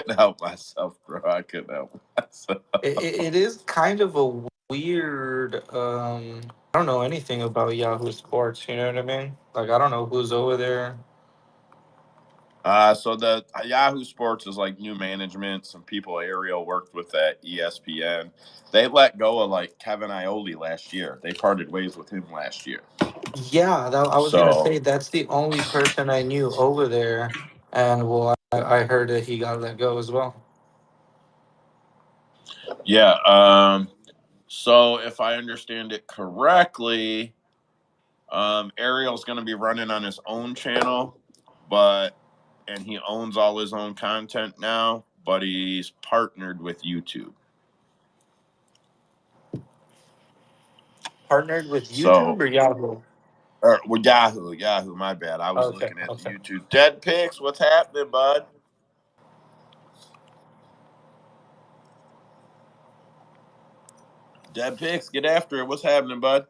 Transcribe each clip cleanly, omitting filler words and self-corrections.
couldn't help myself, bro. I couldn't help myself. It is kind of a weird. I don't know anything about Yahoo Sports. You know what I mean? Like I don't know who's over there. So the Yahoo Sports is like new management. Some people Ariel worked with at ESPN. They let go of like Kevin Iole last year. They parted ways with him last year. Yeah, I was gonna So say that's the only person I knew over there, and well, I heard that he got let go as well. yeah. So if I understand it correctly, Ariel's going to be running on his own channel, but and he owns all his own content now, but he's partnered with YouTube. Partnered with YouTube So, or Yahoo? or well, Yahoo. My bad. I was Okay, looking at the okay. YouTube. Dead pics. What's happening, bud? Dead pics. Get after it. What's happening, bud?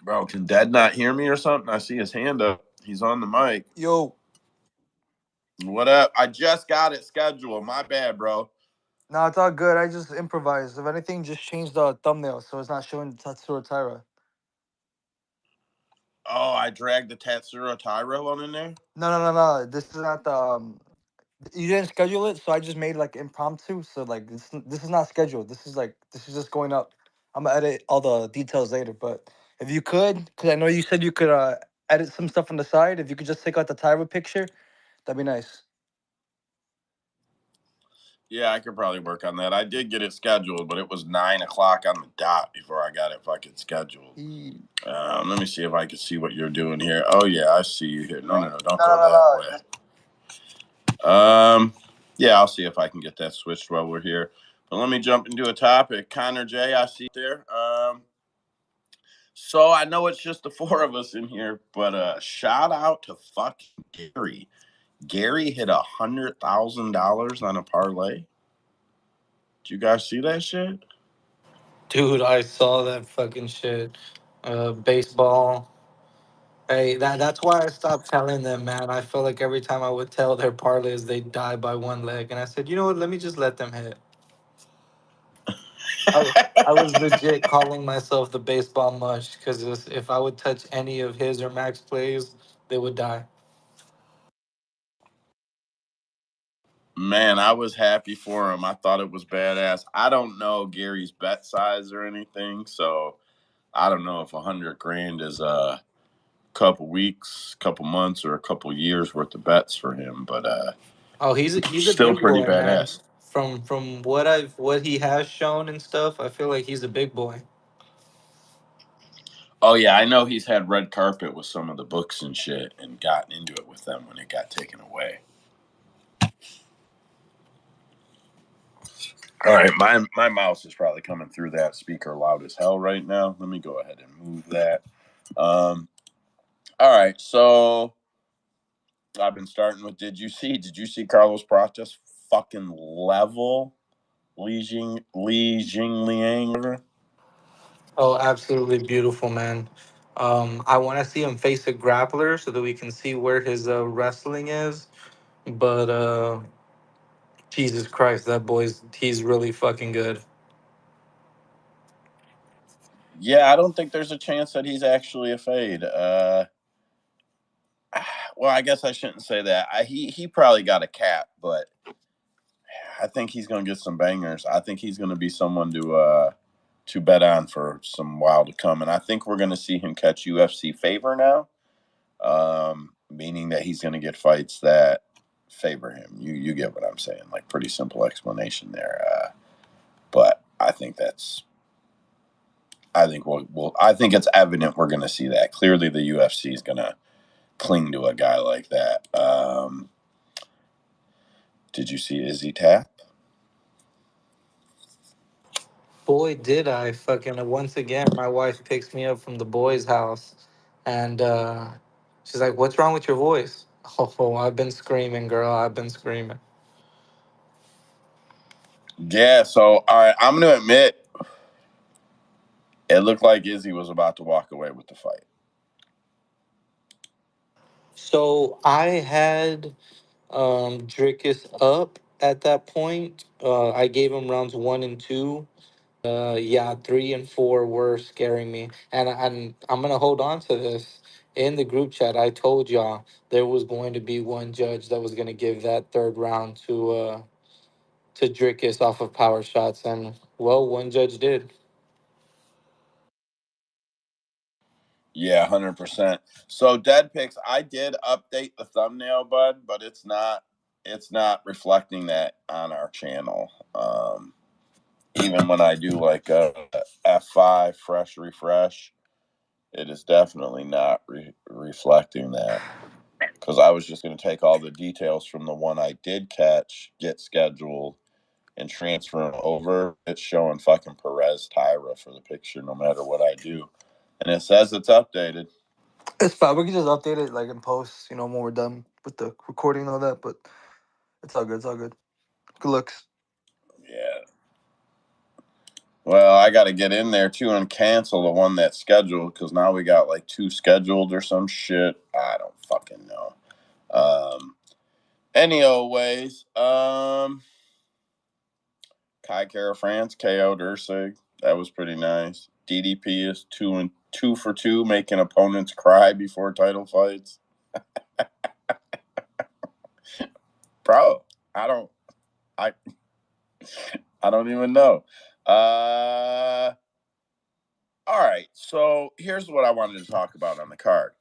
Bro, can Dead not hear me or something? I see his hand up. He's on the mic. Yo, What up? I just got it scheduled. My bad, bro. no, it's all good. I just improvised. If anything, just change the thumbnail so it's not showing Tatsuro Tyra. Oh, I dragged the Tatsuro Tyro one in there. No. This is not the. You didn't schedule it, so I just made like impromptu. So like this is not scheduled. This is just going up. I'm gonna edit all the details later. But if you could, because I know you said you could edit some stuff on the side. If you could just take out the Tyra picture, that'd be nice. Yeah, I could probably work on that. I did get it scheduled, but it was 9 o'clock on the dot before I got it fucking scheduled. E- Let me see if I can see what you're doing here. Oh yeah, I see you here. No, don't go that No. way. Yeah, I'll see if I can get that switched while we're here. But let me jump into a topic. Connor J, I see there. So I know it's just the four of us in here, but shout out to fucking Gary. Gary hit $100,000 on a parlay. Did you guys see that shit? Dude, I saw that fucking shit. Baseball. Hey, that's why I stopped telling them, man. I felt like every time I would tell their parlays, they die by one leg, and I said, you know what? Let me just let them hit. I, I was legit calling myself the baseball mush because if I would touch any of his or Max plays, they would die. Man, I was happy for him. I thought it was badass. I don't know Gary's bet size or anything, so I don't know if 100 grand is a couple weeks, couple months, or a couple years worth of bets for him. But Oh, he's a still big pretty boy, man. badass. From what he has shown and stuff, I feel like he's a big boy. Oh yeah, I know he's had red carpet with some of the books and shit, and gotten into it with them when it got taken away. All right, my mouse is probably coming through that speaker loud as hell right now. Let me go ahead and move that. Um, all right, so I've been starting with did you see Carlos Prates fucking level Li Jingliang? Oh, absolutely beautiful, man. I want to see him face a grappler so that we can see where his wrestling is. But Jesus Christ, he's really fucking good. Yeah, I don't think there's a chance that he's actually a fade. Well, I guess I shouldn't say that. He probably got a cap, but I think he's going to get some bangers. I think he's going to be someone to bet on for some while to come, and I think we're going to see him catch UFC favor now, meaning that he's going to get fights that favor him. You get what I'm saying? Like pretty simple explanation there. But I think I think it's evident we're going to see that. Clearly, the UFC is going to cling to a guy like that. Did you see Izzy Tap? Boy, did I fucking once again. My wife picks me up from the boys' house, and she's like, "What's wrong with your voice?" Oh, I've been screaming, girl. I've been screaming. Yeah. So, all right, I'm going to admit it looked like Izzy was about to walk away with the fight. So I had Drickus up at that point. I gave him rounds 1 and 2. Yeah, 3 and 4 were scaring me, and I'm gonna hold on to this. In the group chat, I told y'all there was going to be one judge that was gonna give that third round to Drickus off of power shots, and well, one judge did. Yeah, 100%. So dead picks, I did update the thumbnail, bud, but it's not reflecting that on our channel. Even when I do like a F5 fresh refresh, it is definitely not reflecting that. Because I was just going to take all the details from the one I did catch, get scheduled, and transfer them over. It's showing fucking Perez Tyra for the picture no matter what I do. And it says it's updated. It's fine. We can just update it like in post, you know, when we're done with the recording and all that. But it's all good. It's all good. Good looks. Yeah. Well, I got to get in there too and cancel the one that's scheduled because now we got like 2 scheduled or some shit. I don't fucking know. Any old ways. Kai Kara France, KO Dursig. That was pretty nice. DDP is 2 for 2, making opponents cry before title fights. Bro, I don't I I don't even know. All right, so here's what I wanted to talk about on the card.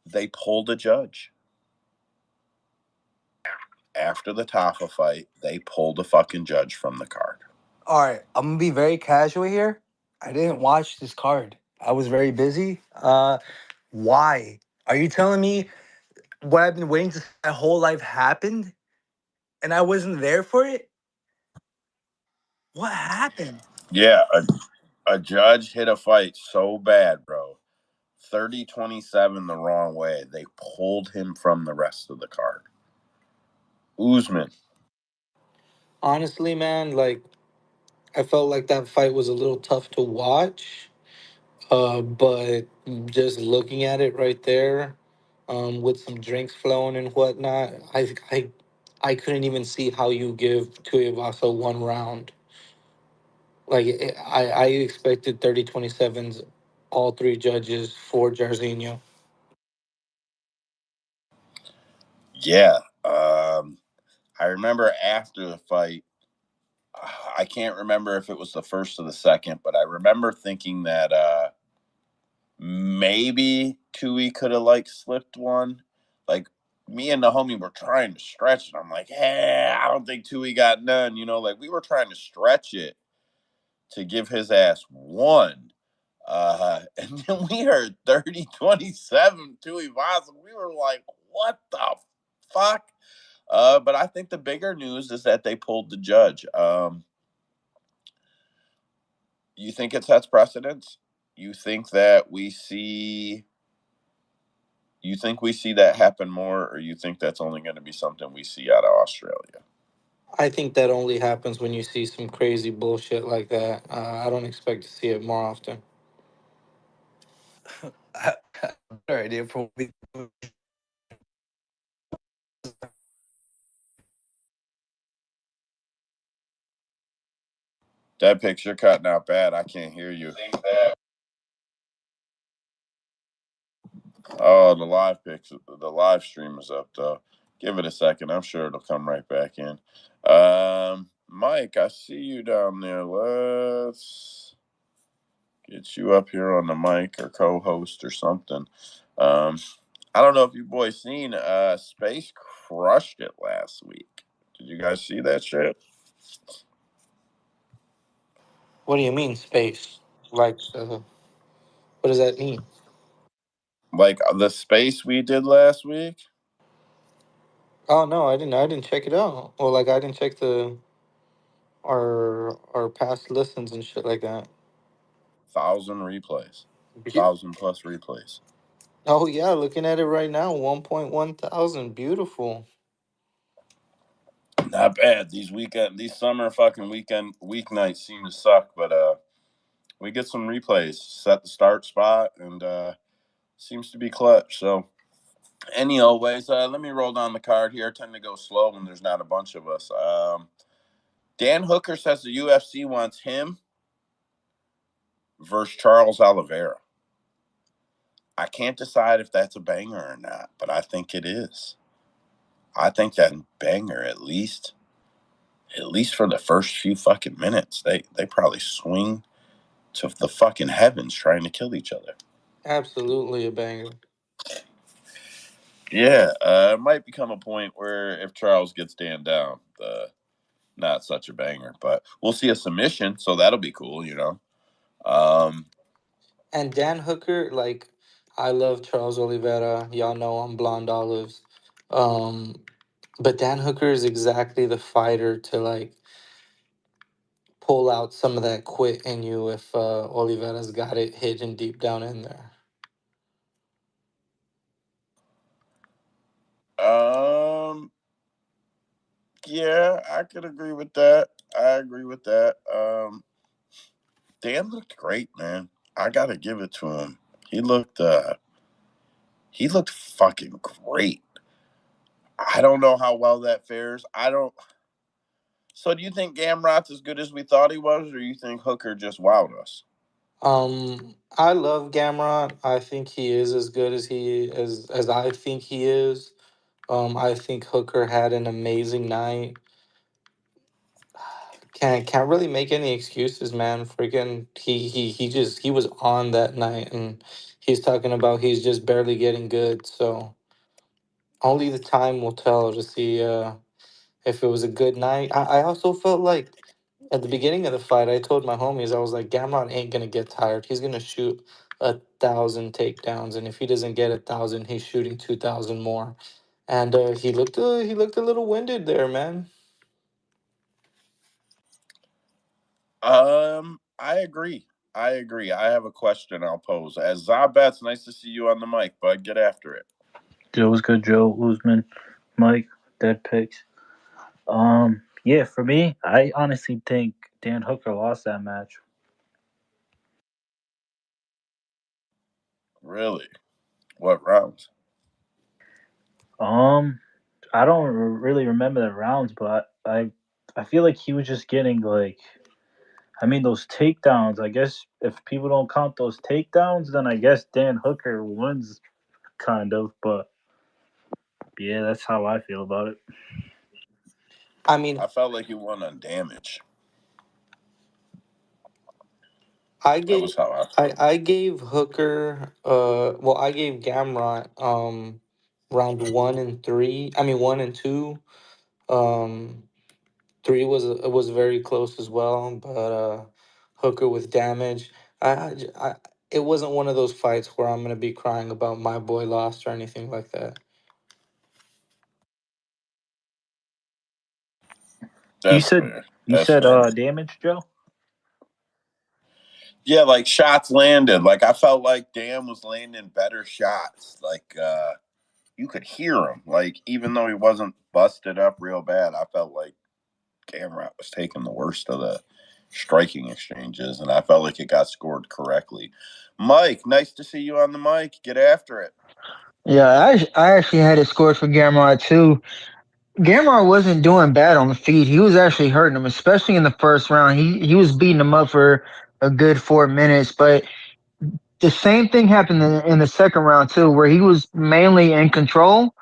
They pulled a judge. After the Tafa fight, they pulled a fucking judge from the card. All right, I'm gonna be very casual here. I didn't watch this card. I was very busy. Why? Are you telling me what I've been waiting to see my whole life happened, and I wasn't there for it? What happened? Yeah, a judge hit a fight so bad, bro. 30-27 the wrong way. They pulled him from the rest of the card. Usman. Honestly, man, like I felt like that fight was a little tough to watch. But just looking at it right there, with some drinks flowing and whatnot, I couldn't even see how you give Tuivasa 1 round. Like I expected 30-27s, all 3 judges for Jarzinho. Yeah. I remember after the fight, I can't remember if it was the first or the second, but I remember thinking that maybe Tui could have like slipped one. Like me and the homie were trying to stretch it. I'm like, hey, I don't think Tui got none. Like we were trying to stretch it to give his ass one. And then we heard 30-27 Tui Vasa. We were like, what the fuck? But I think the bigger news is that they pulled the judge. You think it sets precedence? You think that we see You think we see that happen more, or you think that's only going to be something we see out of Australia? I think that only happens when you see some crazy bullshit like that. I don't expect to see it more often. Better idea for me. That picture cutting out bad. I can't hear you. Oh, the live stream is up though. Give it a second. I'm sure it'll come right back in. Mike, I see you down there. Let's get you up here on the mic or co-host or something. Um, I don't know if you boys seen Space crushed it last week. Did you guys see that shit? What do you mean space? Like, what does that mean? Like the space we did last week? Oh no, I didn't. I didn't check it out. Well, like I didn't check the our past listens and shit like that. 1,000 replays. Be- 1,000 plus replays. Oh yeah, looking at it right now, 1.1 thousand. Beautiful. Not bad. These summer fucking weeknights seem to suck, but we get some replays. Set the start spot and seems to be clutch. So Anyways, let me roll down the card here. I tend to go slow when there's not a bunch of us. Dan Hooker says the UFC wants him versus Charles Oliveira. I can't decide if that's a banger or not, but I think it is. I think that banger at least for the first few fucking minutes. They probably swing to the fucking heavens trying to kill each other. Absolutely a banger. Yeah, it might become a point where if Charles gets Dan down, not such a banger, but we'll see a submission, so that'll be cool, you know. Um, And Dan Hooker, like, I love Charles Oliveira. Y'all know I'm blonde olives. Um, but Dan Hooker is exactly the fighter to like pull out some of that quit in you if Oliveira's got it hidden deep down in there. um, yeah, I could agree with that. I agree with that. Dan looked great, man. I gotta give it to him. He looked fucking great. I don't know how well that fares. I don't. So, do you think Gamrot's as good as we thought he was, or you think Hooker just wowed us? I love Gamrot. I think he is as good as as I think he is. I think Hooker had an amazing night. Can't really make any excuses, man. Freaking he was on that night, and he's talking about he's just barely getting good. So only the time will tell to see if it was a good night. I also felt like at the beginning of the fight, I told my homies, I was like, Gamrot ain't gonna get tired. He's gonna shoot 1,000 takedowns, and if he doesn't get 1,000, he's shooting 2,000 more. And he looked a little winded there, man. I agree. I agree. I have a question I'll pose. As Zabets, nice to see you on the mic, bud. Get after it. Joe was good. Joe Usman, Mike, dead picks. Yeah, for me, I honestly think Dan Hooker lost that match. Really? What rounds? Um, I don't really remember the rounds, but I feel like he was just getting like, I mean, those takedowns. I guess if people don't count those takedowns, then I guess Dan Hooker wins, kind of. But yeah, that's how I feel about it. I mean, I felt like he won on damage. I That gave was how I I felt. I gave Hooker well I gave Gamrot round 1 and 3. I mean 1 and 2. Um 3 was very close as well, but Hooker with damage. It wasn't one of those fights where I'm gonna be crying about my boy lost or anything like that. You That's said fair. you That's said fair. damage, Joe. Yeah, like shots landed. Like I felt like Dan was landing better shots. Like you could hear him. Like even though he wasn't busted up real bad, I felt like Gamrot was taking the worst of the striking exchanges, and I felt like it got scored correctly. Mike, nice to see you on the mic. Get after it. Yeah, I actually had it scored for Gamrot too. Gamrot wasn't doing bad on the feet. He was actually hurting him, especially in the first round. He was beating him up for a good 4 minutes, but the same thing happened in the second round too, where he was mainly in control,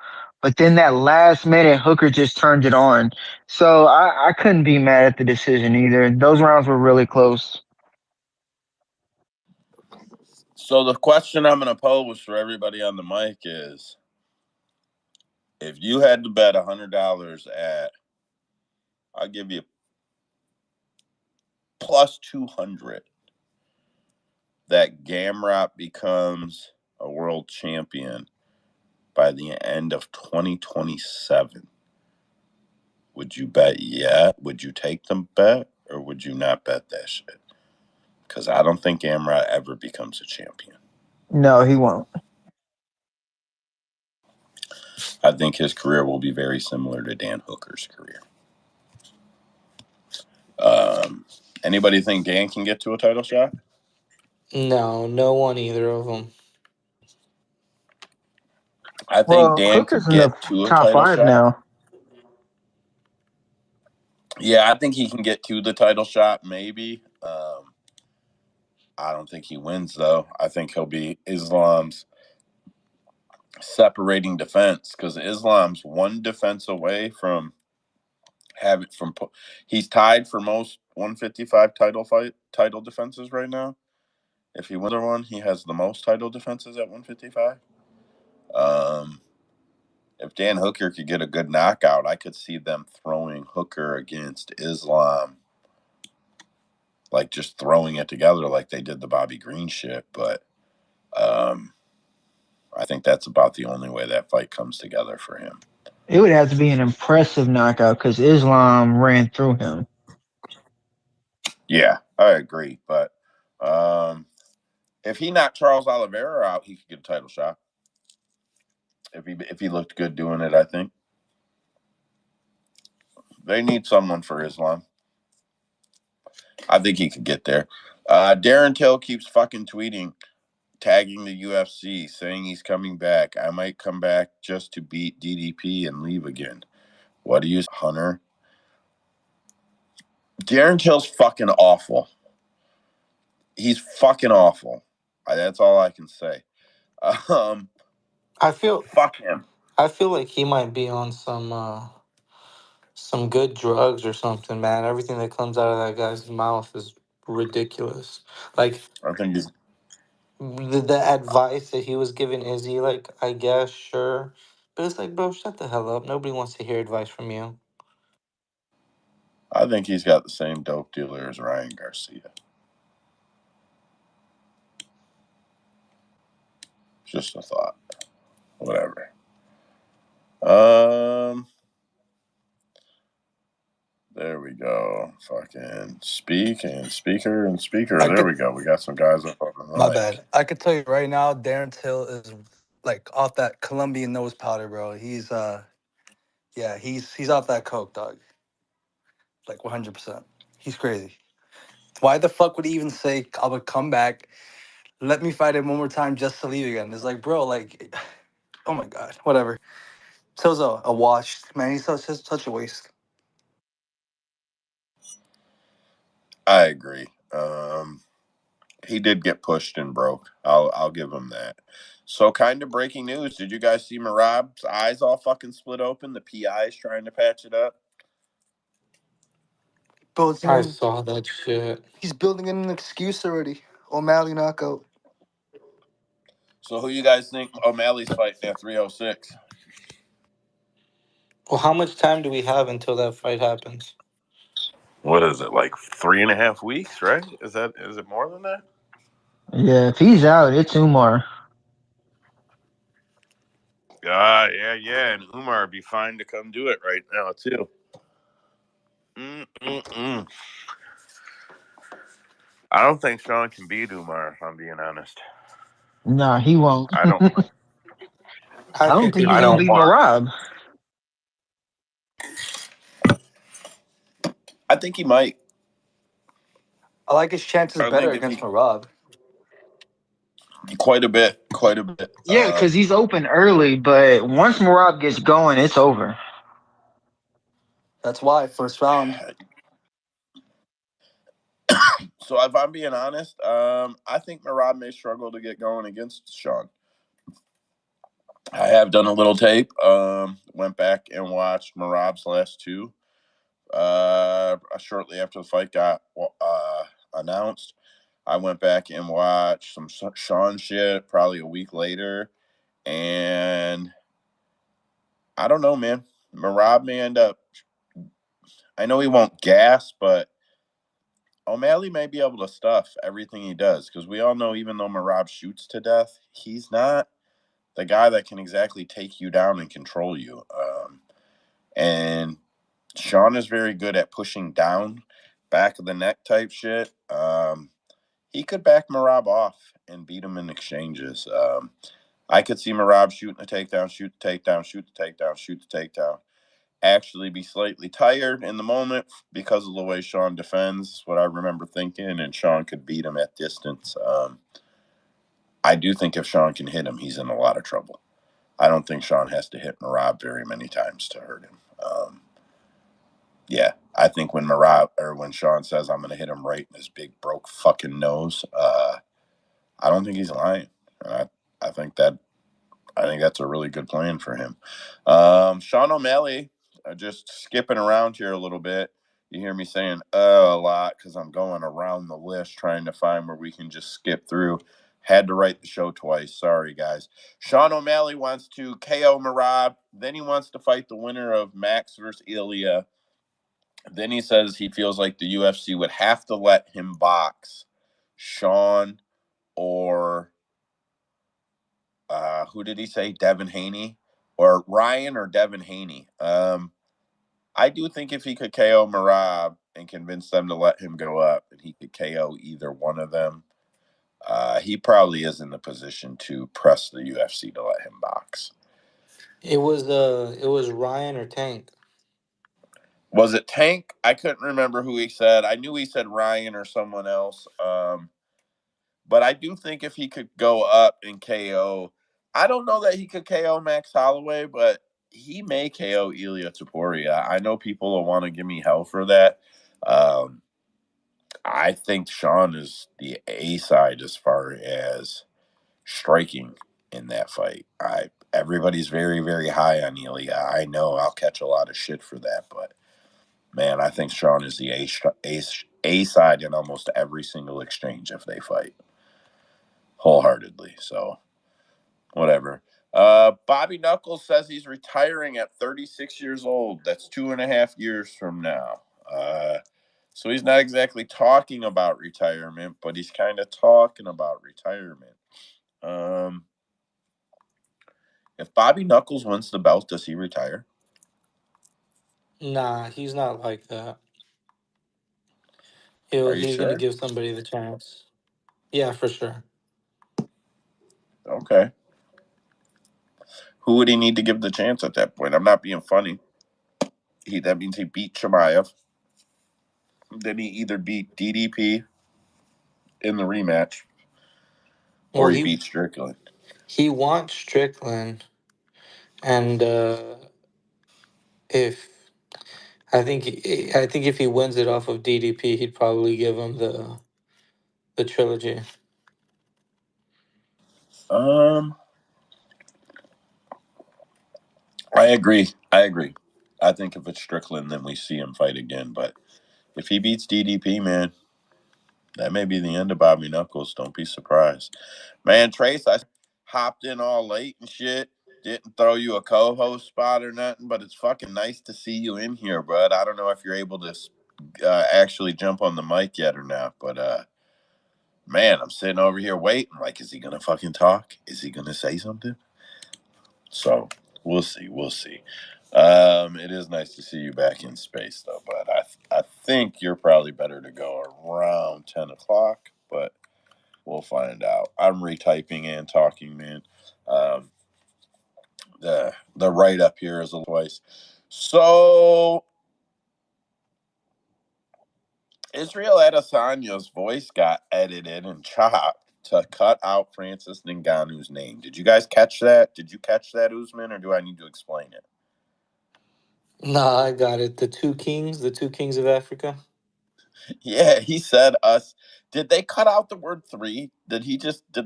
but then that last minute Hooker just turned it on. So I couldn't be mad at the decision either. Those rounds were really close. So the question I'm going to pose for everybody on the mic is, if you had to bet $100 at, I'll give you plus 200 that Gamrot becomes a world champion by the end of 2027. Would you bet yeah? Would you take the bet or would you not bet that shit? Because I don't think Gamrot ever becomes a champion. No, he won't. I think his career will be very similar to Dan Hooker's career. Um, Anybody think Dan can get to a title shot? No, no one either of them. I think Well, Dan Hooker's could in the get to a top title five shot. now. Yeah, I think he can get to the title shot, maybe. I don't think he wins, though. I think he'll be Islam's separating defense, because Islam's one defense away from having from. He's tied for most 155 title defenses right now. If he wins one, he has the most title defenses at 155. If Dan Hooker could get a good knockout, I could see them throwing Hooker against Islam, like just throwing it together like they did the Bobby Green shit. But I think that's about the only way that fight comes together for him. It would have to be an impressive knockout because Islam ran through him. Yeah, I agree. But if he knocked Charles Oliveira out, he could get a title shot. If he looked good doing it, I think they need someone for Islam. I think he could get there. Darren Till keeps fucking tweeting, tagging the UFC, saying he's coming back. I might come back just to beat DDP and leave again. What do you, Hunter? Darren Till's fucking awful. He's fucking awful. That's all I can say. I feel Fuck him. I feel like he might be on some good drugs or something, man. Everything that comes out of that guy's mouth is ridiculous. Like I think he's. the advice that he was giving Izzy, like, I guess, sure. But it's like, bro, shut the hell up. Nobody wants to hear advice from you. I think he's got the same dope dealer as Ryan Garcia. Just a thought. Whatever. There we go. Fucking speak and speaker and speaker. I There could, we go. We got some guys up on the my mic. bad. I could tell you right now, Darren Till is like off that Colombian nose powder, bro. Yeah, he's off that coke, dog. Like 100%. He's crazy. Why the fuck would he even say I would come back? Let me fight him one more time just to leave again. It's like, bro, like, oh my god, whatever. Till's a wash, man. He's such a waste. I agree. He did get pushed and broke. I'll give him that. So, kind of breaking news. Did you guys see Merab's eyes all fucking split open? The PI is trying to patch it up. Bro, it's I even, saw that shit. he's building in an excuse already. O'Malley knockout. So, who you guys think O'Malley's fighting at 306? Well, how much time do we have until that fight happens? What is it, like 3.5 weeks, right? Is it more than that? Yeah, if he's out, it's Umar. Yeah. And Umar would be fine to come do it right now, too. Mm-mm-mm. I don't think Sean can beat Umar, if I'm being honest. Nah, he won't. I don't. I I don't think think he he's I gonna don't can. beat want. Merab. I think he might. I like his chances I better think if against he Marab. quite a bit. Yeah, because he's open early, but once Merab gets going, it's over. That's why first round. So if I'm being honest, I think Merab may struggle to get going against Sean. I have done a little tape. Went back and watched Merab's last two. Shortly after the fight got announced, I went back and watched some Sean shit probably a week later, and I don't know, man. Merab may end up. I know he won't gas, but O'Malley may be able to stuff everything he does, because we all know, even though Merab shoots to death, he's not the guy that can exactly take you down and control you. And Sean is very good at pushing down, back of the neck type shit. He could back Merab off and beat him in exchanges. I could see Merab shooting a takedown, shoot the takedown, shoot the takedown, shoot the takedown. Actually be slightly tired in the moment because of the way Sean defends, what I remember thinking, and Sean could beat him at distance. I do think if Sean can hit him, he's in a lot of trouble. I don't think Sean has to hit Merab very many times to hurt him. Yeah, I think when Sean says I'm going to hit him right in his big broke fucking nose, I don't think he's lying. I think that's a really good plan for him. Sean O'Malley, just skipping around here a little bit. You hear me saying a lot because I'm going around the list trying to find where we can just skip through. Had to write the show twice. Sorry, guys. Sean O'Malley wants to KO Merab. Then he wants to fight the winner of Max versus Ilya. Then he says he feels like the UFC would have to let him box Sean or who did he say? Devin Haney or Ryan or Devin Haney. I do think if he could KO Merab and convince them to let him go up, and he could KO either one of them, he probably is in the position to press the UFC to let him box. It was Ryan or Tank. Was it Tank? I couldn't remember who he said. I knew he said Ryan or someone else. But I do think if he could go up and KO, I don't know that he could KO Max Holloway, but he may KO Ilia Topuria. I know people will want to give me hell for that. I think Sean is the A side as far as striking in that fight. Everybody's very, very high on Ilia. I know I'll catch a lot of shit for that, but man, I think Sean is the A side in almost every single exchange if they fight wholeheartedly. So whatever. Bobby Knuckles says he's retiring at 36 years old. That's 2.5 years from now. So he's not exactly talking about retirement, but he's kind of talking about retirement. If Bobby Knuckles wins the belt, does he retire? Nah, he's not like that. Are you He's gonna sure? give somebody the chance. Yeah, for sure. Okay. Who would he need to give the chance at that point? I'm not being funny. That means he beat Chimaev. Then he either beat DDP in the rematch, Well, or he beat Strickland. he wants Strickland, and if I think if he wins it off of DDP, he'd probably give him the trilogy. Um, I agree. I think if it's Strickland, then we see him fight again. But if he beats DDP, man, that may be the end of Bobby Knuckles. Don't be surprised. Man, Trace, I hopped in all late and shit. Didn't throw you a co-host spot or nothing, but it's fucking nice to see you in here, bud. I don't know if you're able to actually jump on the mic yet or not, but man, I'm sitting over here waiting. Like, is he gonna fucking talk? Is he gonna say something? So we'll see. We'll see. It is nice to see you back in space, though. But I think you're probably better to go around 10 o'clock. But we'll find out. I'm retyping and talking, man. Um, the write up here is a little twice. So Israel Adesanya's voice got edited and chopped to cut out Francis Ngannou's name. Did you guys catch that? Did you catch that, Usman, or do I need to explain it? Nah, I got it. The two kings of Africa. Yeah, he said us. Did they cut out the word three? Did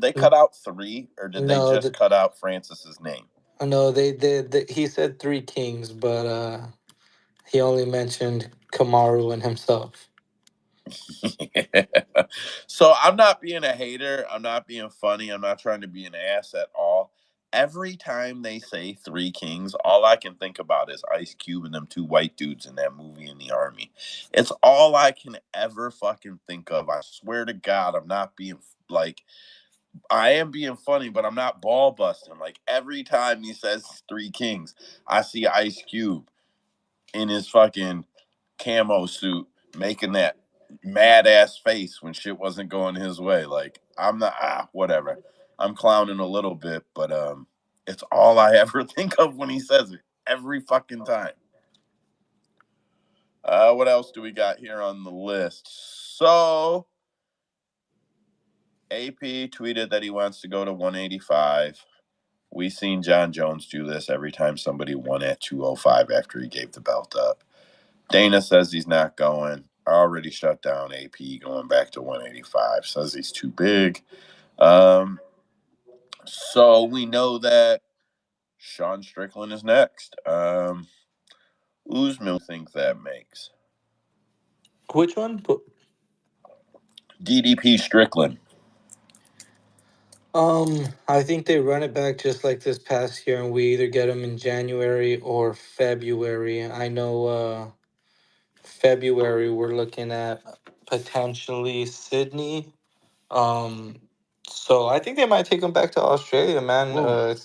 they cut out three, or did they No, just cut out Francis's name? no, they did. He said three kings, but he only mentioned Kamaru and himself. So I'm not being a hater. I'm not being funny. I'm not trying to be an ass at all. Every time they say three kings, all I can think about is Ice Cube and them two white dudes in that movie in the army. It's all I can ever fucking think of. I swear to God, I'm not being like, I am being funny, but I'm not ball busting. Like every time he says three kings, I see Ice Cube in his fucking camo suit making that mad ass face when shit wasn't going his way. Like I'm not whatever. I'm clowning a little bit, but it's all I ever think of when he says it every fucking time. What else do we got here on the list? So AP tweeted that he wants to go to 185. We seen John Jones do this every time somebody won at 205 after he gave the belt up. Dana says he's not going. Already shut down AP going back to 185. Says he's too big. So we know that Sean Strickland is next. Usman think that makes. Which one? DDP Strickland. I think they run it back just like this past year, and we either get them in January or February. I know February we're looking at potentially Sydney. Um, so I think they might take him back to Australia, man. Whoa. It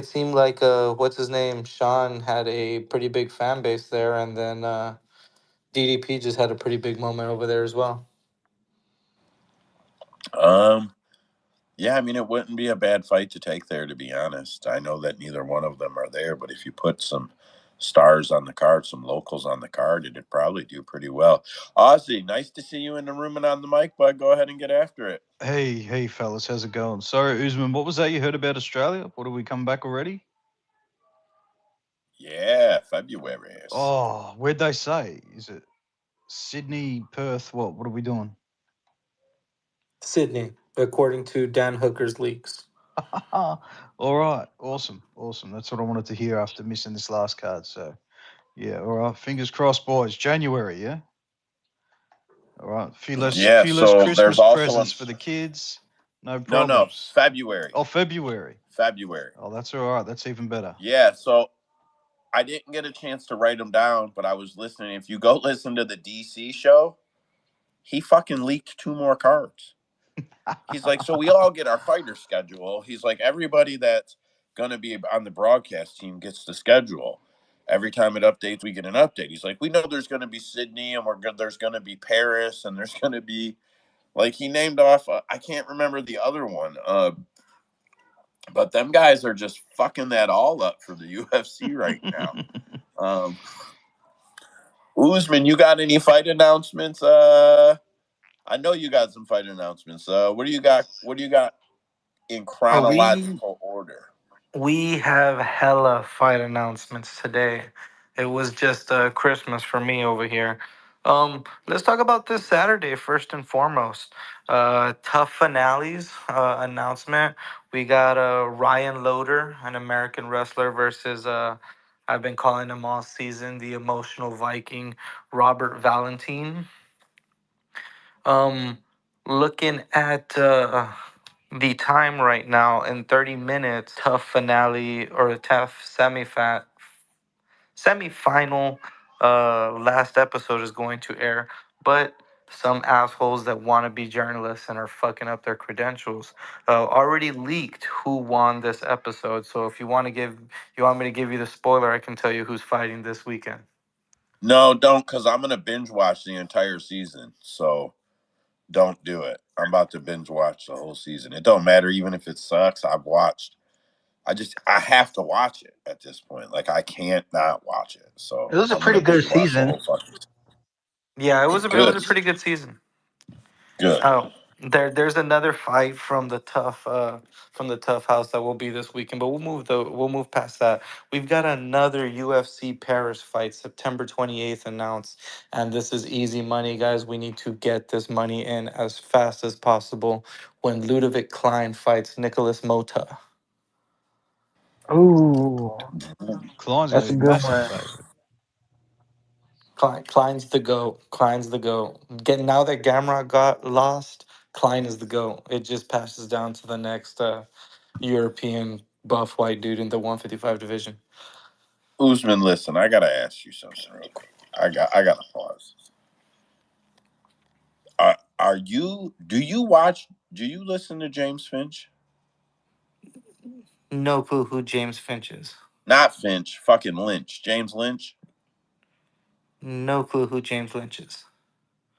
seemed like what's his name, Sean had a pretty big fan base there, and then DDP just had a pretty big moment over there as well. Yeah, I mean, it wouldn't be a bad fight to take there, to be honest. I know that neither one of them are there, but if you put some stars on the card, some locals on the card, it'd probably do pretty well. Ozzy, nice to see you in the room and on the mic, bud. Go ahead and get after it. Hey, fellas, how's it going? Sorry, Usman, what was that you heard about Australia? What, are we come back already? Yeah, February. Oh, where'd they say? Is it Sydney, Perth? What are we doing? Sydney, according to Dan Hooker's leaks. All right, awesome. That's what I wanted to hear after missing this last card. So, yeah, all right, fingers crossed, boys. January, yeah. All right, Yeah, few less so there's Christmas also presents for the kids. No no, problems. February. Oh, February. February. Oh, that's all right. That's even better. Yeah, so I didn't get a chance to write them down, but I was listening. If you go listen to the DC show, he fucking leaked 2 more cards. He's like, so we all get our fighter schedule. He's like, everybody that's going to be on the broadcast team gets the schedule. Every time it updates, we get an update. He's like, we know there's going to be Sydney, and there's going to be Paris, and there's going to be, like, he named off, I can't remember the other one. But them guys are just fucking that all up for the UFC right now. Usman, you got any fight announcements? I know you got some fight announcements. What do you got? What do you got in Oh, we chronological order? we have hella fight announcements today. It was just Christmas for me over here. Let's talk about this Saturday first and foremost. Tough finales announcement. We got Ryan Loder, an American wrestler, versus I've been calling him all season the emotional Viking, Robert Valentin. Um, Looking at the time right now in 30 minutes, tough finale or a tough semi-final last episode is going to air, but some assholes that want to be journalists and are fucking up their credentials already leaked who won this episode. So if you want me to give you the spoiler, I can tell you who's fighting this weekend. No, don't, because I'm gonna binge watch the entire season. So don't do it. I'm about to binge watch the whole season. It don't matter, even if it sucks. I've watched. I have to watch it at this point. Like I can't not watch it. So It was a I'm gonna pretty good binge watch the season. whole fucking. Yeah, it was Good, a pretty good season. good. Oh, there's another fight from the tough house that will be this weekend, but we'll move past that. We've got another UFC Paris fight, September 28th announced, and this is easy money, guys. We need to get this money in as fast as possible when Ludovic Klein fights Nicholas Mota. Ooh, Klein's gonna that's a be good massive one. favorite. Klein's the go. Klein's the go. Get now that Gamrot got lost, Klein is the go. It just passes down to the next European buff white dude in the 155 division. Usman, listen, I gotta ask you something real quick. I gotta pause. Are you? Do you listen to James Finch? No clue who James Finch is. Not Finch, fucking Lynch. James Lynch. No clue who James Lynch is.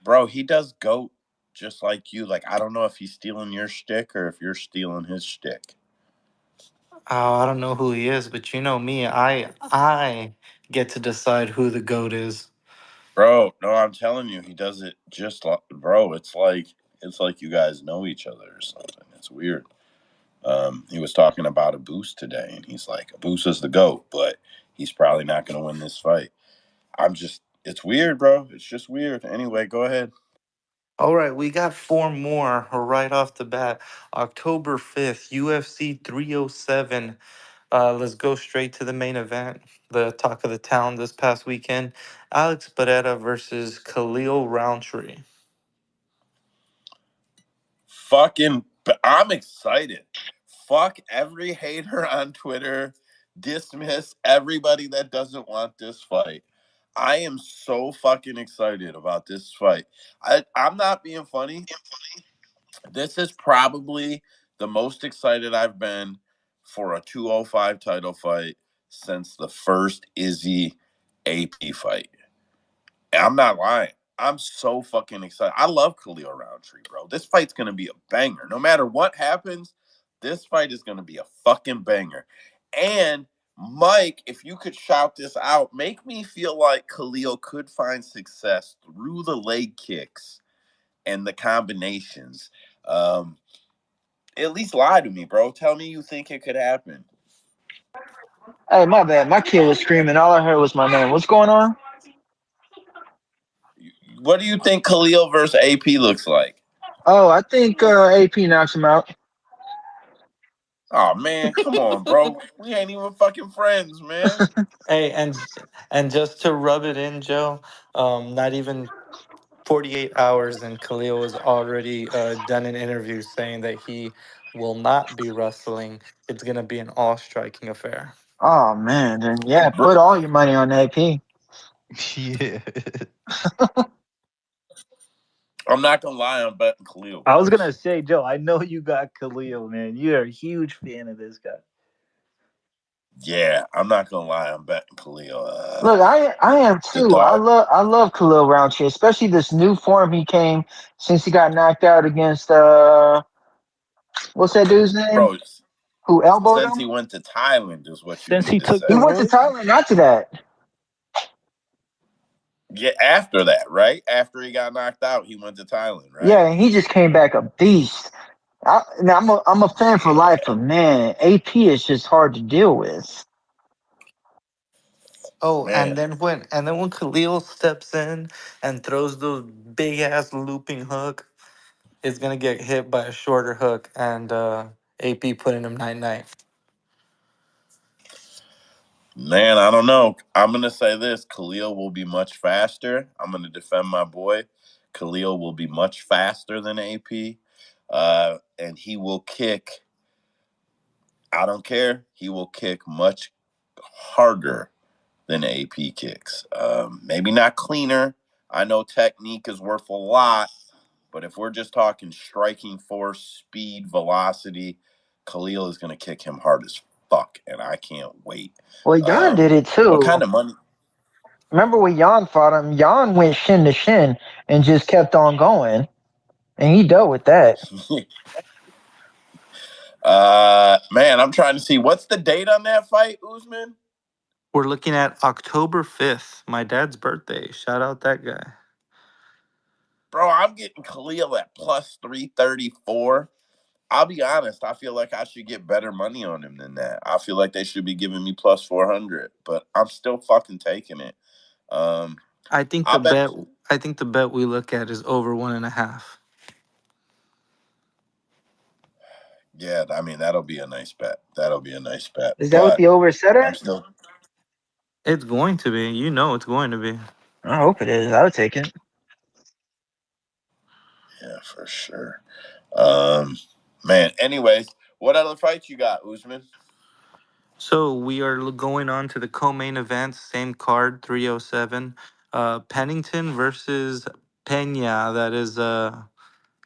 Bro, he does goat just like you. Like, I don't know if he's stealing your shtick or if you're stealing his shtick. Oh, I don't know who he is, but you know me, I get to decide who the goat is. Bro, no, I'm telling you, he does it just like, bro, it's like you guys know each other or something. It's weird. He was talking about a boost today, and he's like, a boost is the GOAT, but he's probably not going to win this fight. It's weird, bro. It's just weird. Anyway, go ahead. All right, we got four more right off the bat. October 5th, UFC 307. Let's go straight to the main event, the talk of the town this past weekend. Alex Beretta versus Khalil Roundtree. I'm excited. Fuck every hater on Twitter. Dismiss everybody that doesn't want this fight. I am so fucking excited about this fight. I'm not being funny. This is probably the most excited I've been for a 205 title fight since the first Izzy AP fight. I'm not lying. I'm so fucking excited. I love Khalil Roundtree, bro. This fight's gonna be a banger. No matter what happens, this fight is gonna be a fucking banger. And Mike, if you could shout this out, make me feel like Khalil could find success through the leg kicks and the combinations. Um, at least lie to me, bro. Tell me you think it could happen. Hey, my bad. My kid was screaming. All I heard was my name. What's going on? What do you think Khalil versus AP looks like? Oh, I think AP knocks him out. Oh man, come on, bro. We ain't even fucking friends, man. Hey, and just to rub it in, Joe, not even 48 hours and Khalil has already done an interview saying that he will not be wrestling. It's going to be an all striking affair. Oh man, then yeah, Bro, put all your money on AP. Yeah. I'm not gonna lie, I'm betting Khalil I was gonna wins. say, Joe, I know you got Khalil, man. You're a huge fan of this guy. Yeah, I'm not gonna lie, I'm betting Khalil. Look, I am The too. dog, I love Khalil Roundtree, especially this new form he came since he got knocked out against what's that dude's name? bro. Who elbowed Since him? he went to Thailand, is what you Since he need to took He the say. went to ropes, Thailand after that. Yeah, after that, right? After he got knocked out, he went to Thailand, right? Yeah, and he just came back a beast. Now I'm a fan for life, but man, AP is just hard to deal with. Oh, Man, and then when Khalil steps in and throws those big ass looping hook, it's gonna get hit by a shorter hook and AP putting him night night. man, I don't know. I'm gonna say this: Khalil will be much faster. I'm gonna defend my boy. Khalil will be much faster than AP, and he will kick. I don't care. He will kick much harder than AP kicks. Maybe not cleaner. I know technique is worth a lot, but if we're just talking striking force, speed, velocity, Khalil is going to kick him hard as fuck, and I can't wait. Well, Jan did it What too. kind of money? Remember when Jan fought him? Jan went shin to shin and just kept on going, and he dealt with that. Man, I'm trying to see what's the date on that fight, Usman. We're looking at October 5th, my dad's birthday. Shout out that guy. Bro, I'm getting Khalil at plus 334. I'll be honest. I feel like I should get better money on him than that. I feel like they should be giving me plus 400, but I'm still fucking taking it. Um, I think I the bet. bet I think the bet we look at is over 1.5. Yeah, I mean that'll be a nice bet. That'll be a nice bet. Is that what But the over set I'm at? still, It's going to be. You know it's going to be. I hope it is. I would take it. yeah, for sure. Um, man. Anyways, what other fights you got, Usman? So we are going on to the co-main event, same card, 307. Pennington versus Pena. That is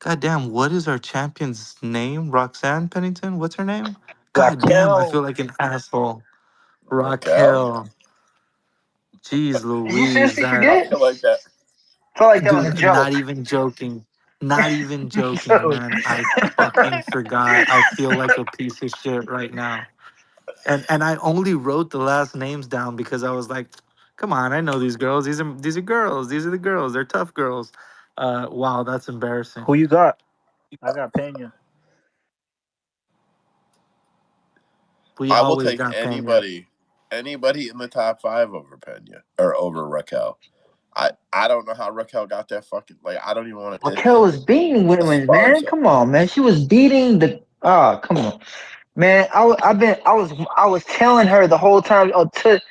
goddamn, what is our champion's name? Roxanne Pennington? What's her name? God damn, I feel Raquel. like an asshole. Raquel. Raquel. Jeez Did you Louise, seriously I that forget? feel like that. I felt like that was a dude, not joke. even joking. Not even joking, So, man. I fucking forgot. I feel like a piece of shit right now. And I only wrote the last names down because I was like, come on, I know these girls. These are girls. These are the girls. They're tough girls. Wow, that's embarrassing. Who you got? I got Pena. We I will always take got Pena. anybody in the top 5 over Pena or over Raquel. I don't know how Raquel got that fucking like. I don't even want to Raquel was beating women, man. Esparza. Come on, man. She was beating the. Oh, come on, man. I was telling her the whole time to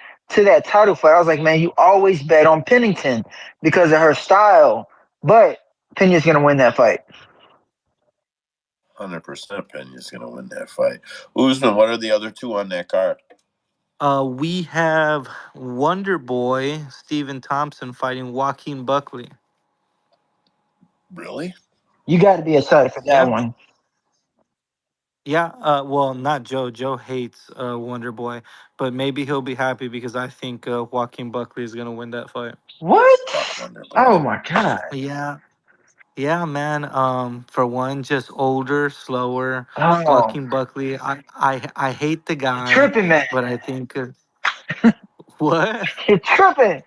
that title fight. I was like, man, you always bet on Pennington because of her style, but Pena's gonna win that fight. 100% Pena's gonna win that fight. Usman, what are the other two on that card? We have Wonder Boy Stephen Thompson fighting Joaquin Buckley. Really? You got to be excited for that Yeah. one. Yeah, well, not Joe. Joe hates Wonder Boy, but maybe he'll be happy because I think Joaquin Buckley is gonna win that fight. What? Fuck Wonder Boy. Oh my god. Yeah, yeah, man. For one, just older, slower. Oh, Joaquin Buckley. I hate the you're guy, tripping, man. but I think what? You're tripping.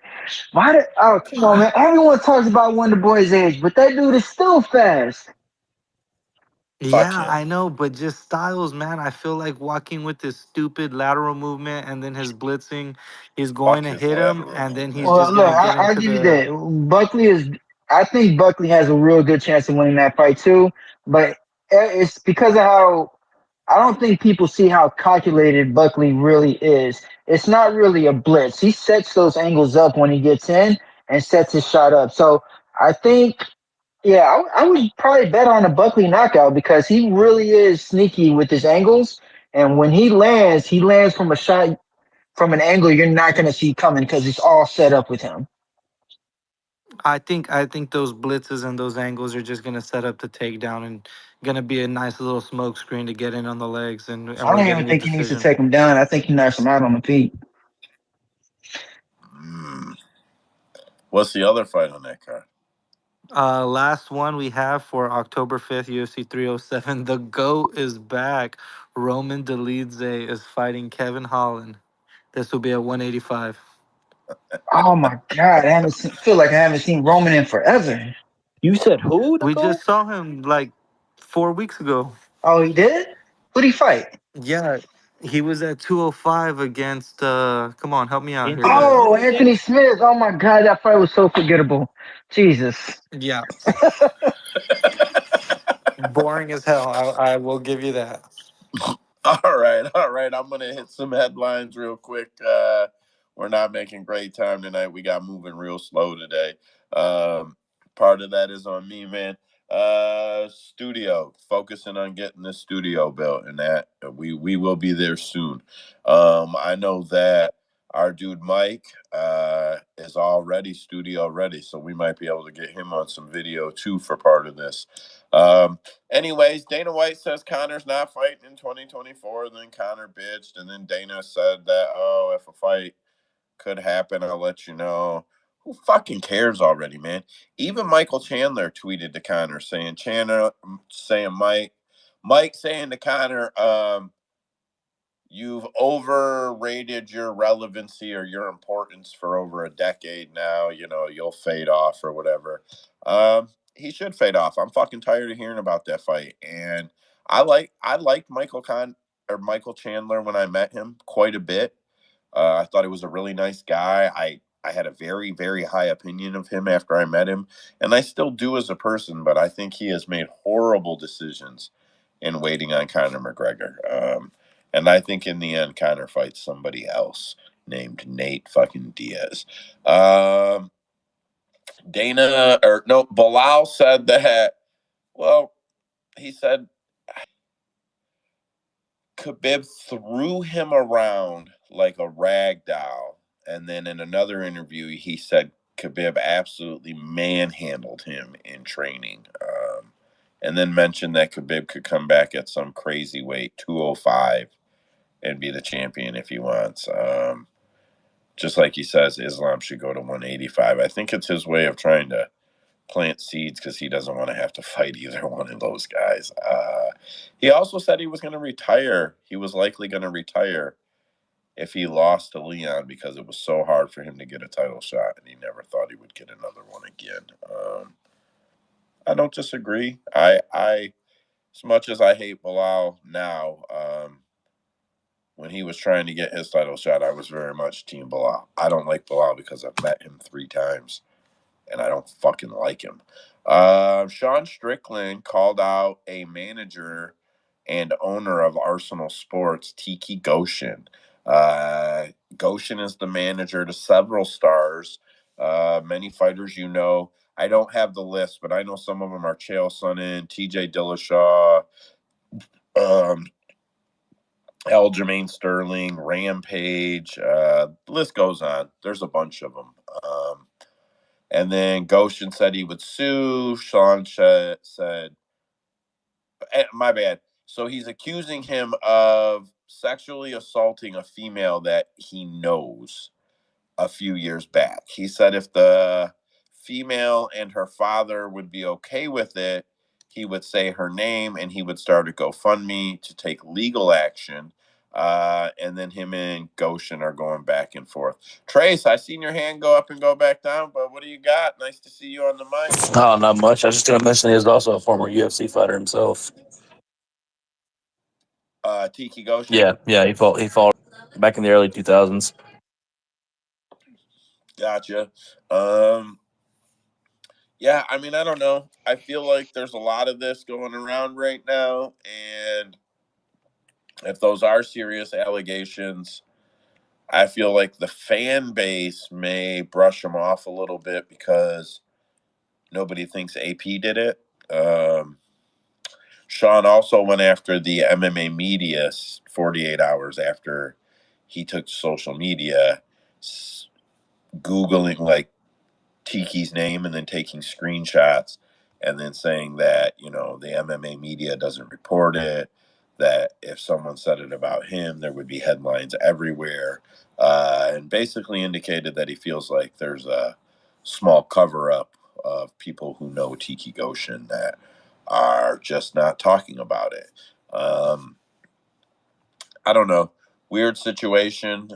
Why? Oh, come on, man. Everyone talks about Wonder Boy's age, but that dude is still fast. Fuck Yeah, him. I know, but just styles, man. I feel like walking with this stupid lateral movement and then his blitzing, he's going Fuck to his hit him, lateral and then he's movement. Well, just look, gonna get I'll into give you the. that. Buckley is. I think Buckley has a real good chance of winning that fight too, but it's because of how I don't think people see how calculated Buckley really is. It's not really a blitz. He sets those angles up when he gets in and sets his shot up. So I think, yeah, I would probably bet on a Buckley knockout because he really is sneaky with his angles. And when he lands from a shot from an angle you're not going to see coming because it's all set up with him. I think those blitzes and those angles are just gonna set up the takedown and gonna be a nice little smoke screen to get in on the legs, and I we're don't even getting a think he needs to decision. take him down. I think he knocks him out on the feet. Mm. What's the other fight on that card? Last one we have for October 5th, UFC 307. The GOAT is back. Roman Dolidze is fighting Kevin Holland. This will be at 185. Oh my god, feel like I haven't seen Roman in forever. You said who to We go? just saw him like 4 weeks ago. Oh, he did? Who'd he fight? Yeah, he was at 205 against. Come on, help me out here, Anthony guys. Oh, Smith again? Anthony Smith. Oh my god, that fight was so forgettable. Jesus. Yeah, boring as hell. I will give you that. All right, all right. I'm gonna hit some headlines real quick. We're not making great time tonight. We got moving real slow today. Um, Part of that is on me, man. Studio, focusing on getting the studio built, and that we will be there soon. I know that our dude Mike is already studio ready, so we might be able to get him on some video too for part of this. Anyways, Dana White says Connor's not fighting in 2024. Then Connor bitched, and then Dana said that, oh, if a fight could happen, I'll let you know. Who fucking cares already, man? Even Michael Chandler tweeted to Connor saying Mike saying to Connor, you've overrated your relevancy or your importance for over a decade now. You know, you'll fade off or whatever. He should fade off. I'm fucking tired of hearing about that fight. And I liked Michael Chandler when I met him quite a bit. I thought he was a really nice guy. I had a very, very high opinion of him after I met him, and I still do as a person. But I think he has made horrible decisions in waiting on Conor McGregor. And I think in the end, Conor fights somebody else named Nate fucking Diaz. Um, Dana or no, Bilal said that. Well, he said Khabib threw him around like a rag doll. And then in another interview, he said Khabib absolutely manhandled him in training. And then mentioned that Khabib could come back at some crazy weight, 205, and be the champion if he wants. Just like he says, Islam should go to 185. I think it's his way of trying to plant seeds because he doesn't want to have to fight either one of those guys. He also said he was going to retire. He was likely going to retire if he lost to Leon because it was so hard for him to get a title shot, and he never thought he would get another one again. I don't disagree. I as much as I hate Bilal now, when he was trying to get his title shot, I was very much Team Bilal. I don't like Bilal because I've met him 3 times, and I don't fucking like him. Sean Strickland called out a manager and owner of Arsenal Sports, Tiki Goshen. Goshen is the manager to several stars, many fighters you know. I don't have the list, but I know some of them are Chael Sonnen, TJ Dillashaw, um, Aljamain Sterling, Rampage. The list goes on. There's a bunch of them. And then Goshen said he would sue. Sean said, my bad. So he's accusing him of sexually assaulting a female that he knows a few years back. He said if the female and her father would be okay with it, he would say her name and he would start a GoFundMe to take legal action. And then him and Goshen are going back and forth. Trace, I seen your hand go up and go back down, but what do you got? Nice to see you on the mic. Oh, not much. I was just going to mention he's also a former UFC fighter himself. Tiki Goshen? Yeah, he fought back in the early 2000s. Gotcha. Yeah, I mean, I don't know. I feel like there's a lot of this going around right now, and if those are serious allegations, I feel like the fan base may brush them off a little bit because nobody thinks AP did it. Sean also went after the MMA media 48 hours after he took social media, Googling like Tiki's name and then taking screenshots and then saying that, the MMA media doesn't report it, that if someone said it about him, there would be headlines everywhere, and basically indicated that he feels like there's a small cover up of people who know Tiki Goshen that are just not talking about it. I don't know. Weird situation.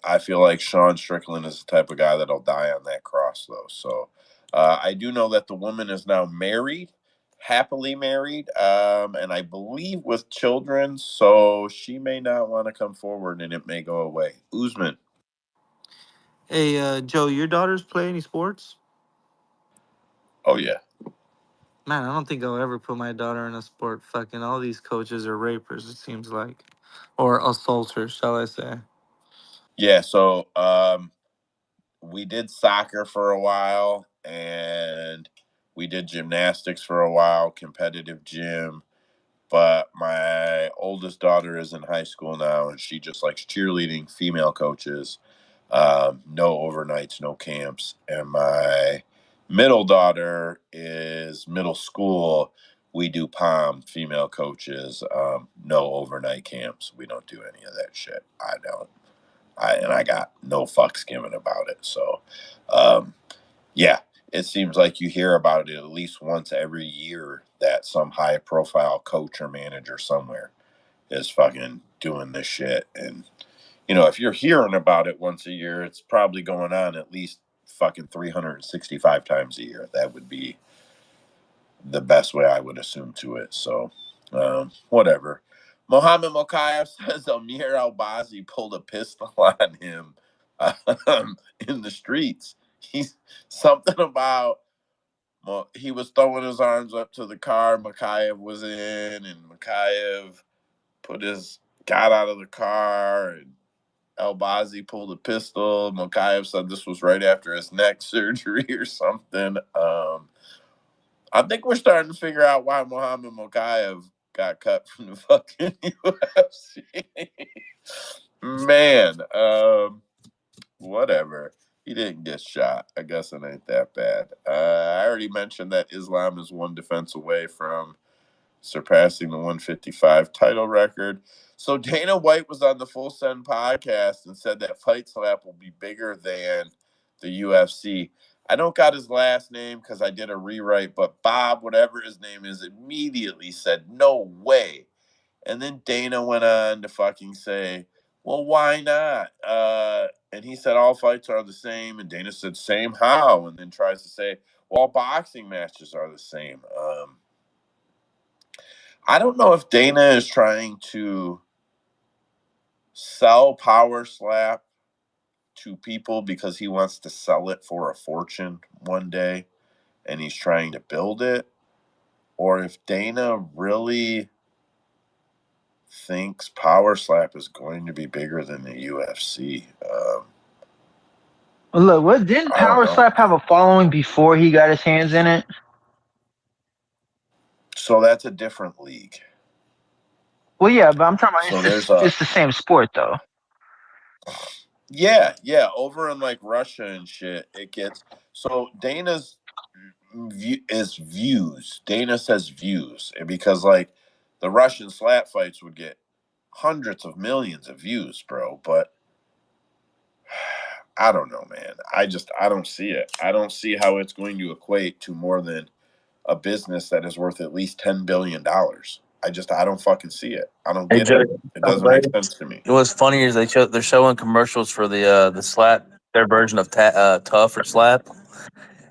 I feel like Sean Strickland is the type of guy that'll die on that cross, though. So I do know that the woman is now married, happily married, and I believe with children. So she may not want to come forward, and it may go away. Usman. Hey, Joe, your daughters play any sports? Oh yeah. Man, I don't think I'll ever put my daughter in a sport. Fucking all these coaches are rapers, it seems like. Or assaulters, shall I say. Yeah. So we did soccer for a while, and we did gymnastics for a while, competitive gym. But my oldest daughter is in high school now, and she just likes cheerleading, female coaches, no overnights, no camps. And my middle daughter is middle school. We do POM, female coaches, no overnight camps. We don't do any of that shit. I don't. I got no fucks given about it. So, um, yeah, it seems like you hear about it at least once every year that some high profile coach or manager somewhere is fucking doing this shit. And, if you're hearing about it once a year, it's probably going on at least fucking 365 times a year. That would be the best way I would assume to it. So, whatever. Mohammed Mokayev says Amir Albazi pulled a pistol on him in the streets. He's something about he was throwing his arms up to the car Mokayev was in, and Mokayev got out of the car, and Albazi pulled a pistol. Mokayev said this was right after his neck surgery or something. I think we're starting to figure out why Muhammad Mokayev got cut from the fucking UFC. Man, whatever. He didn't get shot. I guess it ain't that bad. I already mentioned that Islam is one defense away from surpassing the 155 title record. So Dana White was on the Full Send podcast and said that Fight Slap will be bigger than the UFC. I don't got his last name because I did a rewrite, but Bob, whatever his name is, immediately said, no way. And then Dana went on to fucking say, well, why not? And he said all fights are the same. And Dana said, same how? And then tries to say, well, boxing matches are the same. I don't know if Dana is trying to sell Power Slap to people because he wants to sell it for a fortune one day and he's trying to build it, or if Dana really thinks Power Slap is going to be bigger than the UFC. Look, what didn't I don't Power know. Slap have a following before he got his hands in it? So that's a different league. Well, yeah, but I'm talking about So there's a it's the same sport though. yeah. Over in like Russia and shit, it gets so Dana's is views. Dana says views, and because like the Russian slap fights would get hundreds of millions of views, bro. But I don't know, man. I don't see it. I don't see how it's going to equate to more than a business that is worth at least $10 billion. I don't fucking see it. I don't Hey, get it. Joe, It doesn't make sense to me. what's funny is they're showing commercials for the slap, their version of tough or slap,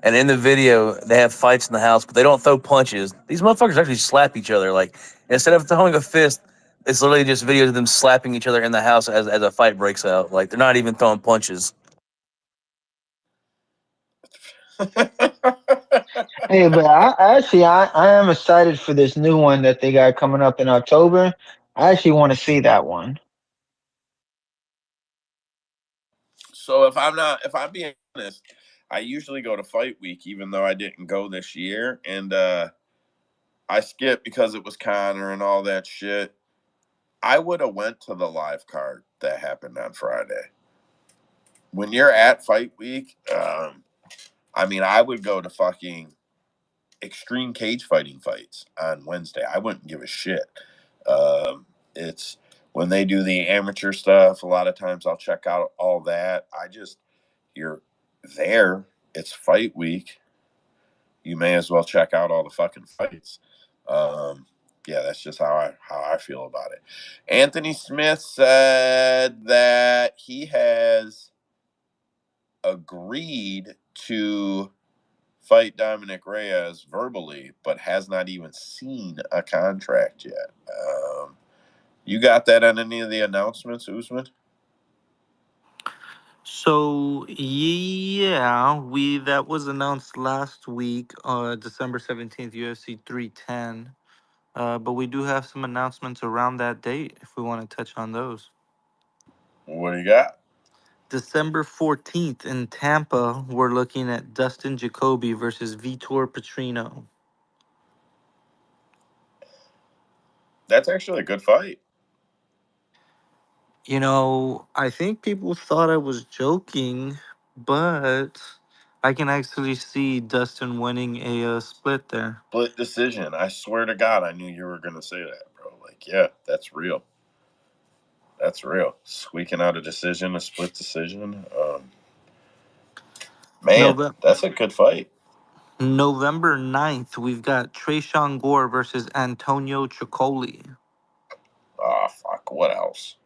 and in the video they have fights in the house, but they don't throw punches. These motherfuckers actually slap each other. Like instead of throwing a fist, it's literally just videos of them slapping each other in the house as a fight breaks out. Like they're not even throwing punches. Hey, but I am excited for this new one that they got coming up in October. I actually want to see that one. So if I'm being honest, I usually go to fight week, even though I didn't go this year, and I skipped because it was Connor and all that shit. I would have went to the live card that happened on Friday. When you're at fight week, I mean, I would go to fucking extreme cage fighting fights on Wednesday. I wouldn't give a shit. It's when they do the amateur stuff. A lot of times I'll check out all that. You're there. It's fight week. You may as well check out all the fucking fights. Yeah, that's just how I feel about it. Anthony Smith said that he has agreed to fight Dominic Reyes verbally, but has not even seen a contract yet. You got that on any of the announcements, Usman? So yeah, we that was announced last week, December 17th, UFC 310. But we do have some announcements around that date if we want to touch on those. What do you got? December 14th in Tampa, we're looking at Dustin Jacoby versus Vitor Petrino. That's actually a good fight. You know, I think people thought I was joking, but I can actually see Dustin winning a split there. Split decision. I swear to God, I knew you were going to say that, bro. Like, yeah, that's real. That's real. Squeaking out a decision, a split decision. Man, Nove- that's a good fight. November 9th, we've got Trayshawn Gore versus Antonio Ciccoli. Ah, fuck. What else?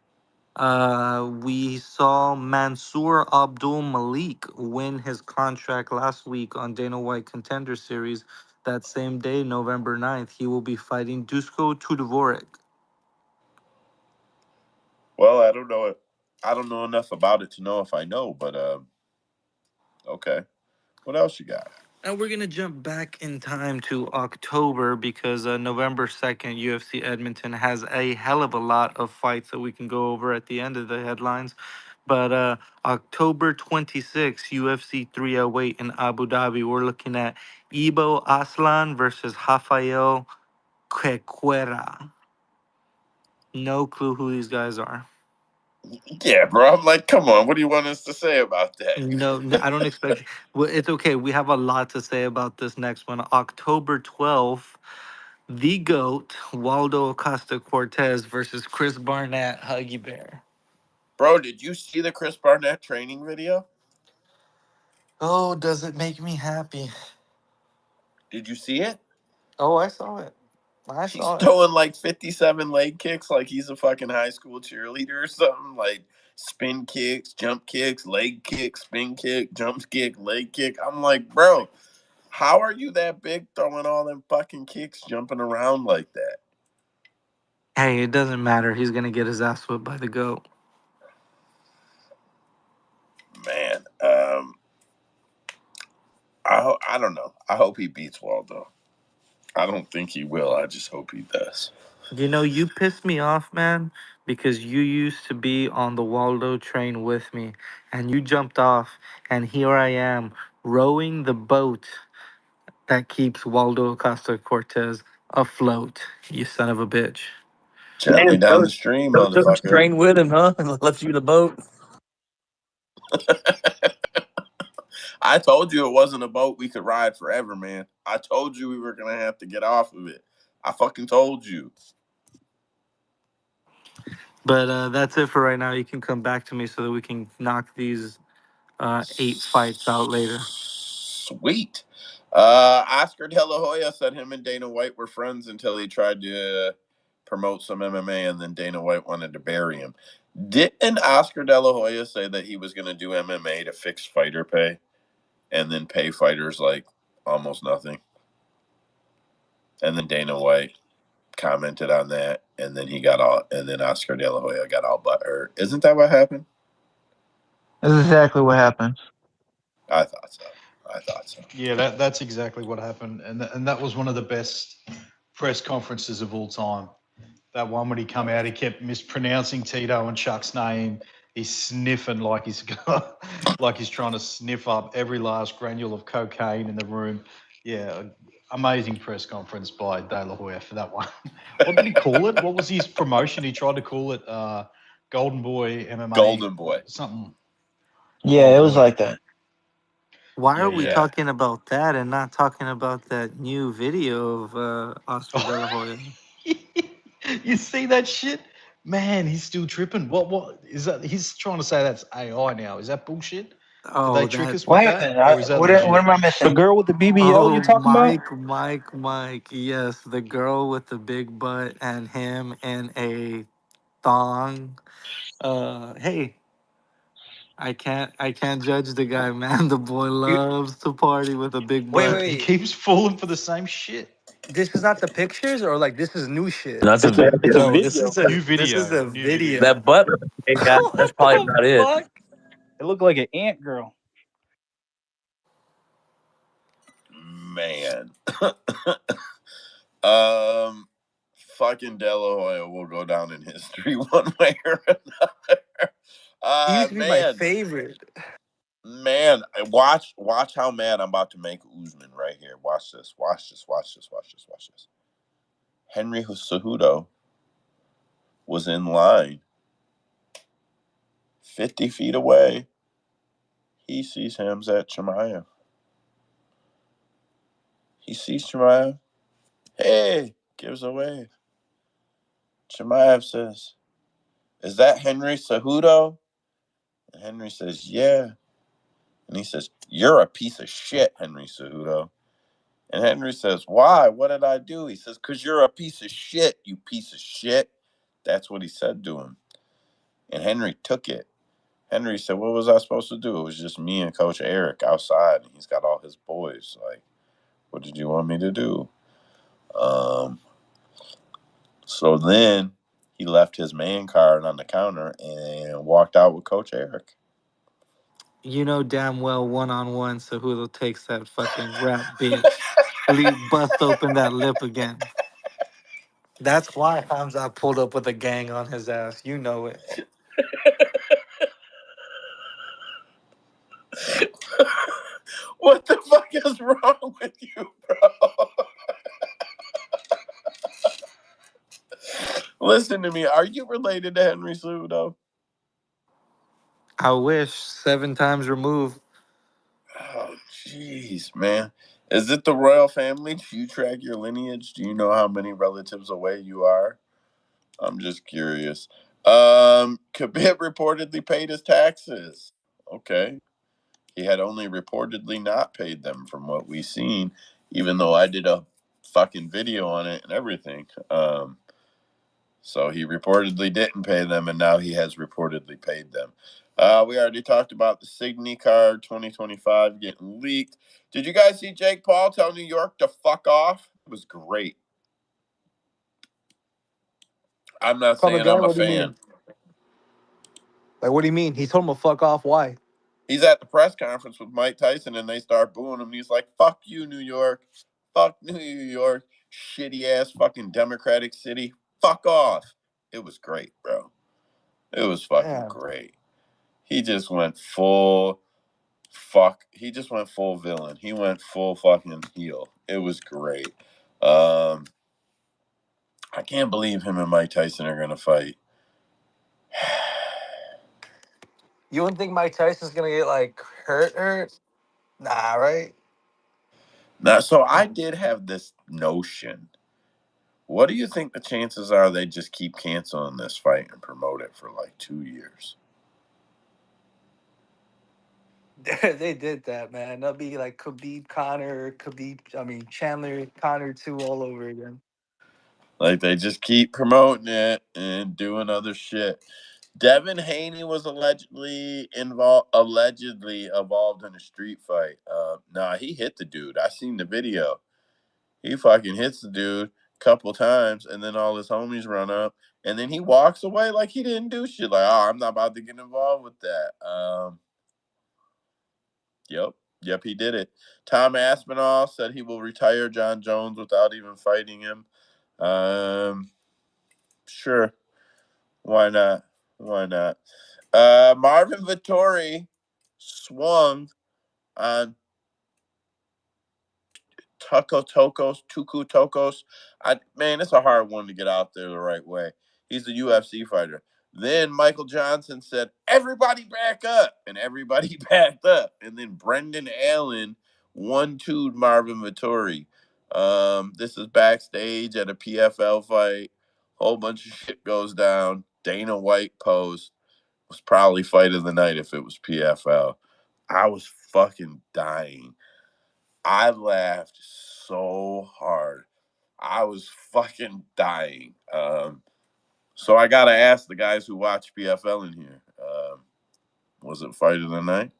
We saw Mansoor Abdul Malik win his contract last week on Dana White Contender Series. That same day, November 9th, he will be fighting Dusko Tudorovic. Well, I don't know it. I don't know enough about it to know if I know, but okay. What else you got? And we're going to jump back in time to October because November 2nd, UFC Edmonton has a hell of a lot of fights that we can go over at the end of the headlines. But October 26th, UFC 308 in Abu Dhabi, we're looking at Ibo Aslan versus Rafael Quequera. No clue who these guys are. Yeah, bro. I'm like, come on. What do you want us to say about No, that? I don't expect. Well, it's okay. We have a lot to say about this next one. October 12th, the GOAT, Waldo Acosta Cortez versus Chris Barnett, Huggy Bear. Bro, did you see the Chris Barnett training video? Oh, does it make me happy? Did you see it? Oh, I saw it. I He's saw it. throwing like 57 leg kicks like he's a fucking high school cheerleader or something. Like spin kicks, jump kicks, leg kick, spin kick, jump kick, leg kick. I'm like, bro, how are you that big throwing all them fucking kicks jumping around like that? Hey, it doesn't matter. He's gonna get his ass whipped by the goat. Man, I don't know. I hope he beats Waldo. I don't think he will. I just hope he does. You know, you pissed me off, man, because you used to be on the Waldo train with me, and you jumped off, and here I am rowing the boat that keeps Waldo Acosta Cortez afloat. You son of a bitch. Gently Man, down the stream, took motherfucker. train with him, huh? And left you in the boat. I told you it wasn't a boat we could ride forever, man. I told you we were gonna have to get off of it. I fucking told you. But that's it for right now. You can come back to me so that we can knock these 8 fights out later. Sweet. Oscar De La Hoya said him and Dana White were friends until he tried to promote some MMA, and then Dana White wanted to bury him. Didn't Oscar De La Hoya say that he was going to do MMA to fix fighter pay and then pay fighters like almost nothing? And then Dana White commented on that, and then Oscar De La Hoya got all butthurt. Isn't that what happened? That's exactly what happened. I thought so. Yeah, that's exactly what happened, and that was one of the best press conferences of all time. That one when he come out, he kept mispronouncing Tito and Chuck's name. He's sniffing like he's like he's trying to sniff up every last granule of cocaine in the room. Yeah, amazing press conference by De La Hoya for that one. What did he call it? What was his promotion? He tried to call it Golden Boy MMA. Golden Boy. Something. Yeah, Oh it was boy. like that. Why are we Yeah. talking about that and not talking about that new video of Oscar De La Hoya? You see that shit? Man, he's still tripping. What is that? He's trying to say that's AI now. Is that bullshit? Did they Oh, trick that. us with What that? happened? Or is that What legit? am I The missing? girl with the BBL you Oh, talking about? Mike. Yes, the girl with the big butt and him in a thong. Hey, I can't judge the guy, man. The boy You, loves to party with a big wait, butt. He wait. keeps falling for the same shit. This is not the pictures, or like this is new shit. That's a It's a video. No, this video. is a New this is video. a New video. video. That butt ain't got. That's What probably the about it. fuck? It looked like an ant girl. Man. um, fucking De La Hoya will go down in history one way or another. He used to be my Man, favorite. man, watch how mad I'm about to make Usman right here. Watch this. Henry Cejudo was in line 50 feet away. He sees Hamzat Chimaev. He sees Chimaev. Hey, gives a wave. Chimaev says, "Is that Henry Cejudo?" And Henry says, "Yeah." And he says, "You're a piece of shit, Henry Cejudo." And Henry says, "Why? What did I do?" He says, "'Cause you're a piece of shit, you piece of shit." That's what he said to him. And Henry took it. Henry said, "What was I supposed to do? It was just me and Coach Eric outside, and he's got all his boys. Like, what did you want me to do?" So then he left his man card on the counter and walked out with Coach Eric. You know damn well one-on-one Cejudo takes that fucking rap bitch. Bust open that lip again. That's why Hamza pulled up with a gang on his ass. You know it. What the fuck is wrong with you, bro? Listen to me. Are you related to Henry Cejudo? I wish 7 times removed. Oh, jeez, man. Is it the royal family? Do you track your lineage? Do you know how many relatives away you are? I'm just curious. Khabib reportedly paid his taxes. Okay. He had only reportedly not paid them from what we've seen, even though I did a fucking video on it and everything. So he reportedly didn't pay them, and now he has reportedly paid them. We already talked about the Signy card 2025 getting leaked. Did you guys see Jake Paul tell New York to fuck off? It was great. I'm not Come saying I'm again? a What do you fan. mean? Like, what do you mean? He told him to fuck off. Why? He's at the press conference with Mike Tyson, and they start booing him. And he's like, "Fuck you, New York. Fuck New York. Shitty ass fucking Democratic city. Fuck off." It was great, bro. It was fucking Damn. great. He just went full fuck. He just went full villain. He went full fucking heel. It was great. I can't believe him and Mike Tyson are gonna fight. You don't think Mike Tyson's gonna get like hurt? Nah, right? Now, so I did have this notion. What do you think the chances are they just keep canceling this fight and promote it for like 2 years? They did that, man. That'll be like Khabib, Connor, Chandler, Connor 2 all over again. Like they just keep promoting it and doing other shit. Devin Haney was allegedly involved in a street fight. Nah, he hit the dude. I seen the video. He fucking hits the dude a couple times, and then all his homies run up, and then he walks away like he didn't do shit. Like, oh, I'm not about to get involved with that. Yep, he did it. Tom Aspinall said he will retire John Jones without even fighting him. Sure, why not? Why not? Marvin Vittori swung on Tuku Tokos. Man, it's a hard one to get out there the right way. He's a UFC fighter. Then Michael Johnson said, "Everybody back up," and everybody backed up. And then Brendan Allen 1-2'd Marvin Vittori. This is backstage at a PFL fight. Whole bunch of shit goes down. Dana White post was probably fight of the night if it was PFL. I was fucking dying. I laughed so hard. I was fucking dying. So I gotta ask the guys who watch PFL in here. Was it fight of the night?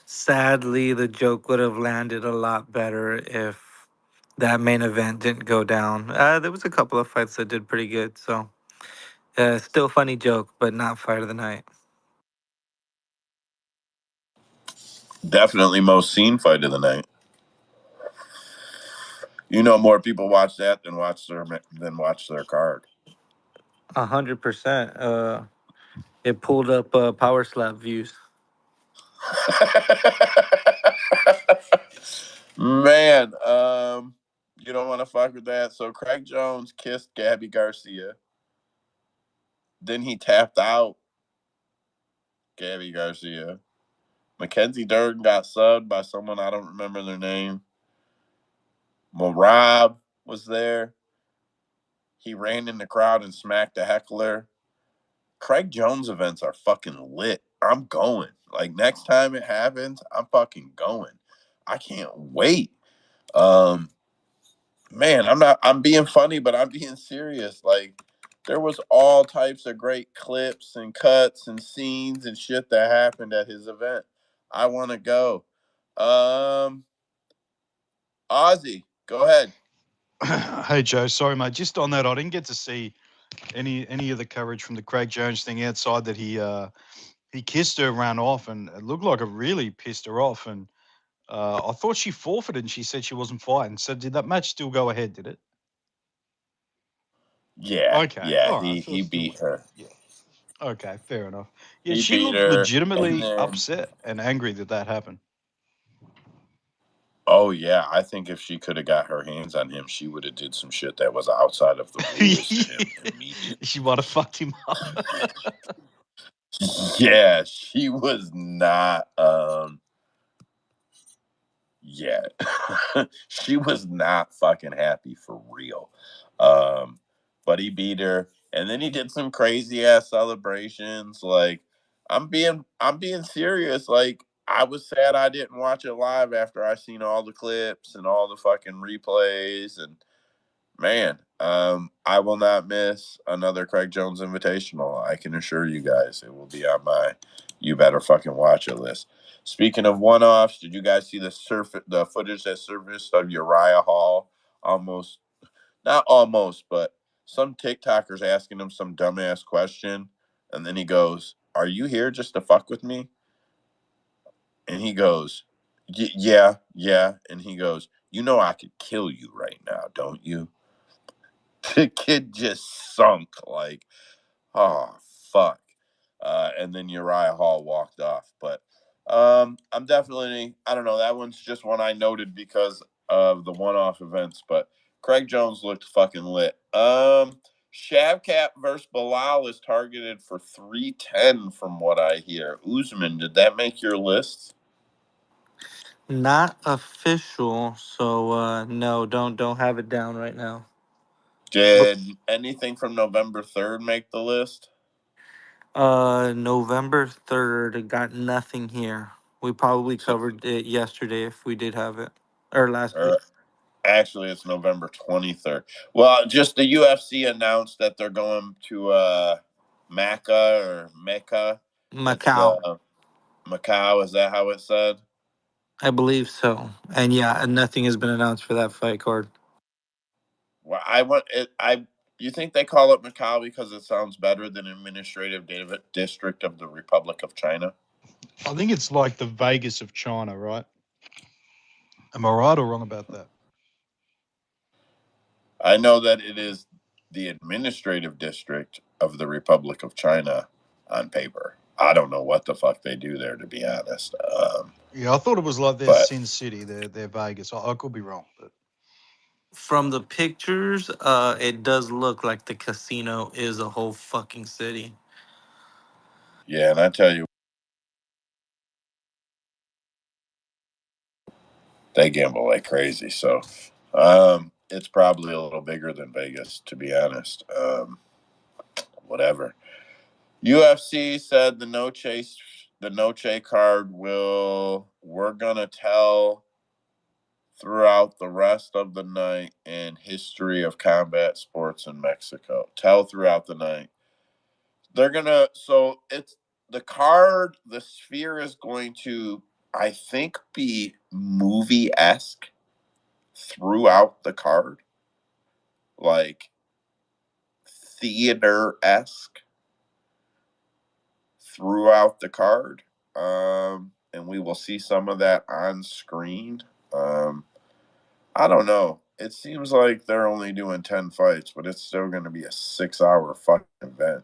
Sadly, the joke would have landed a lot better if that main event didn't go down. There was a couple of fights that did pretty good, so still funny joke, but not fight of the night. Definitely most seen fight of the night. You know, more people watch that than watch their card. 100%. It pulled up power slap views. Man, you don't want to fuck with that. So Craig Jones kissed Gabby Garcia. Then he tapped out Gabby Garcia. Mackenzie Durden got subbed by someone I don't remember their name. Marab was there. He ran in the crowd and smacked a heckler. Craig Jones events are fucking lit. I'm going. Like next time it happens, I'm fucking going. I can't wait. Um, Man, I'm being funny, but I'm being serious. Like there was all types of great clips and cuts and scenes and shit that happened at his event. I want to go. Um, Ozzy, go ahead. Hey Joe, sorry mate. Just on that, I didn't get to see any of the coverage from the Craig Jones thing outside that he kissed her, ran off, and it looked like it really pissed her off. And I thought she forfeited, and she said she wasn't fighting. So did that match still go ahead? Did it? Yeah, Okay, yeah, all right. he So it he still beat went. her. Yeah. Okay, fair enough. Yeah, He she beat looked her, and legitimately then upset and angry that that happened. oh yeah, I think if she could have got her hands on him, she would have did some shit that was outside of the rules to him immediately. She might have fucked him up. Yeah, she was not. Yeah, she was not fucking happy for real. Um, but he beat her, and then he did some crazy ass celebrations. Like, I'm being serious. Like, I was sad I didn't watch it live after I seen all the clips and all the fucking replays. And man, I will not miss another Craig Jones Invitational. I can assure you guys, it will be on my you better fucking watch it list. Speaking of one-offs, did you guys see the footage that surfaced of Uriah Hall? Almost, not almost, but some TikToker's asking him some dumbass question, and then he goes, "Are you here just to fuck with me?" And he goes, "Yeah, yeah." And he goes, "You know I could kill you right now, don't you?" The kid just sunk like, oh fuck. And then Uriah Hall walked off. But I'm definitely, I don't know, that one's just one I noted because of the one-off events. But Craig Jones looked fucking lit. Shavkat versus Bilal is targeted for 310 from what I hear. Usman, did that make your list? Not official, so no, don't have it down right now. Did anything from November 3rd make the list? November 3rd, got nothing here. We probably So, covered it yesterday if we did have it, or last week. or actually, it's November 23rd. Well, just the UFC announced that they're going to Mecca. It's Macau, Macau. Is that how it's said? I believe so. And yeah, nothing has been announced for that fight card. Well, I want it. You think they call it Macau because it sounds better than Administrative District of the Republic of China? I think it's like the Vegas of China, right? Am I right or wrong about that? I know that it is the Administrative District of the Republic of China on paper. I don't know what the fuck they do there, to be honest. Yeah, I thought it was like their But Sin City, their Vegas. I could be wrong, but From the pictures, it does look like the casino is a whole fucking city. yeah, and I tell you, they gamble like crazy. So it's probably a little bigger than Vegas, to be honest. Whatever. UFC said the Noche card we're gonna tell throughout the rest of the night in history of combat sports in Mexico. Tell throughout the night. They're gonna so it's the card, the sphere is going to, I think, be movie esque throughout the card. Like theater esque throughout the card. And we will see some of that on screen. Um, I don't know. It seems like they're only doing 10 fights, but it's still going to be a 6 hour fucking event.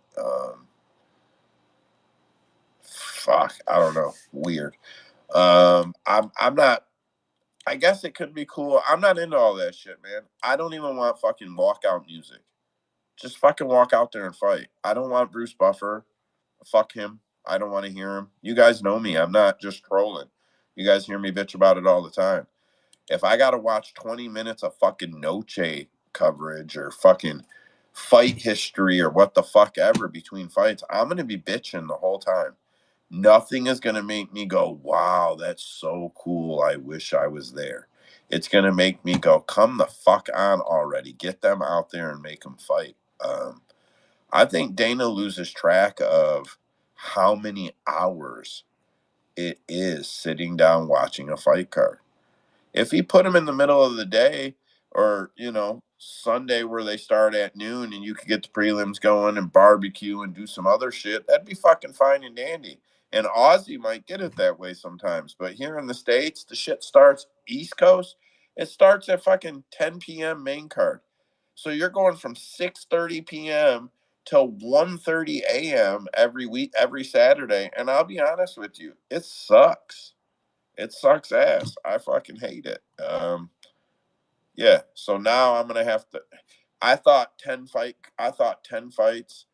Fuck, I don't know. Weird. I'm not. I guess it could be cool. I'm not into all that shit, man. I don't even want fucking walkout music. Just fucking walk out there and fight. I don't want Bruce Buffer. Fuck him. I don't want to hear him. You guys know me. I'm not just trolling. You guys hear me bitch about it all the time. If I got to watch 20 minutes of fucking Noche coverage or fucking fight history or what the fuck ever between fights, I'm going to be bitching the whole time. Nothing is going to make me go, wow, that's so cool. I wish I was there. It's going to make me go, come the fuck on already. Get them out there and make them fight. I think Dana loses track of how many hours it is sitting down watching a fight card. If he put them in the middle of the day or, Sunday where they start at noon and you could get the prelims going and barbecue and do some other shit, that'd be fucking fine and dandy. And Aussie might get it that way sometimes. But here in the States, the shit starts East Coast. It starts at fucking 10 p.m. main card. So you're going from 6:30 p.m. till 1:30 a.m. every week, every Saturday. And I'll be honest with you, it sucks. It sucks ass. I fucking hate it. Yeah. So now I'm gonna have to. I thought 10 fights,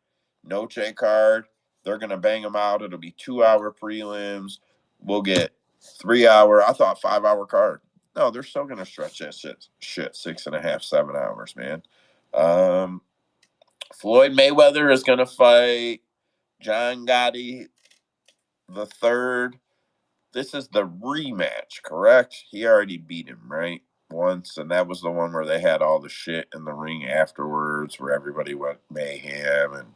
no J card. They're gonna bang them out. It'll be 2 hour prelims. We'll get 3 hour. I thought 5 hour card. No, they're still gonna stretch that shit 6.5, 7 hours, man. Um, Floyd Mayweather is gonna fight John Gotti the third. This is the rematch, correct? He already beat him, right? Once, and that was the one where they had all the shit in the ring afterwards, where everybody went mayhem, and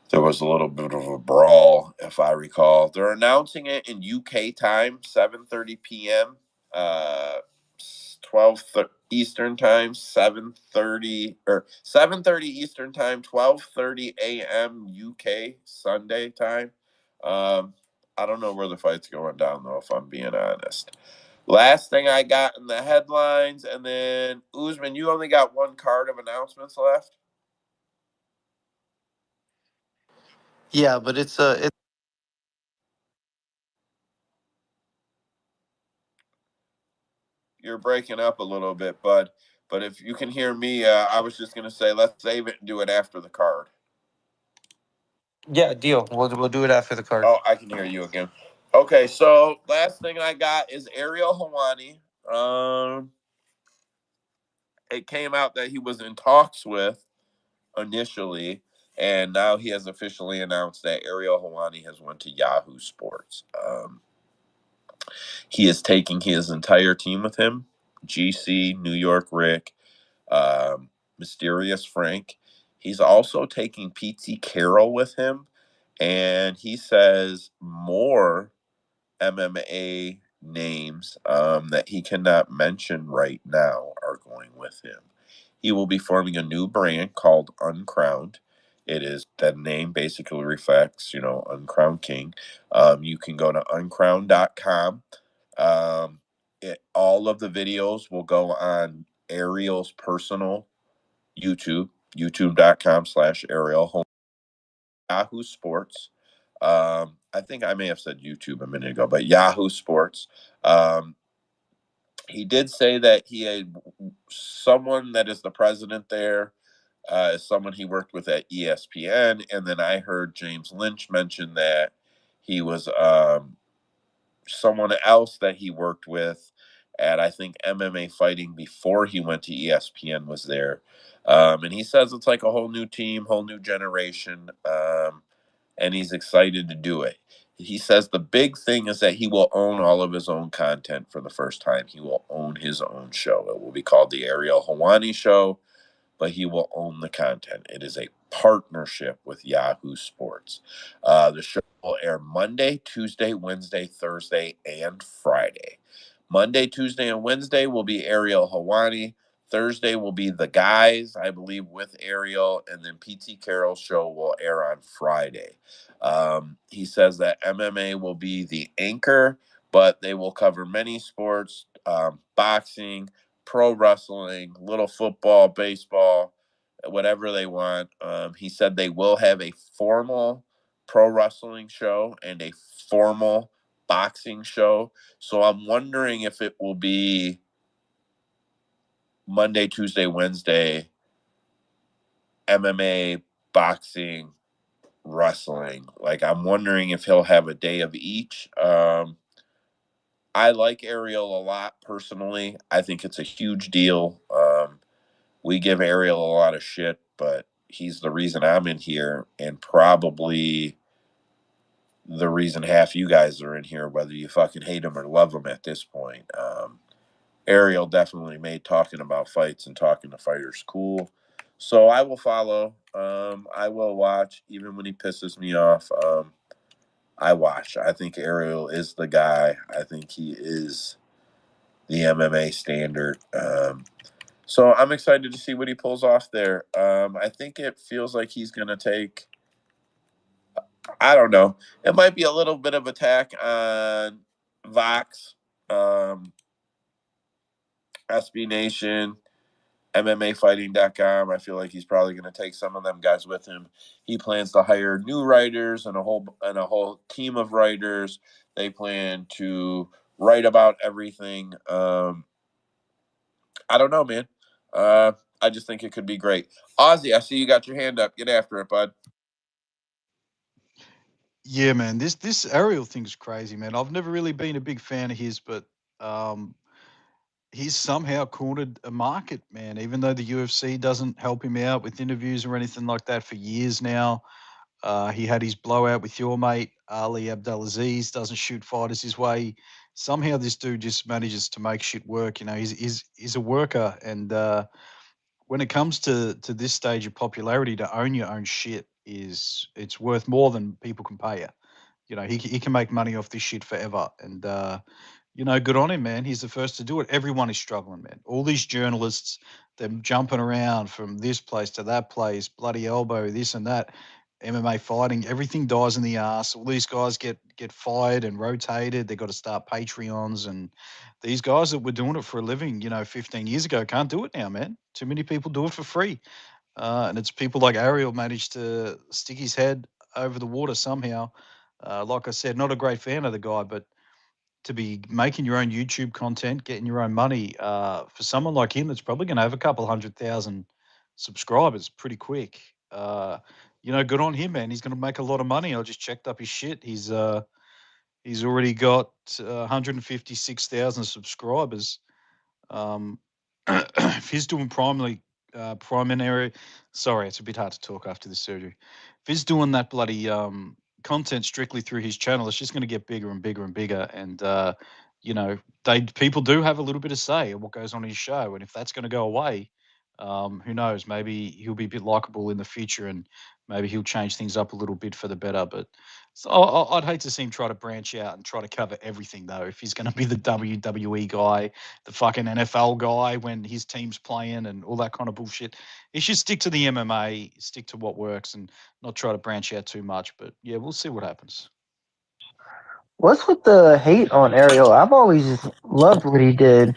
there was a little bit of a brawl, if I recall. They're announcing it in UK time, 7:30 p.m. It's 12 Eastern time, 7:30 or 7:30 Eastern time, 12:30 a.m. UK Sunday time. I don't know where the fight's going down though, if I'm being honest. Last thing I got in the headlines, and then Usman, you only got one card of announcements left. Yeah, but it's You're breaking up a little bit, bud. But if you can hear me, I was just gonna say let's save it and do it after the card. yeah, deal. We'll do it after the card. Oh, I can hear you again. Okay, so last thing I got is Ariel Helwani. It came out that he was in talks with initially, and now he has officially announced that Ariel Helwani has went to Yahoo Sports. He is taking his entire team with him: GC, New York Rick, um, Mysterious Frank. He's also taking PT Carroll with him, and he says more MMA names that he cannot mention right now are going with him. He will be forming a new brand called Uncrowned. It is that name basically reflects, Uncrowned King. You can go to uncrowned.com. All of the videos will go on Ariel's personal YouTube, youtube.com/Ariel Yahoo Sports. I think I may have said YouTube a minute ago, but Yahoo Sports. Um, he did say that he had someone that is the president there is someone he worked with at ESPN, and then I heard James Lynch mention that he was someone else that he worked with at I think MMA fighting before he went to ESPN was there, and he says it's like a whole new team, whole new generation. And he's excited to do it. He says the big thing is that he will own all of his own content for the first time. He will own his own show. It will be called the Ariel Helwani Show, but he will own the content. It is a partnership with Yahoo Sports. The show will air Monday, Tuesday, Wednesday, Thursday, and Friday. Monday, Tuesday, and Wednesday will be Ariel Helwani. Thursday will be The Guys, I believe, with Ariel, and then PT Carroll's show will air on Friday. He says that MMA will be the anchor, but they will cover many sports, boxing, pro wrestling, little football, baseball, whatever they want. He said they will have a formal pro wrestling show and a formal boxing show. So I'm wondering if it will be Monday, Tuesday, Wednesday, MMA, boxing, wrestling. Like, I'm wondering if he'll have a day of each. I like Ariel a lot personally. I think it's a huge deal. We give Ariel a lot of shit, but he's the reason I'm in here, and probably the reason half you guys are in here, whether you fucking hate him or love him at this point. Ariel definitely made talking about fights and talking to fighters cool. So I will follow. I will watch, even when he pisses me off. I watch. I think Ariel is the guy. I think he is the MMA standard. So I'm excited to see what he pulls off there. I think it feels like he's going to take, I don't know, it might be a little bit of attack on Vox, um, SB Nation, MMAfighting.com. I feel like he's probably going to take some of them guys with him. He plans to hire new writers and a whole team of writers. They plan to write about everything. I don't know, man. I just think it could be great. Ozzy, I see you got your hand up. Get after it, bud. Yeah, man. This Ariel thing's crazy, man. I've never really been a big fan of his, but um, he's somehow cornered a market, man. Even though the UFC doesn't help him out with interviews or anything like that for years now. He had his blowout with your mate Ali Abdelaziz. Doesn't shoot fighters his way. Somehow this dude just manages to make shit work. You know, he's a worker, and when it comes to this stage of popularity, to own your own shit it's worth more than people can pay you. You know, he can make money off this shit forever, and good on him, man. He's the first to do it. Everyone is struggling, man. All these journalists, they're jumping around from this place to that place, bloody elbow, this and that. MMA fighting, everything dies in the ass. All these guys get fired and rotated. They got to start Patreons, and these guys that were doing it for a living, 15 years ago, can't do it now, man. Too many people do it for free, and it's people like Ariel managed to stick his head over the water somehow. Like I said, not a great fan of the guy, but to be making your own YouTube content, getting your own money, for someone like him, that's probably going to have a couple 100,000 subscribers pretty quick. Good on him, man. He's going to make a lot of money. I just checked up his shit. He's already got 156,000 subscribers. If he's doing primary, sorry, it's a bit hard to talk after this surgery. If he's doing that bloody content strictly through his channel, it's just going to get bigger and bigger and bigger. And people do have a little bit of say in what goes on in his show, and if that's going to go away, who knows? Maybe he'll be a bit likable in the future, and maybe he'll change things up a little bit for the better. But so I'd hate to see him try to branch out and try to cover everything, though. If he's going to be the WWE guy, the fucking NFL guy when his team's playing and all that kind of bullshit, he should stick to the MMA, stick to what works, and not try to branch out too much. But yeah, we'll see what happens. What's with the hate on Ariel? I've always loved what he did.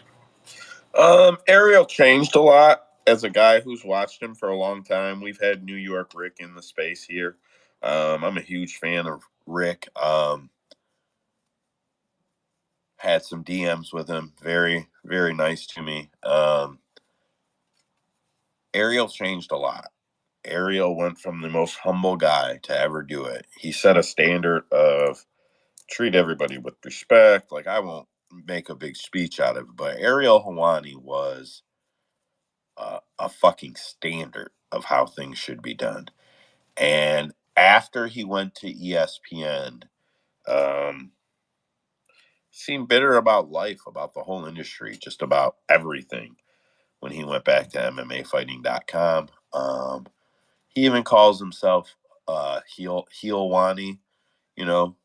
Ariel changed a lot. As a guy who's watched him for a long time, we've had New York Rick in the space here. I'm a huge fan of Rick. Had some DMs with him. Very, very nice to me. Ariel changed a lot. Ariel went from the most humble guy to ever do it. He set a standard of treat everybody with respect. Like, I won't make a big speech out of it, but Ariel Helwani was a fucking standard of how things should be done. And after he went to ESPN, seemed bitter about life, about the whole industry, just about everything when he went back to MMAfighting.com. He even calls himself Heelwani, you know.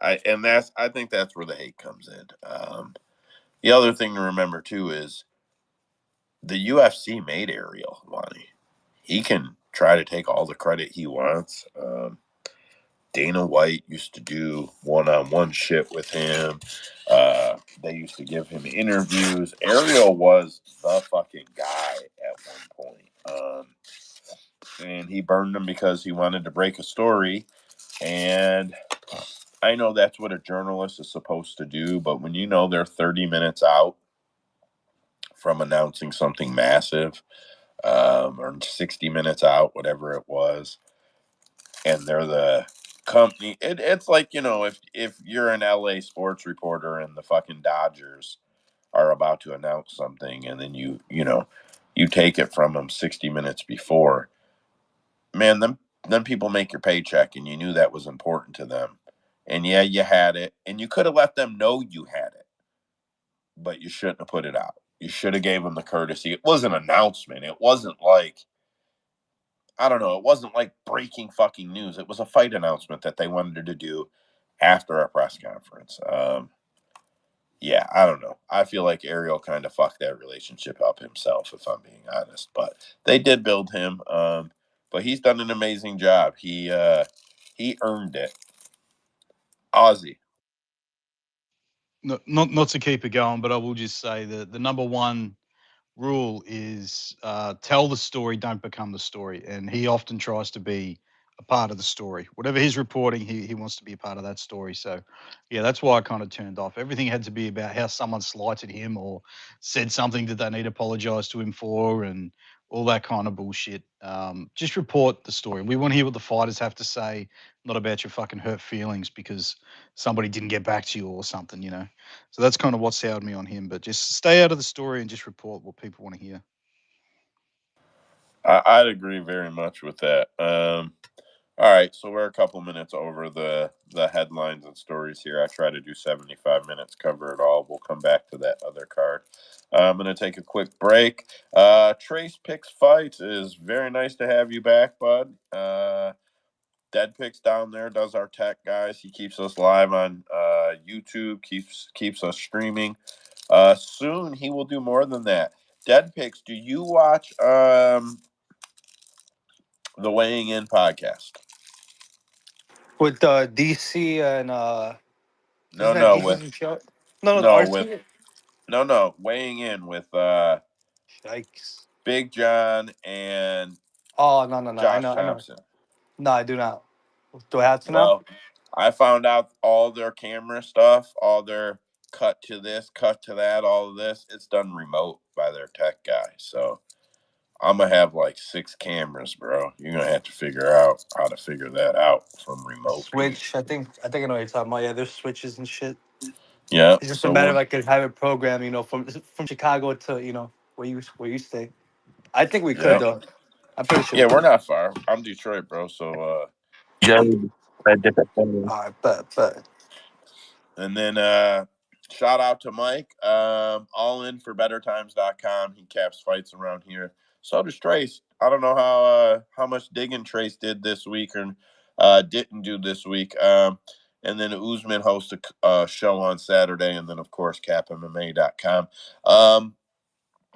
I think that's where the hate comes in. The other thing to remember too is the UFC made Ariel Helwani. He can try to take all the credit he wants. Dana White used to do one-on-one shit with him. They used to give him interviews. Ariel was the fucking guy at one point. And he burned them because he wanted to break a story. And I know that's what a journalist is supposed to do, but when you know they're 30 minutes out from announcing something massive, or 60 minutes out, whatever it was, and they're the company, it's like, if you're an LA sports reporter and the fucking Dodgers are about to announce something, and then you take it from them 60 minutes before, man, then people make your paycheck, and you knew that was important to them. And yeah, you had it, and you could have let them know you had it, but you shouldn't have put it out. You should have gave them the courtesy. It was an announcement. It wasn't like, I don't know, it wasn't like breaking fucking news. It was a fight announcement that they wanted to do after a press conference. Yeah, I don't know. I feel like Ariel kind of fucked that relationship up himself, if I'm being honest. But they did build him. But he's done an amazing job. He earned it. Aussie. Not to keep it going, but I will just say that the number one rule is tell the story, don't become the story. And he often tries to be a part of the story. Whatever he's reporting, he wants to be a part of that story. So, yeah, that's why I kind of turned off. Everything had to be about how someone slighted him or said something that they need to apologize to him for and all that kind of bullshit. Just report the story. We want to hear what the fighters have to say, not about your fucking hurt feelings because somebody didn't get back to you or something. So that's kind of what soured me on him. But just stay out of the story and just report what people want to hear. I'd agree very much with that. All right, so we're a couple minutes over the headlines and stories here. I try to do 75 minutes, cover it all. We'll come back to that other card. I'm going to take a quick break. Trace Picks Fights is very nice to have you back, bud. Dead Picks down there does our tech, guys. He keeps us live on YouTube, keeps us streaming. Soon he will do more than that. Dead Picks, do you watch the Weighing In podcast? With DC and No, isn't that no, DC's show? No, the no with RC. Weighing In with Yikes! Big John and Oh no! Josh I know. Thompson. No, I do not. Do I have to now? Well, I found out all their camera stuff, all their cut to this, cut to that, all of this. It's done remote by their tech guy. So I'm gonna have like 6 cameras, bro. You're gonna have to figure out how to figure that out from remote. Switch. I think I know what you're talking about. Yeah, there's switches and shit. Yeah. It's just a So matter of we'll. I could have it programmed, from Chicago to where you stay. I think we could Yeah. though. I'm pretty sure we Yeah, we're could. not far. I'm Detroit, bro. So Joe had different things. All right, but and then shout out to Mike. All in for bettertimes.com. He caps fights around here. So does Trace. I don't know how much digging Trace did this week or didn't do this week. And then Usman hosts a show on Saturday, and then of course capmma.com.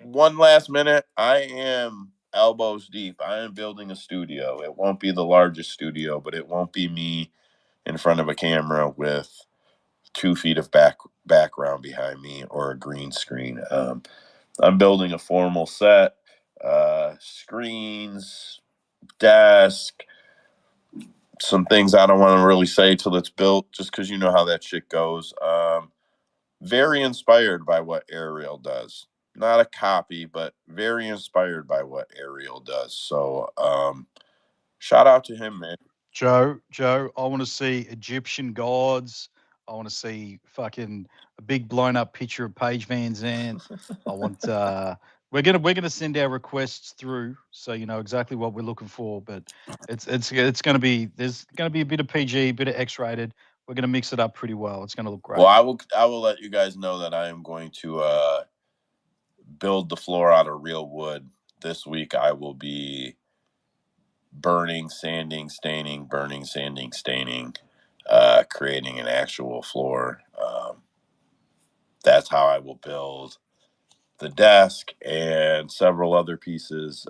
One last minute. I am elbows deep. I am building a studio. It won't be the largest studio, but it won't be me in front of a camera with 2 feet of background behind me or a green screen. I'm building a formal set, screens, desk, some things I don't want to really say till it's built, just because you know how that shit goes. Very inspired by what Ariel does. Not a copy, but very inspired by what Ariel does. So, shout out to him, man. Joe, I want to see Egyptian gods. I want to see fucking a big blown up picture of Paige Van Zandt. I want we're gonna send our requests through so you know exactly what we're looking for. But it's gonna be there's gonna be a bit of PG, a bit of X rated. We're gonna mix it up pretty well. It's gonna look Well, great. I will let you guys know that I am going to build the floor out of real wood. This week I will be burning, sanding, staining, burning, sanding, staining, creating an actual floor. That's how I will build the desk and several other pieces.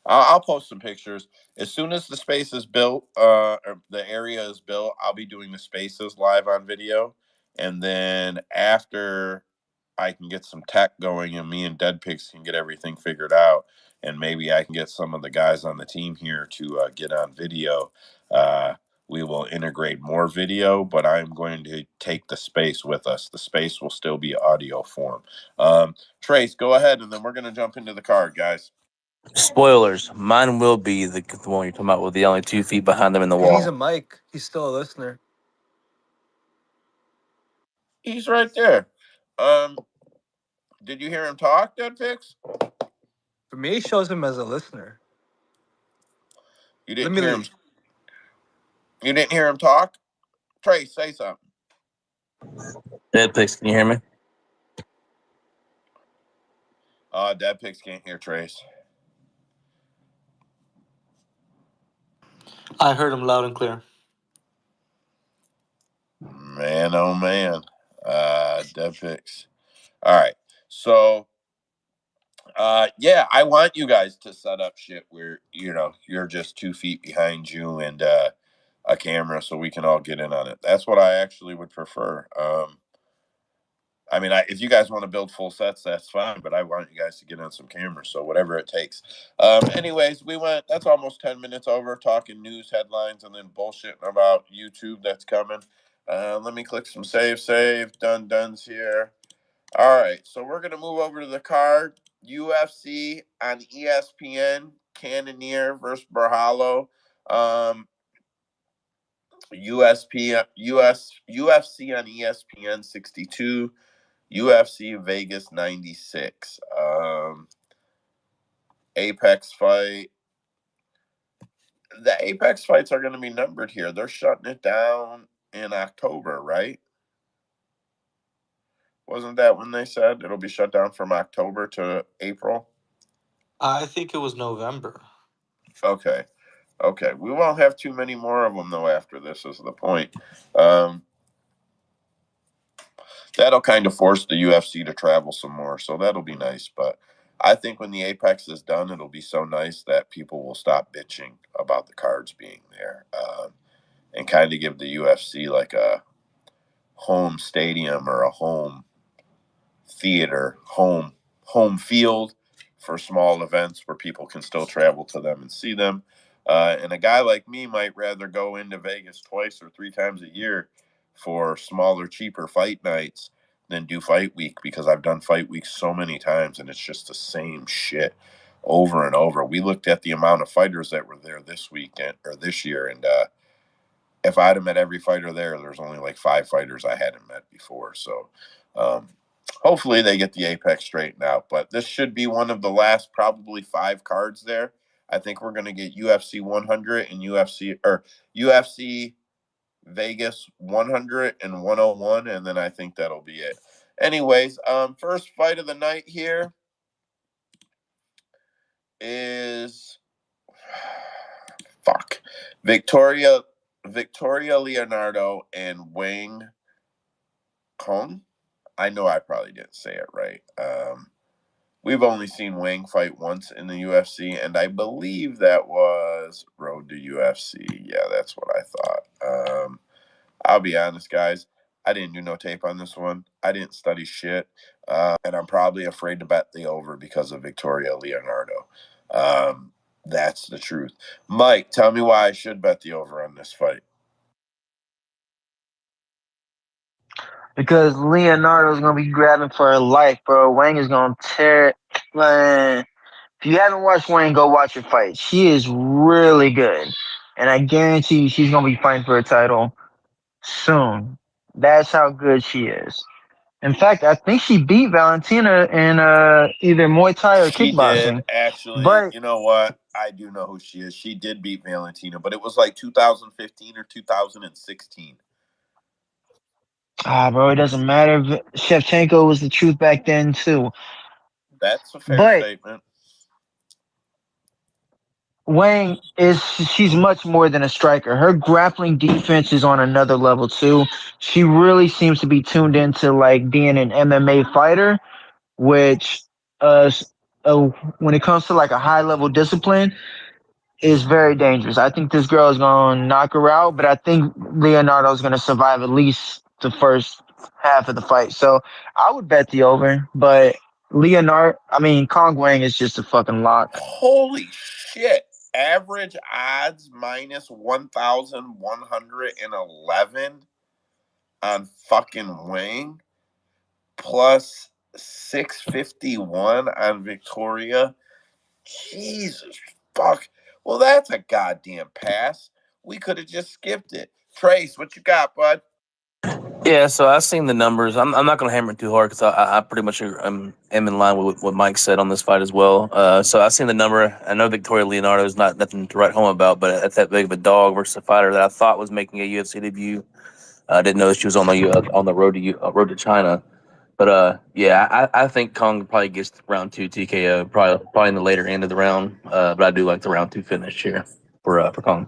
I'll post some pictures as soon as the space is built. Or the area is built. I'll be doing the spaces live on video, and then after I can get some tech going, and me and Dead Pigs can get everything figured out, and maybe I can get some of the guys on the team here to get on video. Uh, we will integrate more video, but I'm going to take the space with us. The space will still be audio form. Trace, go ahead, and then we're going to jump into the card, guys. Spoilers. Mine will be the one you're talking about with the only 2 feet behind them in the he needs wall. a mic. He's still a listener. He's right there. Did you hear him talk, Dead Pix? For me, it shows him as a listener. You Let didn't me hear him. leave. You didn't hear him talk. Trace, say something. Dead Pix, can you hear me? Dead Pix can't hear Trace. I heard him loud and clear. Man, oh man. Dead Pix. All right. So, yeah, I want you guys to set up shit where you're just 2 feet behind you and a camera, so we can all get in on it. That's what I actually would prefer. I mean, if you guys want to build full sets, that's fine. But I want you guys to get on some cameras, so whatever it takes. Anyways, that's almost 10 minutes over talking news headlines and then bullshitting about YouTube that's coming. Let me click some save. Done's here. All right, so we're gonna move over to the card. UFC on ESPN. Cannonier versus Borralho. UFC on ESPN 62. UFC Vegas 96. Apex fight. The Apex fights are going to be numbered here. They're shutting it down in October, right? Wasn't that when they said it'll be shut down from October to April? I think it was November. Okay. We won't have too many more of them, though, after this is the point. Um, that'll kind of force the UFC to travel some more. So that'll be nice. But I think when the Apex is done, it'll be so nice that people will stop bitching about the cards being there, and kind of give the UFC like a home stadium or a home theater, home field for small events where people can still travel to them and see them. And a guy like me might rather go into Vegas twice or three times a year for smaller, cheaper fight nights than do fight week, because I've done fight week so many times and it's just the same shit over and over. We looked at the amount of fighters that were there this weekend or this year, and if I'd have met every fighter there, there's only like 5 fighters I hadn't met before. So um, hopefully they get the Apex straightened out. But this should be one of the last probably 5 cards there. I think we're going to get UFC 100 and UFC Vegas 100 and 101, and then I think that'll be it. Anyways, first fight of the night here is fuck Victoria Leonardo and Wang Kong. I know I probably didn't say it right. We've only seen Wang fight once in the UFC, and I believe that was Road to UFC. Yeah, that's what I thought. I'll be honest, guys. I didn't do no tape on this one. I didn't study shit, and I'm probably afraid to bet the over because of Victoria Leonardo. That's the truth. Mike, tell me why I should bet the over on this fight. Because Leonardo's gonna be grabbing for her life, bro. Wang is gonna tear it. Man, if you haven't watched Wang, go watch her fight. She is really good, and I guarantee you, she's gonna be fighting for a title soon. That's how good she is. In fact, I think she beat Valentina in either Muay Thai or She did kickboxing. actually. But You know what? I do know who she is. She did beat Valentina, but it was like 2015 or 2016. bro, it doesn't matter. Shevchenko was the truth back then too. That's a fair But statement. Wang is she's much more than a striker. Her grappling defense is on another level too. She really seems to be tuned into like being an MMA fighter, which uh, uh when it comes to like a high level discipline is very dangerous. I think this girl is going to knock her out, but I think Leonardo is going to survive at least the first half of the fight. So I would bet the over, but Cong Wang is just a fucking lock. Holy shit. Average odds minus 1,111 on fucking Wang, plus 651 on Victoria. Jesus fuck. Well, that's a goddamn pass. We could have just skipped it. Trace, what you got, bud? Yeah, so I've seen the numbers. I'm not going to hammer it too hard because I pretty much am in line with what Mike said on this fight as well. So I've seen the number. I know Victoria Leonardo is not nothing to write home about, but that's that big of a dog versus a fighter that I thought was making a UFC debut. I didn't know she was on the road to China. But yeah, I think Kong probably gets round two TKO, probably in the later end of the round. But I do like the round two finish here for Kong.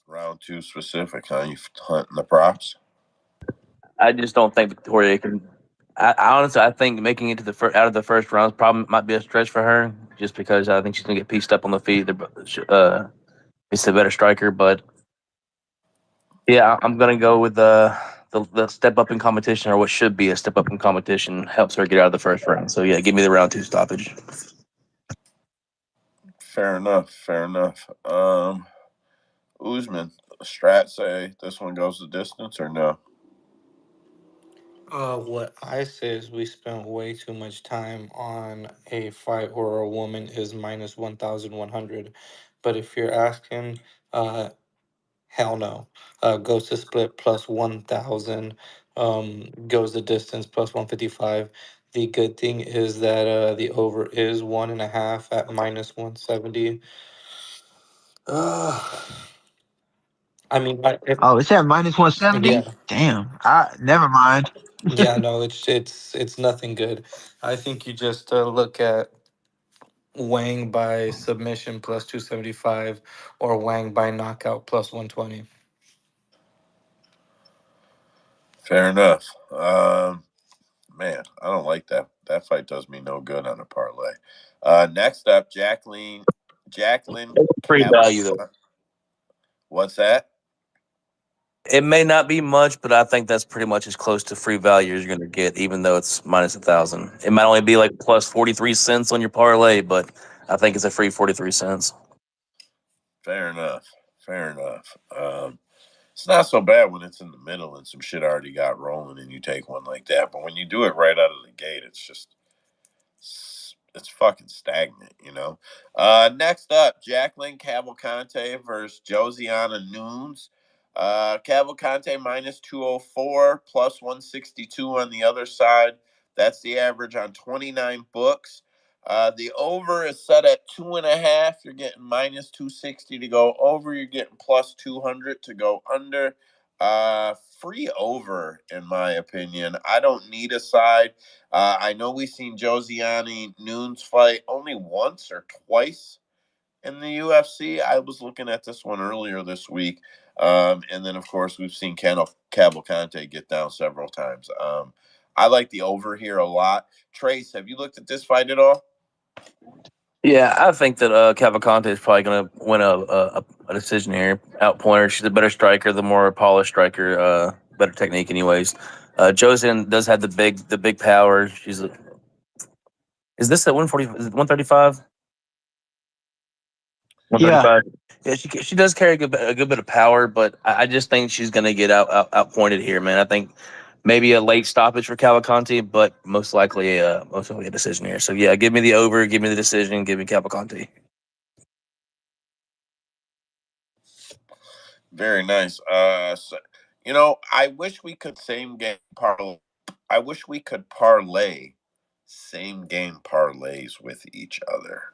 Round two specific, huh? You hunting the props? I just don't think Victoria can. I honestly, I think making it to out of the first round probably might be a stretch for her, just because I think she's gonna get pieced up on the feet. It's a better striker, but yeah, I'm gonna go with the step up in competition, or what should be a step up in competition, helps her get out of the first round. So yeah, give me the round two stoppage. Fair enough. Fair enough. Usman, Strat say this one goes the distance or no? What I say is we spent way too much time on a fight where a woman is minus 1,100. But if you're asking, uh, hell no. Goes to split plus 1,000. Goes the distance plus 155. The good thing is that the over is 1.5 at minus 170. Uh, I mean, Oh, it's at minus 170? yeah. Damn. Never mind. Yeah, no, it's nothing good. I think you just look at Wang by submission plus 275 or Wang by knockout plus 120. Fair enough. Man, I don't like that. That fight does me no good on a parlay. Next up, Jacqueline. Free value though. What's that? It may not be much, but I think that's pretty much as close to free value as you're going to get, even though it's minus 1,000. It might only be like plus 43 cents on your parlay, but I think it's a free 43 cents. Fair enough. Fair enough. It's not so bad when it's in the middle and some shit already got rolling and you take one like that. But when you do it right out of the gate, it's fucking stagnant, you know. Next up, Jacqueline Cavalcanti versus Josiane Nunes. Cavalcanti minus 204, plus 162 on the other side. That's the average on 29 books. The over is set at 2.5. You're getting minus 260 to go over. You're getting plus 200 to go under. Free over, in my opinion. I don't need a side. I know we've seen Josiane Nunes fight only once or twice in the UFC. I was looking at this one earlier this week. And then, of course, we've seen Cavalcanti get down several times. I like the over here a lot. Trace, have you looked at this fight at all? Yeah, I think that Cavalcanti is probably going to win a decision here. Outpointer. She's a better striker, the more polished striker, better technique, anyways. Josen does have the big power. Is this at 140? Is it 135? Yeah. 135. Yeah, she does carry a good bit of power, but I just think she's going to get outpointed here, man. I think maybe a late stoppage for Cavalcanti, but most likely a decision here. So yeah, give me the over, give me the decision, give me Cavalcanti. Very nice. I wish we could same game parlay. I wish we could parlay same game parlays with each other.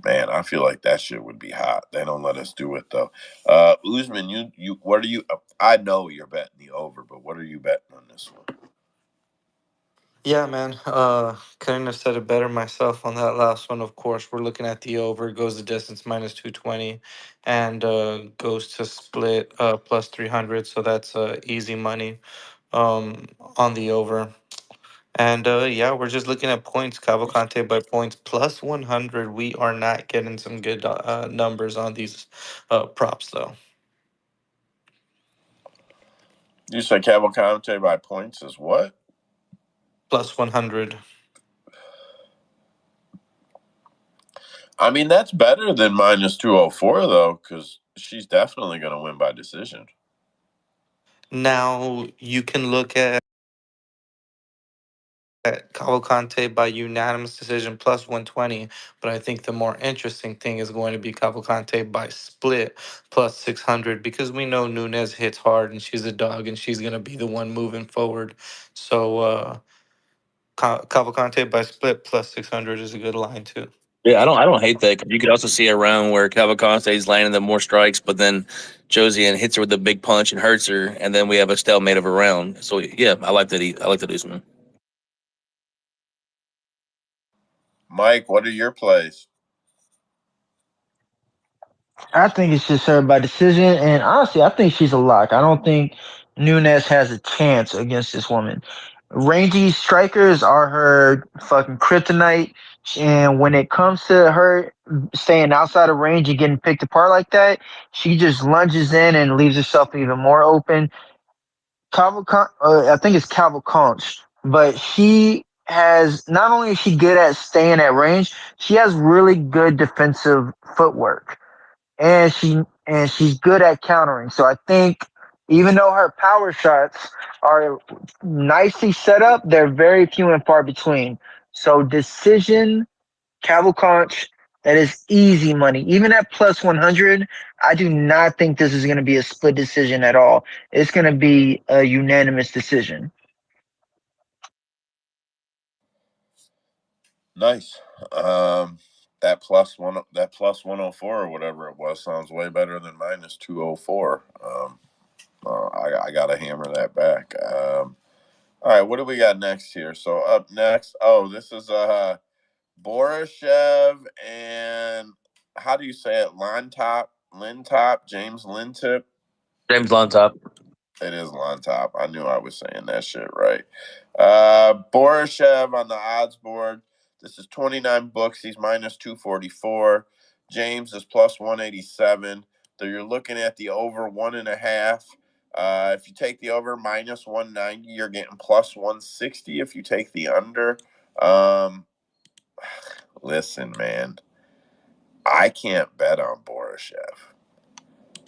Man, I feel like that shit would be hot. They don't let us do it though. Usman, what are you? I know you're betting the over, but what are you betting on this one? Yeah, man. Couldn't have said it better myself on that last one. Of course, we're looking at the over. Goes the distance minus 220, and goes to split plus 300. So that's easy money on the over. And yeah, we're just looking at points. Cavalcante by points plus 100. We are not getting some good numbers on these props though. You say Cavalcante by points is what? Plus 100. I mean, that's better than minus 204 though, because she's definitely going to win by decision. Now you can look at Cavalcante by unanimous decision plus 120, but I think the more interesting thing is going to be Cavalcante by split plus 600 because we know Nunes hits hard and she's a dog and she's going to be the one moving forward. So Cavalcante by split plus 600 is a good line too. Yeah, I don't hate that. 'Cause you could also see a round where Cavalcante is landing the more strikes, but then Josiane hits her with a big punch and hurts her, and then we have a stalemate of a round. So yeah, I like that. I like that Usman. Mike, what are your plays? I think it's just her by decision, and honestly, I think she's a lock. I don't think Nunes has a chance against this woman. Rangy strikers are her fucking kryptonite, and when it comes to her staying outside of range and getting picked apart like that, she just lunges in and leaves herself even more open. I think it's Cavalcante, but she has not only is she good at staying at range, she has really good defensive footwork and she's good at countering. So I think even though her power shots are nicely set up, they're very few and far between. So decision, Cavalcante, that is easy money. Even at plus 100, I do not think this is going to be a split decision at all. It's going to be a unanimous decision. Nice. That plus 104 or whatever it was sounds way better than minus 204. I gotta hammer that back. All right, what do we got next here? So up next, this is Borshchev and how do you say it? Llontop, James Llontop. James Lontop. It is Llontop. I knew I was saying that shit right. Borshchev on the odds board. This is 29 books. He's minus 244. James is plus 187. So you're looking at the over 1.5. If you take the over minus 190, you're getting plus 160. If you take the under, listen, man, I can't bet on Borshchev.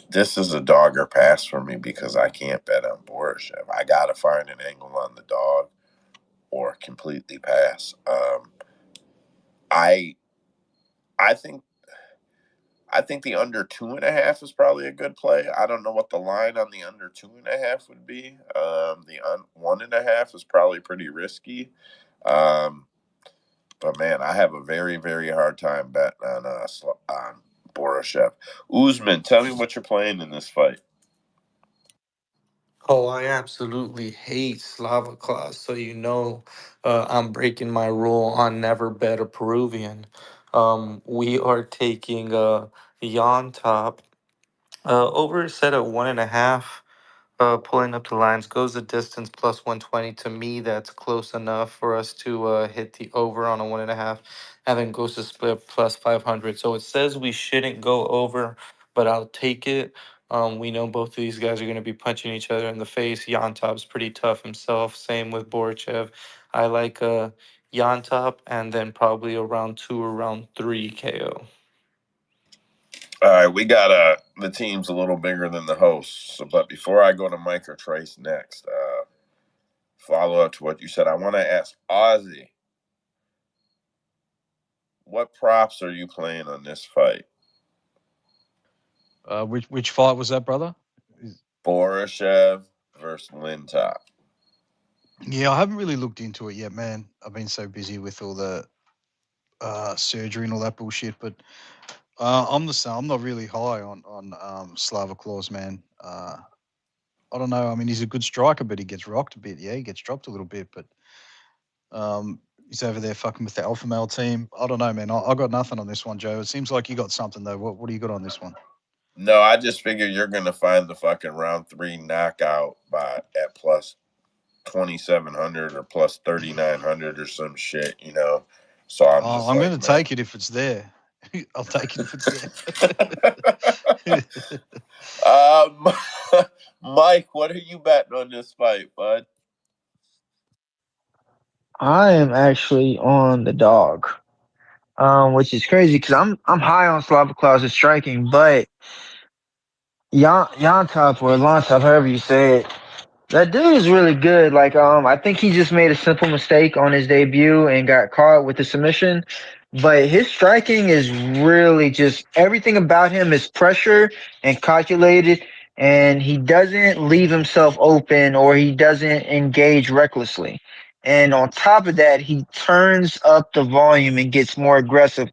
This is a dog or pass for me because I can't bet on Borshchev. I got to find an angle on the dog or completely pass. I I think the under 2.5 is probably a good play. I don't know what the line on the under 2.5 would be. The 1.5 is probably pretty risky. But man, I have a very, very hard time betting on Borshchev. Usman, tell me what you're playing in this fight. Oh, I absolutely hate Slava class. So I'm breaking my rule on never bet a Peruvian. We are taking Yontop over set at 1.5. Pulling up the lines goes the distance plus 120. To me, that's close enough for us to hit the over on a 1.5, and then goes to split plus 500. So it says we shouldn't go over, but I'll take it. We know both of these guys are going to be punching each other in the face. Yontop's pretty tough himself. Same with Borchev. I like Yontop, and then probably around 2 or round 3 KO. All right, we got the team's a little bigger than the hosts. So, but before I go to Mike or Trace next, follow up to what you said. I want to ask Ozzy, what props are you playing on this fight? Which fight was that, brother? Borshchev versus Llontop. Yeah, I haven't really looked into it yet, man. I've been so busy with all the surgery and all that bullshit. But I'm the same. I'm not really high on Slava Claus, man. I don't know. I mean, he's a good striker, but he gets rocked a bit. Yeah, he gets dropped a little bit, but he's over there fucking with the alpha male team. I don't know, man. I got nothing on this one, Joe. It seems like you got something though. What do you got on this one? No, I just figure you're gonna find the fucking round 3 knockout at plus 2,700 or plus 3,900 or some shit, So I'm just I'm like, going to man. take it if it's there. I'll take it if it's there. um, Mike, what are you betting on this fight, bud? I am actually on the dog, which is crazy because I'm high on Slava Claus's striking, but Yontop or Lontop, however you say it, that dude is really good. Like, I think he just made a simple mistake on his debut and got caught with the submission. But his striking is really just everything about him is pressure and calculated, and he doesn't leave himself open or he doesn't engage recklessly. And on top of that, he turns up the volume and gets more aggressive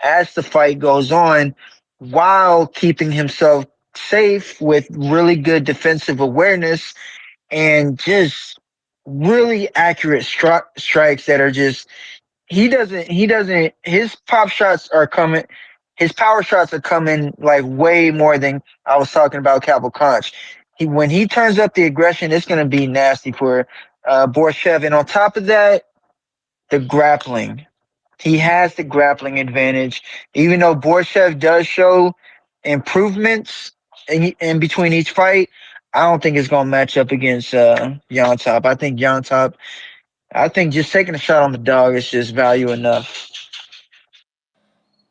as the fight goes on while keeping himself safe with really good defensive awareness and just really accurate strikes that are just he doesn't his pop shots are coming his power shots are coming like way more than I was talking about Cavalcanti. When he turns up the aggression, it's going to be nasty for Borshchev. And on top of that, the grappling. He has the grappling advantage, even though Borshchev does show improvements in between each fight. I don't think it's going to match up against Yontop. I think just taking a shot on the dog is just value enough.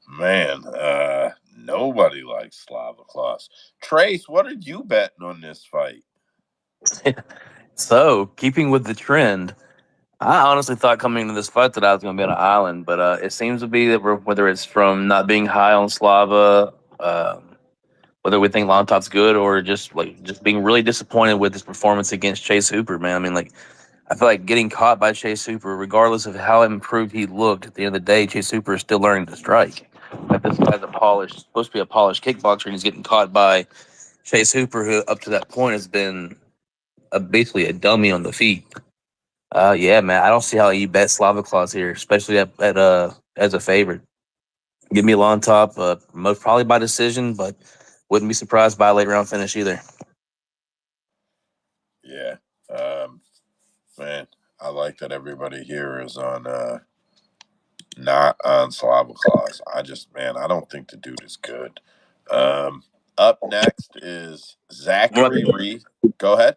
Man, nobody likes Slava Claus. Trace, what are you betting on this fight? So, keeping with the trend, I honestly thought coming into this fight that I was going to be on an island, but it seems to be that whether it's from not being high on Slava, whether we think Lontop's good or just being really disappointed with his performance against Chase Hooper, man. I mean, like I feel like getting caught by Chase Hooper, regardless of how improved he looked, at the end of the day, Chase Hooper is still learning to strike. Like this guy's supposed to be a polished kickboxer, and he's getting caught by Chase Hooper, who up to that point has been basically a dummy on the feet. Yeah, man, I don't see how you bet Slava Claus here, especially at as a favorite. Give me a long top, most probably by decision, but wouldn't be surprised by a late round finish either. Man, I like that everybody here is on not on Slava Claus. I don't think the dude is good. Up next is Zachary Reese. Go ahead.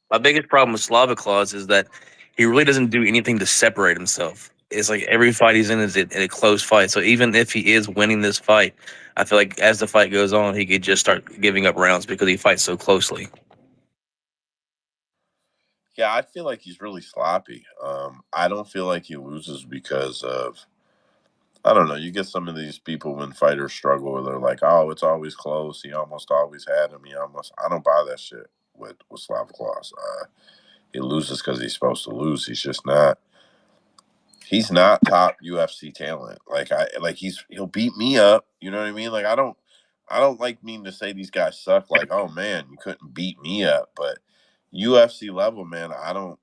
My biggest problem with Slava Claus is that he really doesn't do anything to separate himself. It's like every fight he's in is a close fight. So even if he is winning this fight, I feel like as the fight goes on, he could just start giving up rounds because he fights so closely. Yeah, I feel like he's really sloppy. I don't feel like he loses because of, I don't know. You get some of these people when fighters struggle, they're like, "Oh, it's always close. He almost always had him. He almost." I don't buy that shit with Slava Claus. He loses because he's supposed to lose. He's just not. He's not top UFC talent. He'll beat me up. You know what I mean? Like I don't like mean to say these guys suck. Like, oh man, you couldn't beat me up, but UFC level, man, I don't.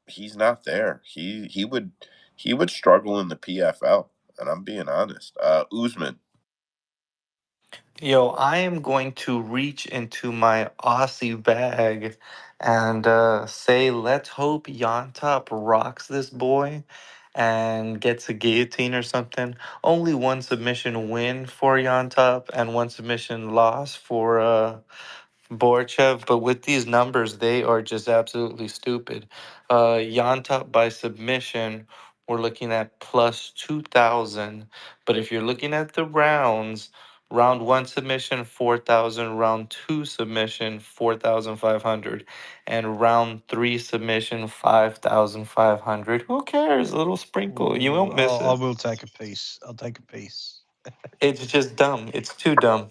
He's not there. He would struggle in the PFL, and I'm being honest. Usman. Yo, I am going to reach into my Aussie bag and say, let's hope Yontop rocks this boy and gets a guillotine or something. Only one submission win for Yontop and one submission loss for Borshchev, but with these numbers, they are just absolutely stupid. Yontop by submission, we're looking at plus 2,000. But if you're looking at the rounds, round one submission, 4,000, round two submission, 4,500, and round three submission, 5,500. Who cares? A little sprinkle. You Ooh, won't miss I it. will take a piece. I'll take a piece. It's just dumb. It's too dumb.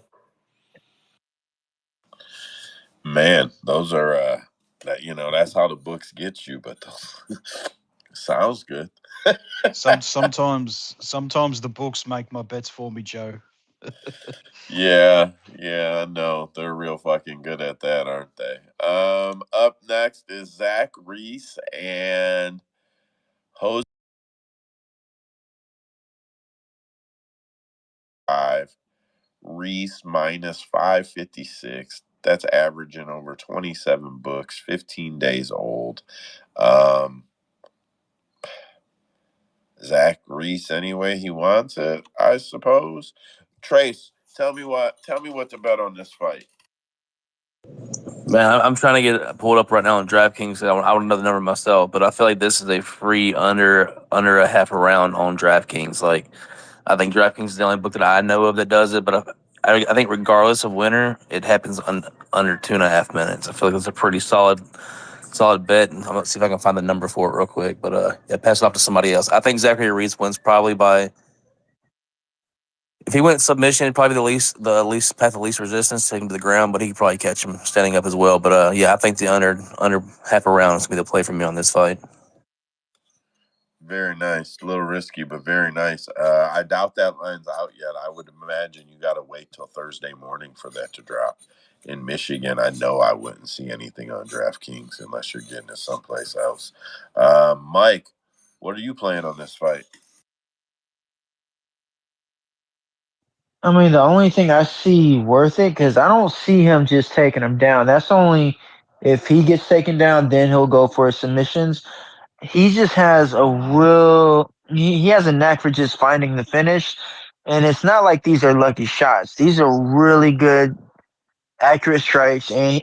Man, those are that's how the books get you, but those sounds good. Sometimes the books make my bets for me, Joe. Yeah, I know. They're real fucking good at that, aren't they? Up next is Zach Reese and Jose 5. Reese minus 556. That's averaging over 27 books, 15 days old. Um, Zach Reese anyway he wants it, I suppose. Trace, tell me what to bet on this fight. Man, I'm trying to get it pulled up right now on DraftKings. I don't know the number myself, but I feel like this is a free under a half a round on DraftKings. Like, I think DraftKings is the only book that I know of that does it. But I think regardless of winner, it happens under 2.5 minutes. I feel like it's a pretty solid bet. And I'm gonna see if I can find the number for it real quick. But yeah, pass it off to somebody else. I think Zachary Reese wins probably by. If he went submission, it'd probably be the least path of least resistance, take him to the ground, but he could probably catch him standing up as well. But yeah, I think the under half a round is gonna be the play for me on this fight. Very nice. A little risky, but very nice. I doubt that line's out yet. I would imagine you got to wait till Thursday morning for that to drop. In Michigan, I know I wouldn't see anything on DraftKings unless you're getting it someplace else. Mike, what are you playing on this fight? I mean, the only thing I see worth it, because I don't see him just taking him down. That's only if he gets taken down, then he'll go for his submissions. He just has a he has a knack for just finding the finish. And it's not like these are lucky shots. These are really good, accurate strikes. And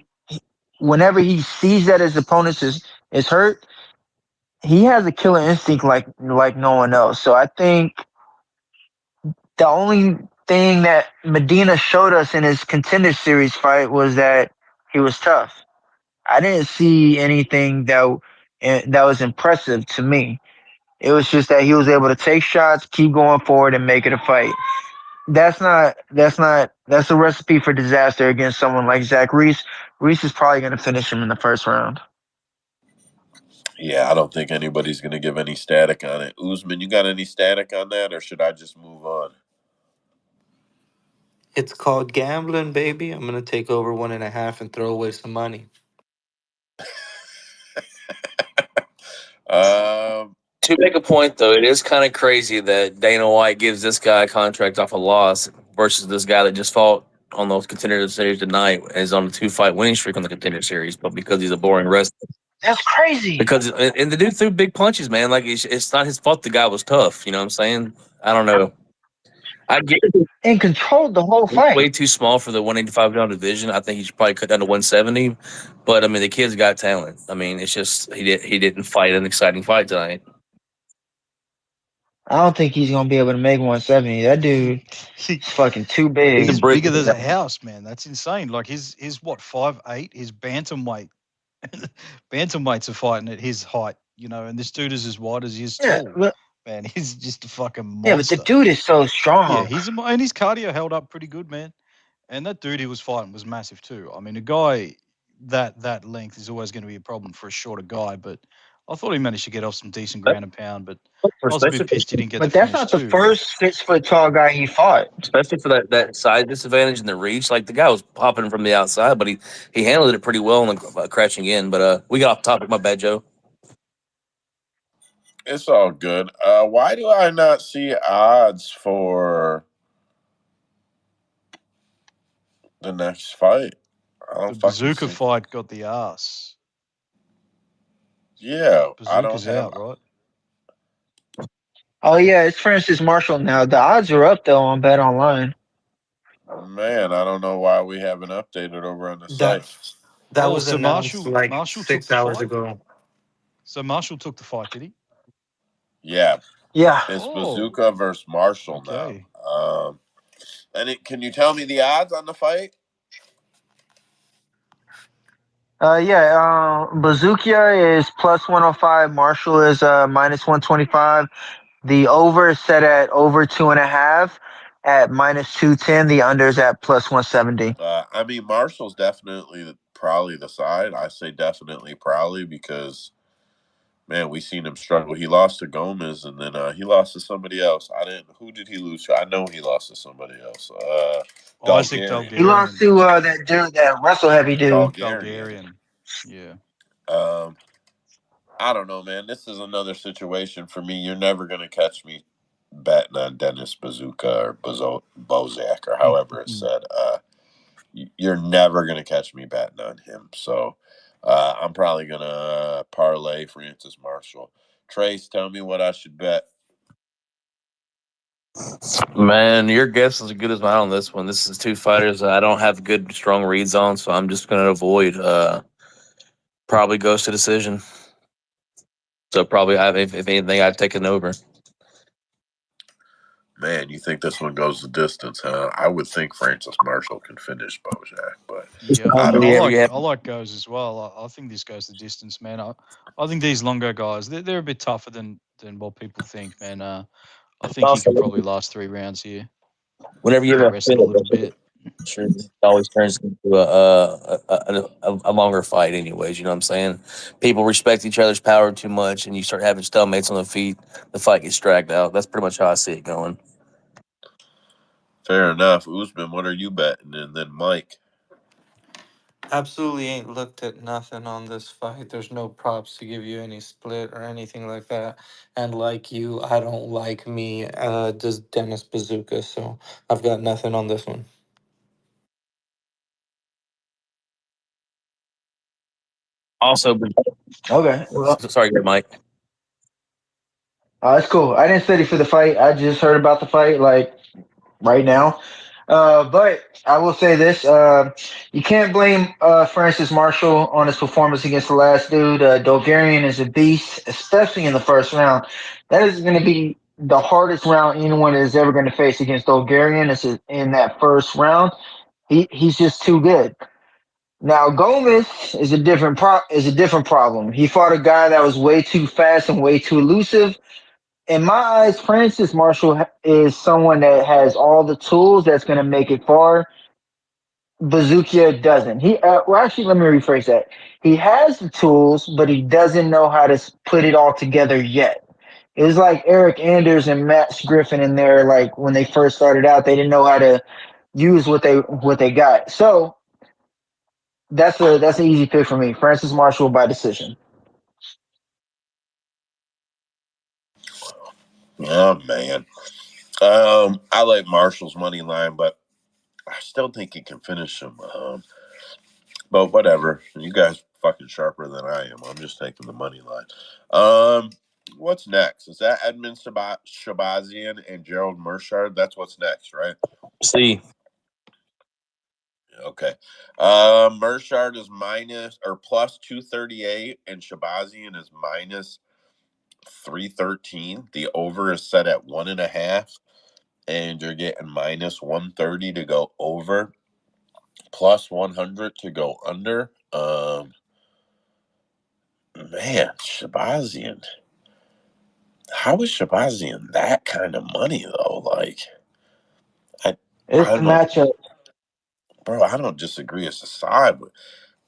whenever he sees that his opponent is hurt, he has a killer instinct like no one else. So I think the only thing that Medina showed us in his contender series fight was that he was tough. I didn't see anything that was impressive to me. It was just that he was able to take shots, keep going forward, and make it a fight. That's a recipe for disaster against someone like Zach Reese. Reese is probably going to finish him in the first round. Yeah, I don't think anybody's going to give any static on it. Usman, you got any static on that, or should I just move on? It's called gambling, baby. I'm gonna take over 1.5 and throw away some money. Um, To make a point, though, it is kind of crazy that Dana White gives this guy a contract off a loss versus this guy that just fought on those contender series tonight and is on a 2-fight winning streak on the contender series, but because he's a boring wrestler. That's crazy. Because and the dude threw big punches, man. Like it's not his fault the guy was tough. You know what I'm saying? I don't know. I get it. And controlled the whole He's way fight. too small for the 185-pound division. I think he should probably cut down to 170. But I mean, the kid's got talent. I mean, it's just he didn't fight an exciting fight tonight. I don't think he's gonna be able to make 170. That dude is fucking too big. He's bigger than a house, man. That's insane. Like his what 5'8", his bantamweight, bantamweights are fighting at his height, and this dude is as wide as he is Yeah, tall. but Man, he's just a fucking but the monster. dude is so Yeah, strong. and his cardio held up pretty good, man. And that dude he was fighting was massive too. I mean, a guy that length is always going to be a problem for a shorter guy, but I thought he managed to get off some decent ground and pound. But I was a bit pissed he didn't get the But that's finish not the too. first 6 foot tall guy he fought. Especially for that size disadvantage and the reach. Like the guy was popping from the outside, but he handled it pretty well and crashing in. But we got off topic. My bad, Joe. It's all good. Why do I not see odds for the next fight? I don't The fucking Bazooka see. fight got the ass. Yeah, I don't Bazooka's have. out, right? Oh yeah, it's Francis Marshall now. The odds are up though on Bet Online. Man, I don't know why we haven't updated over on the site. That Oh, was so announced like Marshall took 6 the hours fight. ago. So Marshall took the fight, did he? Yeah, Yeah. it's Oh, Bazooka versus Marshall okay. now. Can you tell me the odds on the fight? Buzukja is plus 105. Marshall is minus 125. The over is set at over 2.5 at minus 210. The under is at plus 170. I mean, Marshall's definitely probably the side. I say definitely probably because man, we seen him struggle. He lost to Gomez, and then he lost to somebody else. I didn't. Who did he lose to? I know he lost to somebody else. Isaac Bulgarian. He lost Bulgarian. to that dude, that wrestle heavy dude. Bulgarian. Yeah. I don't know, man. This is another situation for me. You're never gonna catch me betting on Dennis Bazooka or Bozak or however it's said. You're never gonna catch me betting on him. So I'm probably gonna parlay Francis Marshall. Trace, tell me what I should bet. Man, your guess is as good as mine on this one. This is two fighters that I don't have good, strong reads on, so I'm just going to avoid. Probably goes to decision. So probably, if anything, I've taken over. Man, you think this one goes the distance, huh? I would think Francis Marshall can finish Bojack, but Yeah, I don't know. I like goes as well. I think this goes the distance, man. I think these longer guys they're a bit tougher than what people think, man. I think he Also, can probably last 3 rounds here. whenever you Get have rested a little bit. sure, it always turns into a longer fight, anyways. You know what I'm saying? People respect each other's power too much, and you start having stalemates on the feet. The fight gets dragged out. That's pretty much how I see it going. Fair enough. Usman, what are you betting? And then Mike. Absolutely ain't looked at nothing on this fight. There's no props to give you any split or anything like that. And like you, I don't like me just Dennis Bazooka, so I've got nothing on this one. Also, Okay. Well, sorry, Mike. it's cool. I didn't study for the fight. I just heard about the fight like right now. But I will say this: you can't blame Francis Marshall on his performance against the last dude. Bulgarian is a beast, especially in the first round. That is going to be the hardest round anyone is ever going to face against Bulgarian. Is in that first round. He's just too good. Now Gomez is a different problem. He fought a guy that was way too fast and way too elusive. In my eyes, Francis Marshall is someone that has all the tools that's going to make it far. Buzukja doesn't. Well, actually, let me rephrase that. He has the tools, but he doesn't know how to put it all together yet. It was like Eric Anders and Matt Griffin in there. Like when they first started out, they didn't know how to use what they got. So that's an easy pick for me. Francis Marshall by decision. Oh man. I like Marshall's money line, but I still think he can finish him. But whatever. You guys fucking sharper than I am. I'm just taking the money line. What's next? Is that Edmen Shahbazyan and Gerald Meerschaert? That's what's next, right? See, Okay. Meerschaert is minus or plus 238, and Shahbazyan is minus 313. The over is set at 1.5, and you're getting minus 130 to go over, plus 100 to go under. Man, Shahbazyan. How is Shahbazyan that kind of money though? Like, I It's the don't, matchup. bro. I don't disagree as a side, but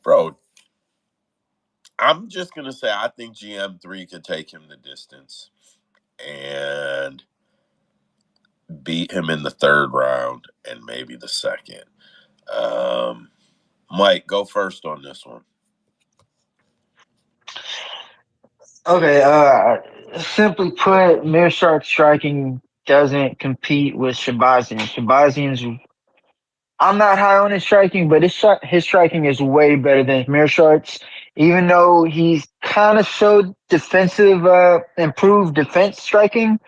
bro, I'm just gonna say I think GM3 could take him the distance and beat him in the third round and maybe the second. Mike, go first on this one. Okay, simply put, Meerschaert striking doesn't compete with Shahbazyan. Shahbazyan's I'm not high on his striking, but his striking is way better than Meerschaert's. Even though he's kind of showed defensive, improved defense striking,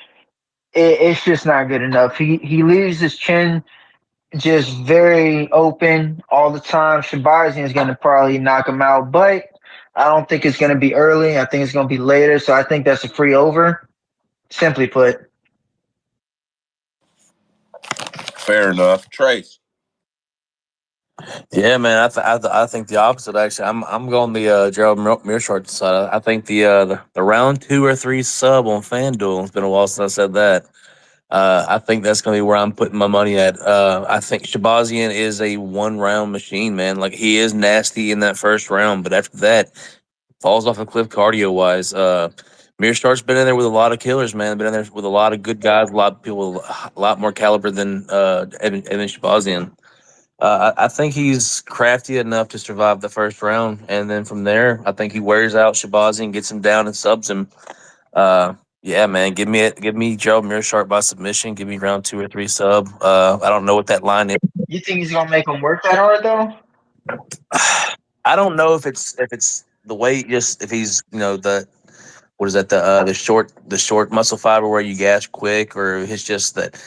it's just not good enough. He leaves his chin just very open all the time. Shahbazyan is going to probably knock him out, but I don't think it's going to be early. I think it's going to be later. So I think that's a free over. Simply put. Fair enough. Trace. yeah, man, I think the opposite. Actually, I'm going the Gerald Meerschaert side. I think the round 2 or 3 sub on FanDuel. It's been a while since I said that. I think that's going to be where I'm putting my money at. I think Shahbazyan is a 1 round machine, man. Like he is nasty in that first round, but after that, falls off a cliff cardio wise. Meerschaert's been in there with a lot of killers, man. Been in there with a lot of good guys, a lot of people, a lot more caliber than Edmen Shahbazyan. I think he's crafty enough to survive the first round, and then from there, I think he wears out Shahbazyan, gets him down, and subs him. Yeah, man, give me Gerald Meerschaert by submission. Give me round 2 or 3 sub. I don't know what that line is. You think he's going to make him work that hard, though? I don't know if it's the weight, just if he's the what is that the short muscle fiber where you gas quick, or it's just that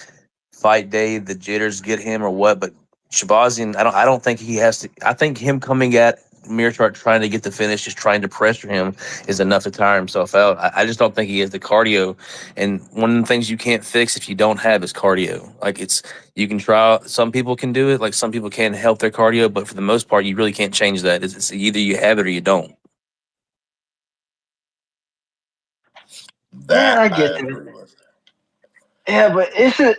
fight day the jitters get him or what. But Shabazian, I don't think he has to. I think him coming at Meerschaert trying to get the finish, just trying to pressure him, is enough to tire himself out. I just don't think he has the cardio. And one of the things you can't fix if you don't have is cardio. Like you can try. Some people can do it. Like some people can help their cardio, but for the most part, you really can't change that. It's either you have it or you don't. Yeah, That I I get that. agree with. Yeah, but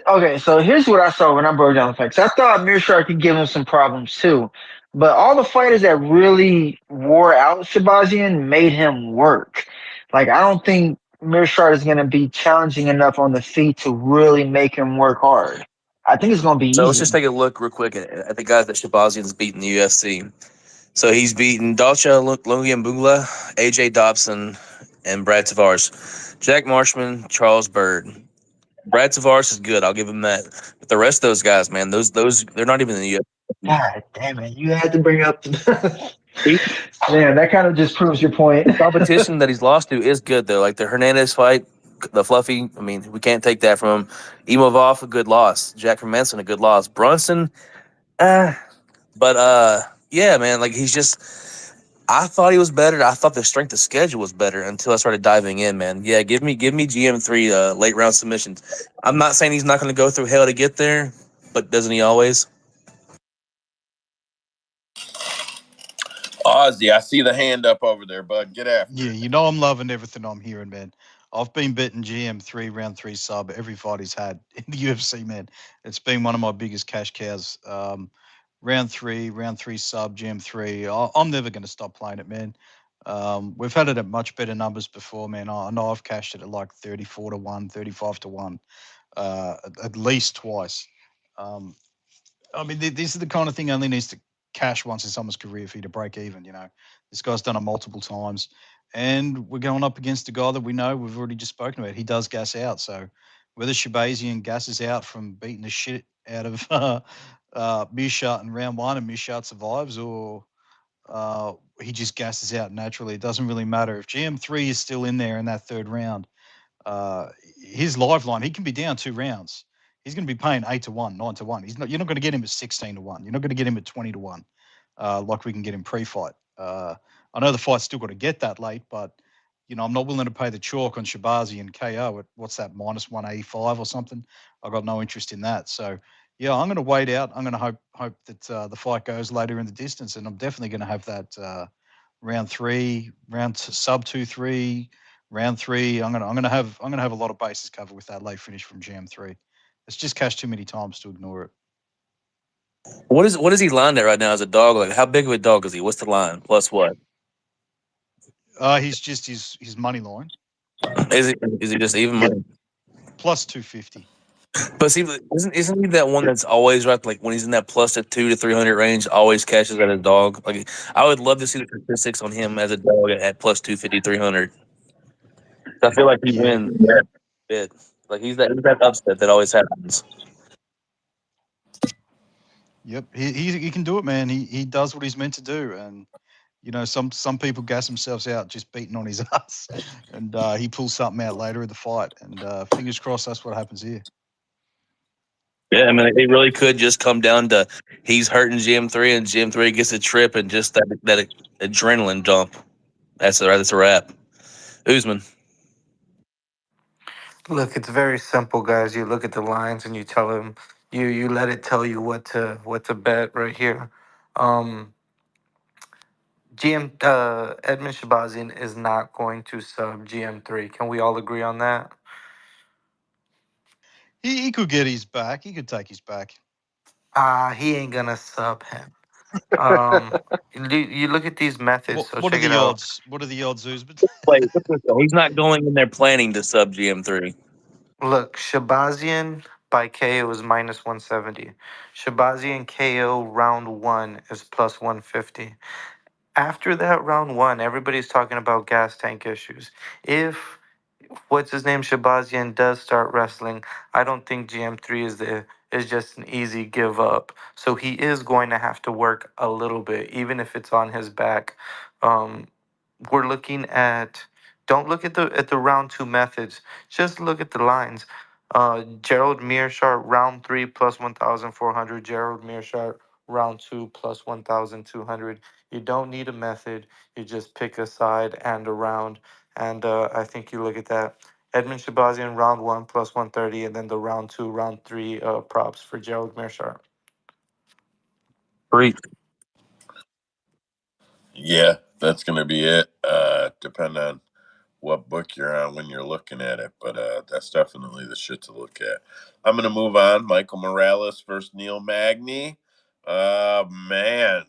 okay. So here's what I saw when I broke down the facts. I thought Meerschaert could give him some problems too, but all the fighters that really wore out Shahbazyan made him work. Like I don't think Meerschaert is going to be challenging enough on the feet to really make him work hard. I think it's going to be So let's just easy. take a look real quick at the guys that Shabazian's beaten in the UFC. So he's beaten Dalcha Lungiambula, AJ Dobson, and Brad Tavares. Jack Marshman, Charles Bird. Brad Tavares is good. I'll give him that. But the rest of those guys, man, those they're not even in the UFC. God damn it! You had to bring up the. Man, that kind of just proves your point. The competition that he's lost to is good though. Like the Hernandez fight, the Fluffy. I mean, we can't take that from him. Imavov, a good loss. Jack from Manson, a good loss. Brunson, uh, but yeah, man. Like he's just. I thought he was better. I thought the strength of schedule was better until I started diving in, man. Yeah, give me GM3 late round submissions. I'm not saying he's not going to go through hell to get there, but doesn't he always? Ozzy, I see the hand up over there, bud. Get after Yeah, it. you know I'm loving everything I'm hearing, man. I've been betting GM3 round 3 sub every fight he's had in the UFC, man. It's been one of my biggest cash cows. Round three sub, GM3. I'm never going to stop playing it, man. We've had it at much better numbers before, man. I know I've cashed it at like 34 to 1, 35 to 1, at least twice. Um, I mean, this is the kind of thing only needs to cash once in someone's career for you to break even. This guy's done it multiple times, and we're going up against a guy that we know we've already just spoken about. He does gas out, so whether Shahbazyan gasses out from beating the shit out of Meerschaert in round 1 and Meerschaert survives, or he just gasses out naturally. It doesn't really matter if GM3 is still in there in that third round. Uh, his live line, he can be down 2 rounds. He's going to be paying 8-1, 9-1. He's not. You're not going to get him at 16-1. You're not going to get him at 20-1, like we can get him pre-fight. I know the fight's still got to get that late, but I'm not willing to pay the chalk on Shahbazyan and Caio at what's that -185 or something. I got no interest in that. So yeah, I'm going to wait out. I'm going to hope that the fight goes later in the distance, and I'm definitely going to have that round three, sub 2-3, round three. I'm gonna have a lot of bases covered with that late finish from GM3. It's just cashed too many times to ignore it. What is he lined at right now as a dog? Like, how big of a dog is he? What's the line? Plus what? He's just his money line Is he just even money? plus 250. But see, isn't he that one that's always right? Like when he's in that plus at 2 to 300 range, always cashes at a dog. Like I would love to see the statistics on him as a dog at plus 250, 300. I feel like he Yeah. wins that bit. Like he's that upset that always happens. Yep. He can do it, man. He does what he's meant to do, and some people gas themselves out just beating on his ass, and he pulls something out later in the fight, and fingers crossed that's what happens here. Yeah, I mean, it really could just come down to he's hurting GM3 and GM3 gets a trip and just that adrenaline dump. That's a wrap. Usman. Look, it's very simple, guys. You look at the lines and you tell him, you let it tell you what to bet right here. Um, GM Edmund Shabazian is not going to sub GM3. Can we all agree on that? He could get his back. He could take his back. He ain't gonna sub him. Um, you look at these methods. What So what are check it the out. odds? What are the odds, Usman? Wait, he's not going in there planning to sub GM3. Look, Shabazian by KO is -170. Shabazian KO round one is +150. After that round one, everybody's talking about gas tank issues. If what's his name Shabazian does start wrestling, I don't think GM3 is just an easy give up. So he is going to have to work a little bit, even if it's on his back. Um, we're looking at don't look at the round two methods. Just look at the lines. Gerald Meerschaert round three +1,400. Gerald Meerschaert round two +1,200. You don't need a method. You just pick a side and a round. And I think you look at that. Edmund Shabazian round one +130, and then the round two, round three props for Gerald Meerschaert. Three. Yeah, that's going to be it. Depend on what book you're on when you're looking at it, but that's definitely the shit to look at. I'm going to move on. Michael Morales versus Neil Magny. Man,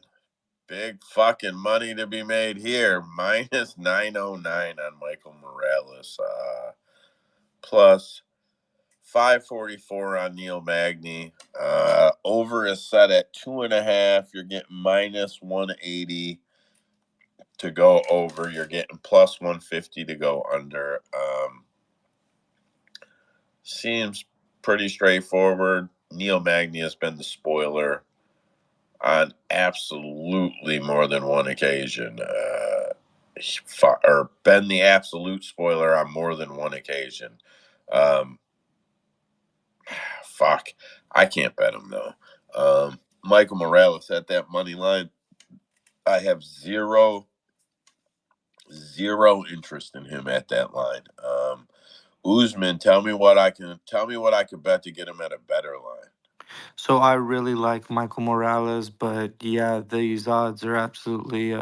big fucking money to be made here. -909 on Michael Morales. Plus 544 on Neil Magny. Over is set at 2.5. You're getting -180 to go over. You're getting +150 to go under. Seems pretty straightforward. Neil Magny has been the spoiler on absolutely more than one occasion. Or been the absolute spoiler on more than one occasion. Um, fuck. I can't bet him, though. Michael Morales at that money line. I have zero interest in him at that line. Usman, tell me what I could bet to get him at a better line. So I really like Michael Morales, but yeah, these odds are absolutely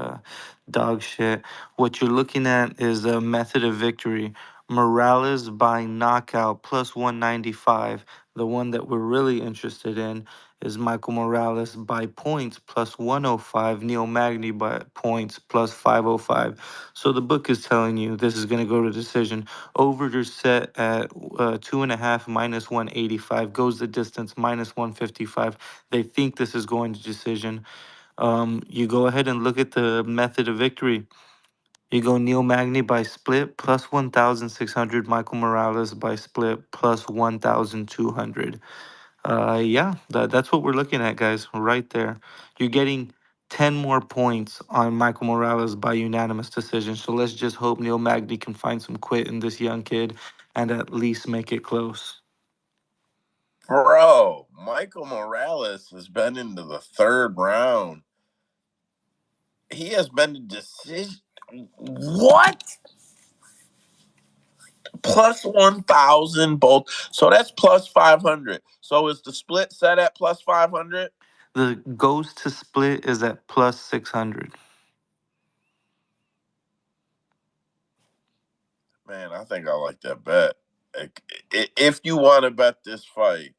dog shit. What you're looking at is a method of victory. Morales by knockout +195. The one that we're really interested in is Michael Morales by points +105. Neil Magny by points +505. So the book is telling you this is going to go to decision. Over to set at 2.5 -185, goes the distance -155. They think this is going to decision. You go ahead and look at the method of victory. You go Neil Magny by split +1,600, Michael Morales by split +1,200. Yeah, that's what we're looking at, guys, right there. You're getting 10 more points on Michael Morales by unanimous decision. So let's just hope Neil Magny can find some quit in this young kid and at least make it close. Bro, Michael Morales has been into the third round. He has been to decision. What? Plus 1,000 both. So that's plus 500. So is the split set at plus 500? The goes to split is at plus 600. Man, I think I like that bet. If you want to bet this fight,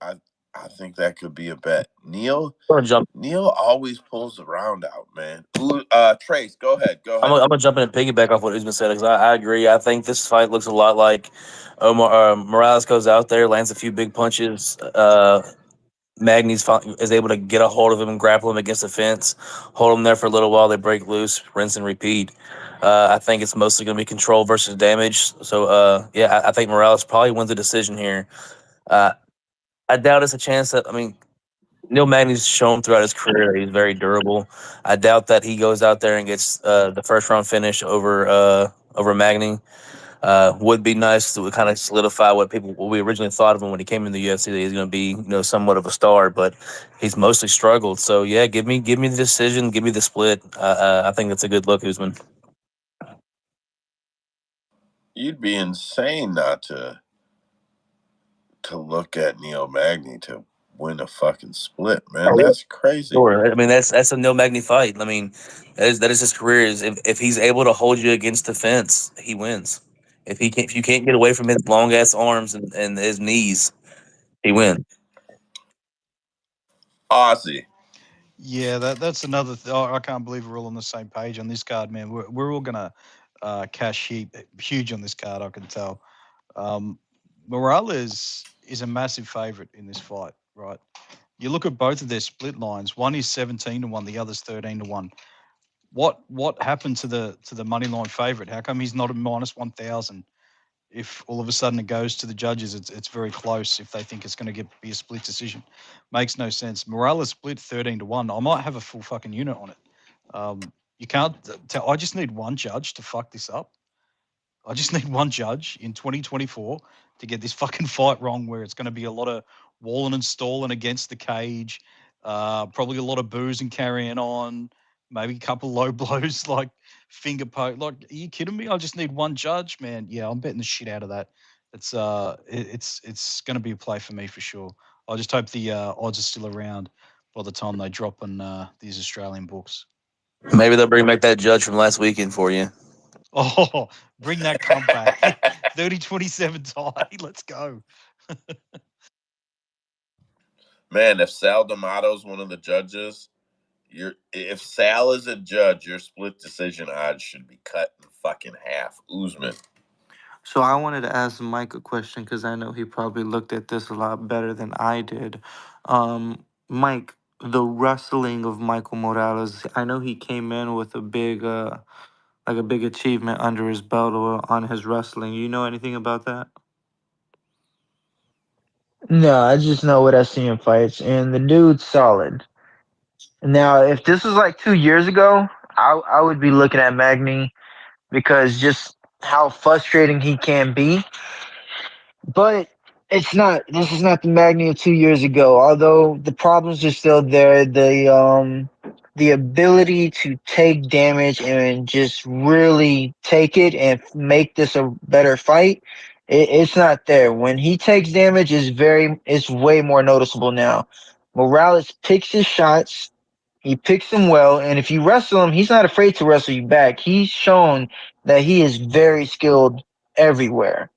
I I think that could be a bet. Neil always pulls the round out, man. Ooh, Trace, go ahead. Go ahead. I'm gonna jump in and piggyback off what Usman said because I agree. I think this fight looks a lot like Morales goes out there, lands a few big punches. Magny's is able to get a hold of him and grapple him against the fence, hold him there for a little while. They break loose, rinse and repeat. I think it's mostly going to be control versus damage. So, I think Morales probably wins the decision here. I doubt it's a chance that, I mean, Neil Magny's shown throughout his career that he's very durable. I doubt that he goes out there and gets the first round finish over Magny. Would be nice to kind of solidify what we originally thought of him when he came in the UFC that he's going to be somewhat of a star, but he's mostly struggled. So yeah, give me the decision, give me the split. I think that's a good look, Usman. You'd be insane not to look at Neil Magny to win a fucking split, man. That's crazy. Sure. I mean, that's a Neil Magny fight. I mean, that is his career. Is if he's able to hold you against the fence, he wins. If you can't get away from his long ass arms and his knees, he wins. Aussie. Yeah, that's another. I can't believe we're all on the same page on this card, man. We're all gonna cash huge on this card. I can tell. Um, Morales is a massive favorite in this fight, right? You look at both of their split lines. One is 17-1, the other's 13-1. What happened to the money line favorite? How come he's not a minus 1,000? If all of a sudden it goes to the judges, it's very close. If they think it's going to be a split decision, makes no sense. Morales split 13-1. I might have a full fucking unit on it. You can't tell. I just need one judge to fuck this up. I just need one judge in 2024 to get this fucking fight wrong, where it's going to be a lot of walling and stalling against the cage, probably a lot of booze and carrying on, maybe a couple low blows like finger poke. Like, are you kidding me? I just need one judge, man. Yeah, I'm betting the shit out of that. It's going to be a play for me for sure. I just hope the odds are still around by the time they drop on these Australian books. Maybe they'll bring back that judge from last weekend for you. Oh, bring that comeback. 30-27 tie. Let's go. Man, if Sal D'Amato's one of the judges, if Sal is a judge, your split decision odds should be cut in fucking half. Usman. So I wanted to ask Mike a question because I know he probably looked at this a lot better than I did. Mike, the wrestling of Michael Morales, I know he came in with a big, like a big achievement under his belt or on his wrestling. You know anything about that? No, I just know what I see in fights, and the dude's solid. Now, if this was like 2 years ago, I would be looking at Magny because just how frustrating he can be. But it's not. This is not the Magny of 2 years ago. Although the problems are still there, the ability to take damage and just really take it and make this a better fight, it's not there. When he takes damage, it's way more noticeable now. Morales picks his shots. He picks them well, and if you wrestle him, he's not afraid to wrestle you back. He's shown that he is very skilled everywhere.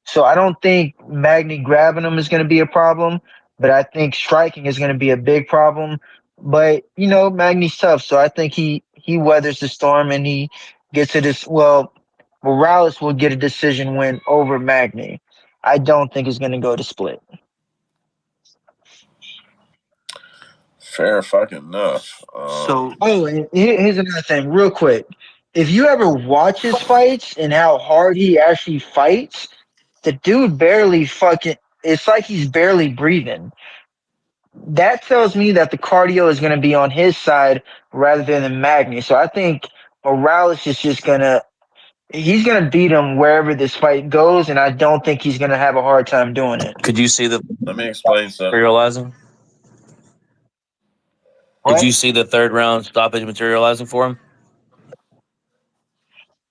So I don't think Magny grabbing him is going to be a problem, but I think striking is going to be a big problem. But Magny's tough, so I think he weathers the storm and he gets to this. Well, Morales will get a decision win over Magny. I don't think it's going to go to split. Fair fucking enough. Oh, and here's another thing, real quick. If you ever watch his fights and how hard he actually fights, the dude barely fucking. It's like he's barely breathing. that tells me that the cardio is going to be on his side rather than the Magny. So I think Morales is just gonna he's gonna beat him wherever this fight goes, and I don't think he's gonna have a hard time doing it. Could you see the Let me explain something. materializing? Could What? you see the third round stoppage materializing for him?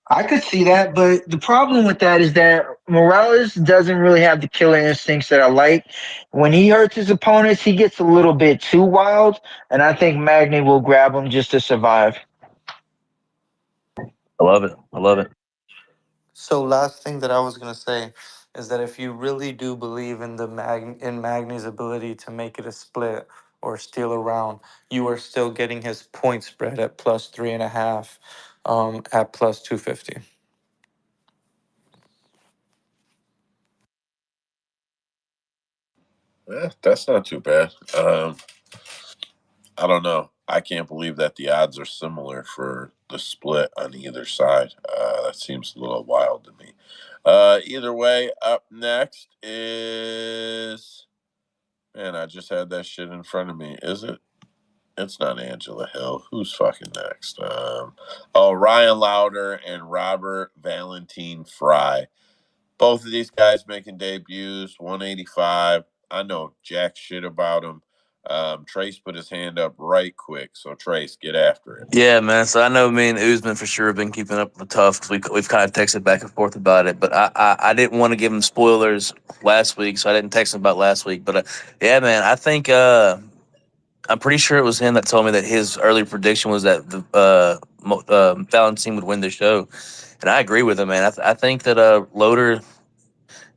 I could see that, but the problem with that is that Morales doesn't really have the killer instincts that I like. When he hurts his opponents, he gets a little bit too wild, and I think Magny will grab him just to survive. I love it. I love it. So last thing that I was gonna say is that if you really do believe in Magny's ability to make it a split or steal a round, you are still getting his point spread at +3.5, at +250. That's not too bad. I don't know. I can't believe that the odds are similar for the split on either side. That seems a little wild to me. Either way, up next is man. I just had that shit in front of me. Is it? It's not Angela Hill. Who's fucking next? Ryan Lauder and Robert Valentin Fry. Both of these guys making debuts, 185. I know jack shit about them. Trace put his hand up right quick. So, Trace, get after it. Yeah, man. So I know me and Usman for sure have been keeping up with Tough because we've kind of texted back and forth about it. But I didn't want to give him spoilers last week, so I didn't text him about last week. But yeah, man, I think I'm pretty sure it was him that told me that his early prediction was that the Valentin would win the show, and I agree with him, man. I think that Loder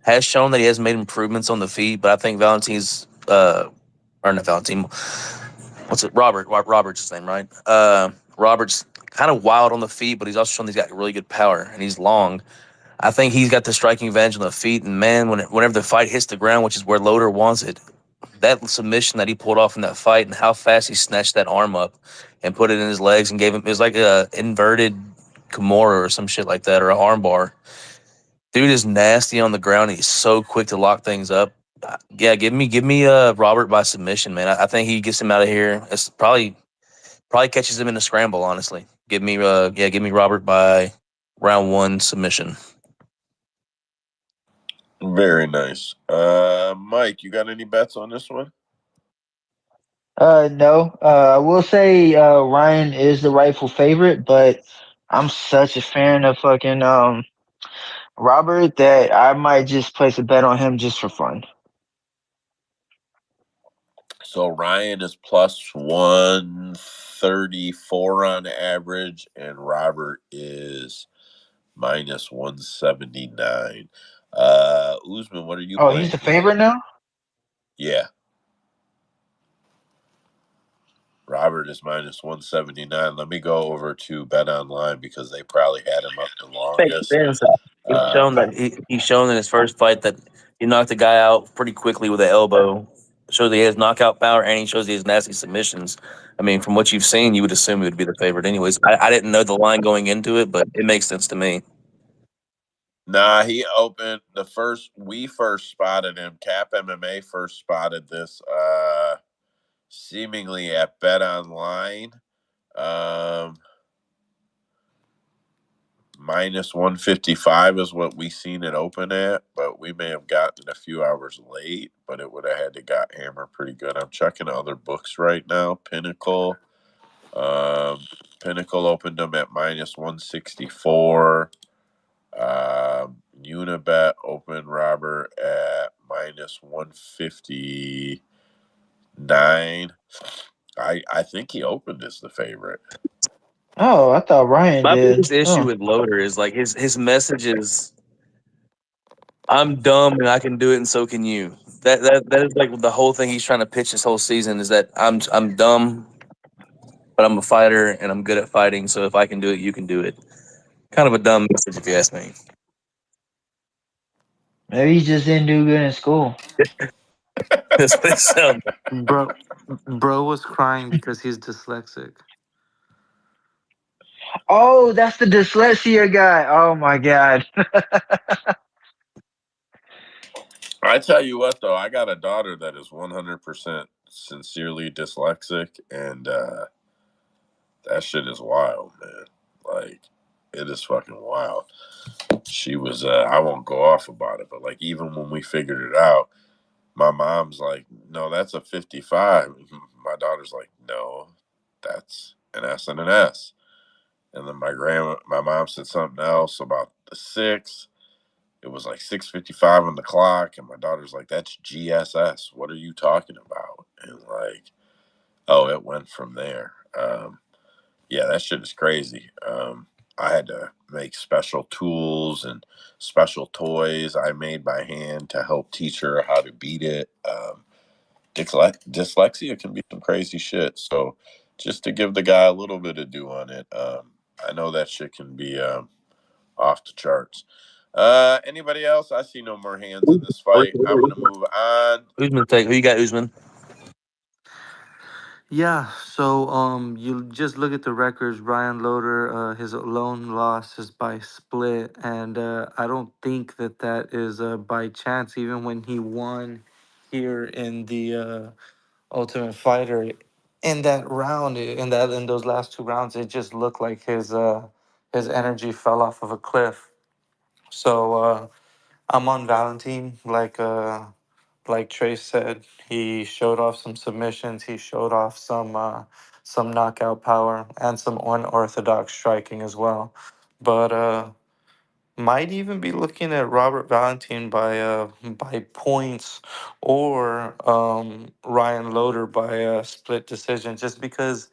has shown that he has made improvements on the feet, but I think Valentin's or not Valentin, what's it? Robert's his name, right? Robert's kind of wild on the feet, but he's also shown he's got really good power and he's long. I think he's got the striking advantage on the feet, and man, whenever the fight hits the ground, which is where Loder wants it, that submission that he pulled off in that fight and how fast he snatched that arm up and put it in his legs and gave him, it was like a inverted Kimura or some shit like that, or an arm bar. Dude is nasty on the ground. He's so quick to lock things up. Yeah, give me Robert by submission, man. I think he gets him out of here. It's probably catches him in a scramble. Honestly, give me Robert by round one submission. Very nice. Mike, you got any bets on this one? No. I will say Ryan is the rightful favorite, but I'm such a fan of fucking Robert that I might just place a bet on him just for fun. So Ryan is plus 134 on average, and Robert is minus 179. Usman, what are you Oh, he's playing the here? favorite now? Yeah. Robert is minus 179. Let me go over to Bet Online because they probably had him up the Makes longest. sense. He's Uh, shown that he's shown in his first fight that he knocked the guy out pretty quickly with an elbow. Shows he has knockout power and he shows he has nasty submissions. I mean, from what you've seen, you would assume he would be the favorite. Anyways, I didn't know the line going into it, but it makes sense to me. nah, he opened we first spotted him. Cap MMA first spotted this seemingly at Bet Online. Um, minus 155 is what we seen it open at, but we may have gotten it a few hours late, but it would have had to got hammered pretty good. I'm checking other books right now. Pinnacle opened them at minus 164. Unibet opened Robert at minus 159. I think he opened as the favorite. Oh, I thought Ryan My did. biggest issue Oh. with Loder is like his message is, "I'm dumb and I can do it, and so can you." That is like the whole thing he's trying to pitch this whole season is that I'm dumb, but I'm a fighter and I'm good at fighting. So if I can do it, you can do it. Kind of a dumb message, if you ask me. Maybe he just didn't do good in school. That's what it sounds like. Bro was crying because he's dyslexic. Oh, that's the dyslexia guy. Oh my god. I tell you what, though, I got a daughter that is 100% sincerely dyslexic, and that shit is wild, man. Like, it is fucking wild. She was, I won't go off about it, but like, even when we figured it out, my mom's like, no, that's a 55. My daughter's like, no, that's an S and an S. And then my mom said something else about the 6. It was like 6:55 on the clock, and my daughter's like, that's GSS. What are you talking about? And like, oh, it went from there. Yeah, that shit is crazy. I had to make special tools and special toys I made by hand to help teach her how to beat it. Dyslexia can be some crazy shit. So just to give the guy a little bit of due on it, I know that shit can be off the charts. Anybody else? I see no more hands in this fight. I'm gonna move on. Usman take who you got, Usman? Yeah, so you just look at the records. Brian Loder, his lone loss is by split, and I don't think that is by chance. Even when he won here in the Ultimate Fighter, in that round, in those last 2 rounds, it just looked like his energy fell off of a cliff. So I'm on Valentin, like Trey said, he showed off some submissions. He showed off some knockout power and some unorthodox striking as well. But might even be looking at Robert Valentin by points, or Ryan Loder by a split decision, just because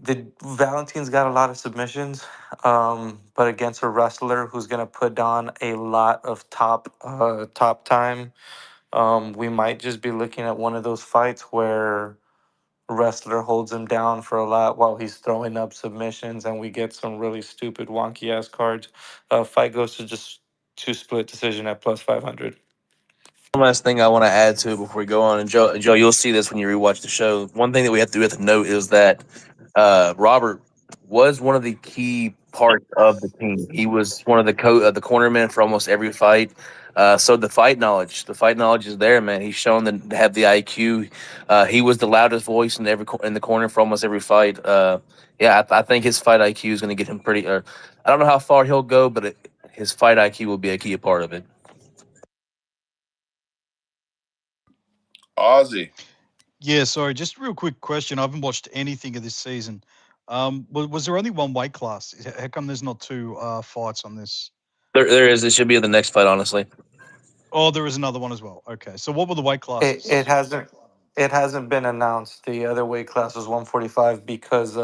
the Valentin's got a lot of submissions, but against a wrestler who's gonna put on a lot of top time, we might just be looking at one of those fights where wrestler holds him down for a lot while he's throwing up submissions, and we get some really stupid, wonky ass cards. Fight goes to split decision at +500. One last thing I want to add to it before we go on, and Joe, you'll see this when you rewatch the show. One thing that we have to note is that Robert was one of the key parts of the team. He was one of the cornermen for almost every fight. So the fight knowledge is there, man. He's shown to have the IQ. He was the loudest voice in the corner for almost every fight. Yeah, I think his fight IQ is going to get him pretty. I don't know how far he'll go, but his fight IQ will be a key part of it. Aussie. Yeah, sorry, just a real quick question. I haven't watched anything of this season. Was there only one weight class? How come there's not two fights on this? There is. It should be the next fight, honestly. Oh, there is another one as well. Okay, so what were the weight It, classes? it hasn't it hasn't been announced. The other weight class was 145 because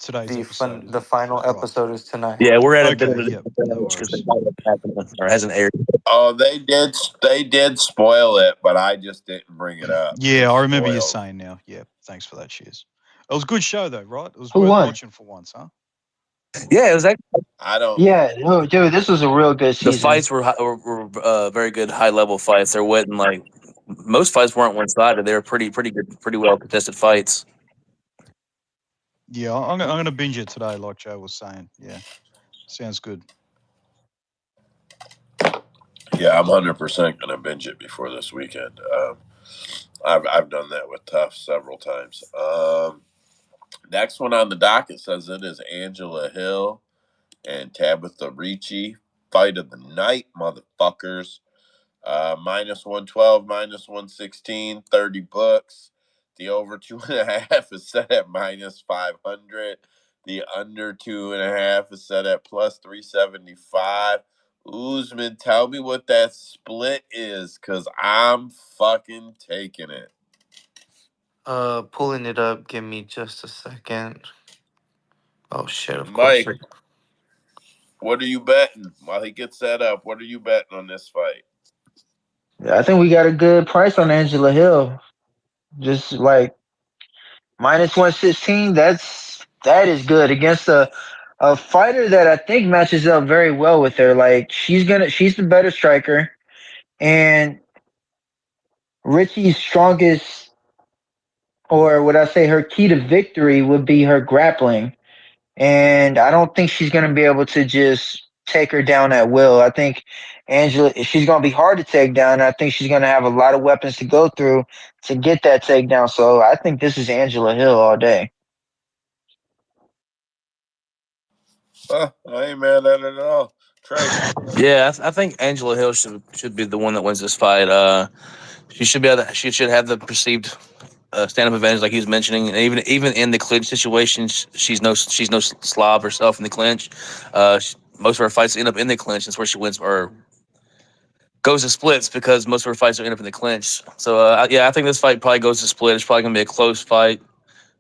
Today's episode, is the it? final Right. episode is tonight. Yeah, we're at a bit Okay, of a yep, no disadvantage because the worries. fight hasn't happened or hasn't aired. Oh, they did spoil it, but I just didn't bring it up. Yeah, It's I remember you spoiled. saying now. Yeah, thanks for that. Cheers. It was a good show though, right? It was Who worth won? watching for once, huh? Yeah, it was actually I don't. Yeah, no, dude, this was a real good the season. fights were very good, high level fights. There wasn't like most fights weren't one sided. They were pretty good, pretty well contested fights. Yeah, I'm gonna binge it today, like Joe was saying. Yeah, sounds good. Yeah, I'm 100% gonna binge it before this weekend. I've done that with Tough several times. Next one on the docket says it is Angela Hill and Tabatha Ricci. Fight of the night, motherfuckers. Minus 112, minus 116, 30 bucks. The over 2.5 is set at minus 500. The under 2.5 is set at plus 375. Usman, tell me what that split is, because I'm fucking taking it. Pulling it up. Give me just a second. Oh shit! Of course. Mike, what are you betting? While he gets that up, what are you betting on this fight? I think we got a good price on Angela Hill. Just like minus 116. That is good against a fighter that I think matches up very well with her. Like she's the better striker, and Richie's strongest, or would I say her key to victory would be her grappling. And I don't think she's gonna be able to just take her down at will. I think Angela, she's going to be hard to take down. I think she's going to have a lot of weapons to go through to get that takedown. So I think this is Angela Hill all day. I ain't mad at it at all. Trey. Yeah, I think Angela Hill should be the one that wins this fight. She should be able to, she should have the perceived stand up advantage, like he was mentioning, and even in the clinch situations, she's no slob herself in the clinch. Most of her fights end up in the clinch. That's where she wins or goes to splits because most of her fights are end up in the clinch. So yeah, I think this fight probably goes to split. It's probably gonna be a close fight.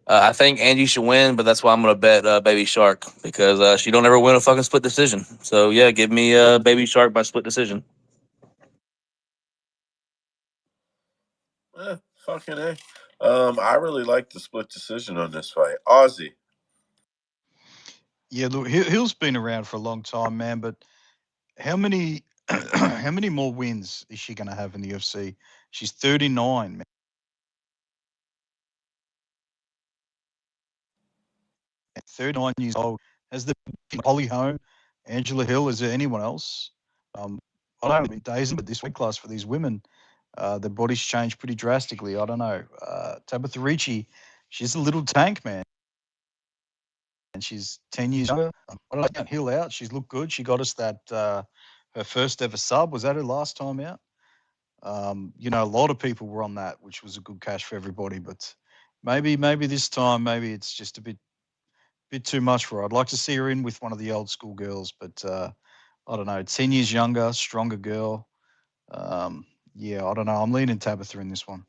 I think Angie should win, but that's why I'm gonna bet Baby Shark because she don't ever win a fucking split decision. So yeah, give me Baby Shark by split decision. Fucking A. I really like the split decision on this fight. Aussie. Yeah, look, Hill's been around for a long time, man. But how many how many more wins is she going to have in the UFC? She's 39, man. 39 years old. Has the Holly Holm, Angela Hill? Is there anyone else? I don't know, days, but this weight class for these women, their bodies change pretty drastically. I don't know. Tabatha Ricci, she's a little tank, man. And she's 10 years younger. I don't count Hill out. She's looked good. She got us that her first ever sub. Was that her last time out? A lot of people were on that, which was a good cash for everybody. But maybe this time, maybe it's just a bit too much for her. I'd like to see her in with one of the old school girls, but I don't know. 10 years younger, stronger girl. Yeah, I don't know. I'm leaning Tabatha in this one.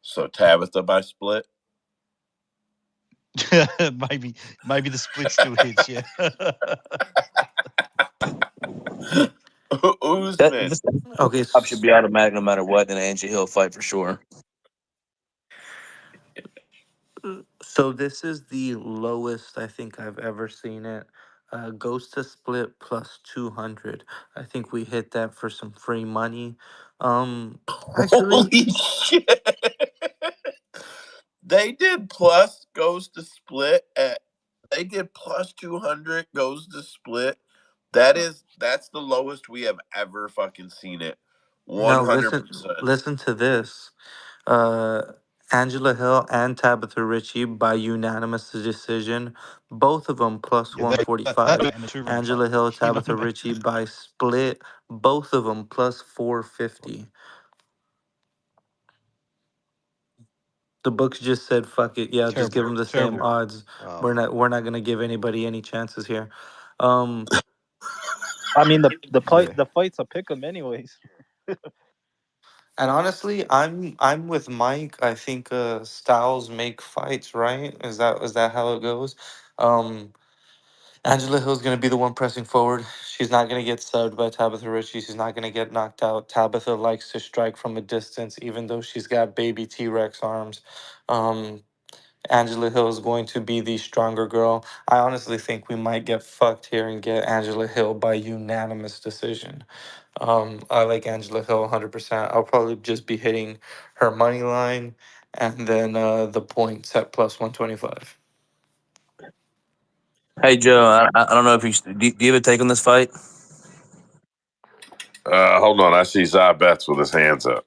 So Tabitha by split. maybe the split still hits. Yeah. That Usman. this Okay, top should be automatic no matter what in an Angie Hill fight for sure. so this is the lowest I think I've ever seen it. Goes to split plus 200. I think we hit that for some free money. Actually, Holy shit. They did plus goes to split at they did plus 200 goes to split. That's the lowest we have ever fucking seen it. no, listen, 100%. listen to this. Uh, Angela Hill and Tabitha Ritchie by unanimous decision. Both of them plus Yeah, that 145. and the two-round fight. Angela Hill, You know Tabitha what I mean? Ritchie by split. Both of them plus 450. The books just said fuck it. Yeah, just give Terrible, them the same terrible. odds. We're not gonna give anybody any chances here. Um, I mean Yeah. the fight's a pick 'em anyways. and honestly, I'm with Mike. I think styles make fights, right? Is that how it goes? Um, Angela Hill's going to be the one pressing forward. She's not going to get subbed by Tabitha Ritchie. She's not going to get knocked out. Tabitha likes to strike from a distance, even though she's got baby T Rex arms. Um, Angela Hill is going to be the stronger girl. I honestly think we might get fucked here and get Angela Hill by unanimous decision. I like Angela Hill 100%. I'll probably just be hitting her money line and then the points at plus 125. Hey Joe, I don't know if do you have a take on this fight? Hold on. I see Zabets with his hands up.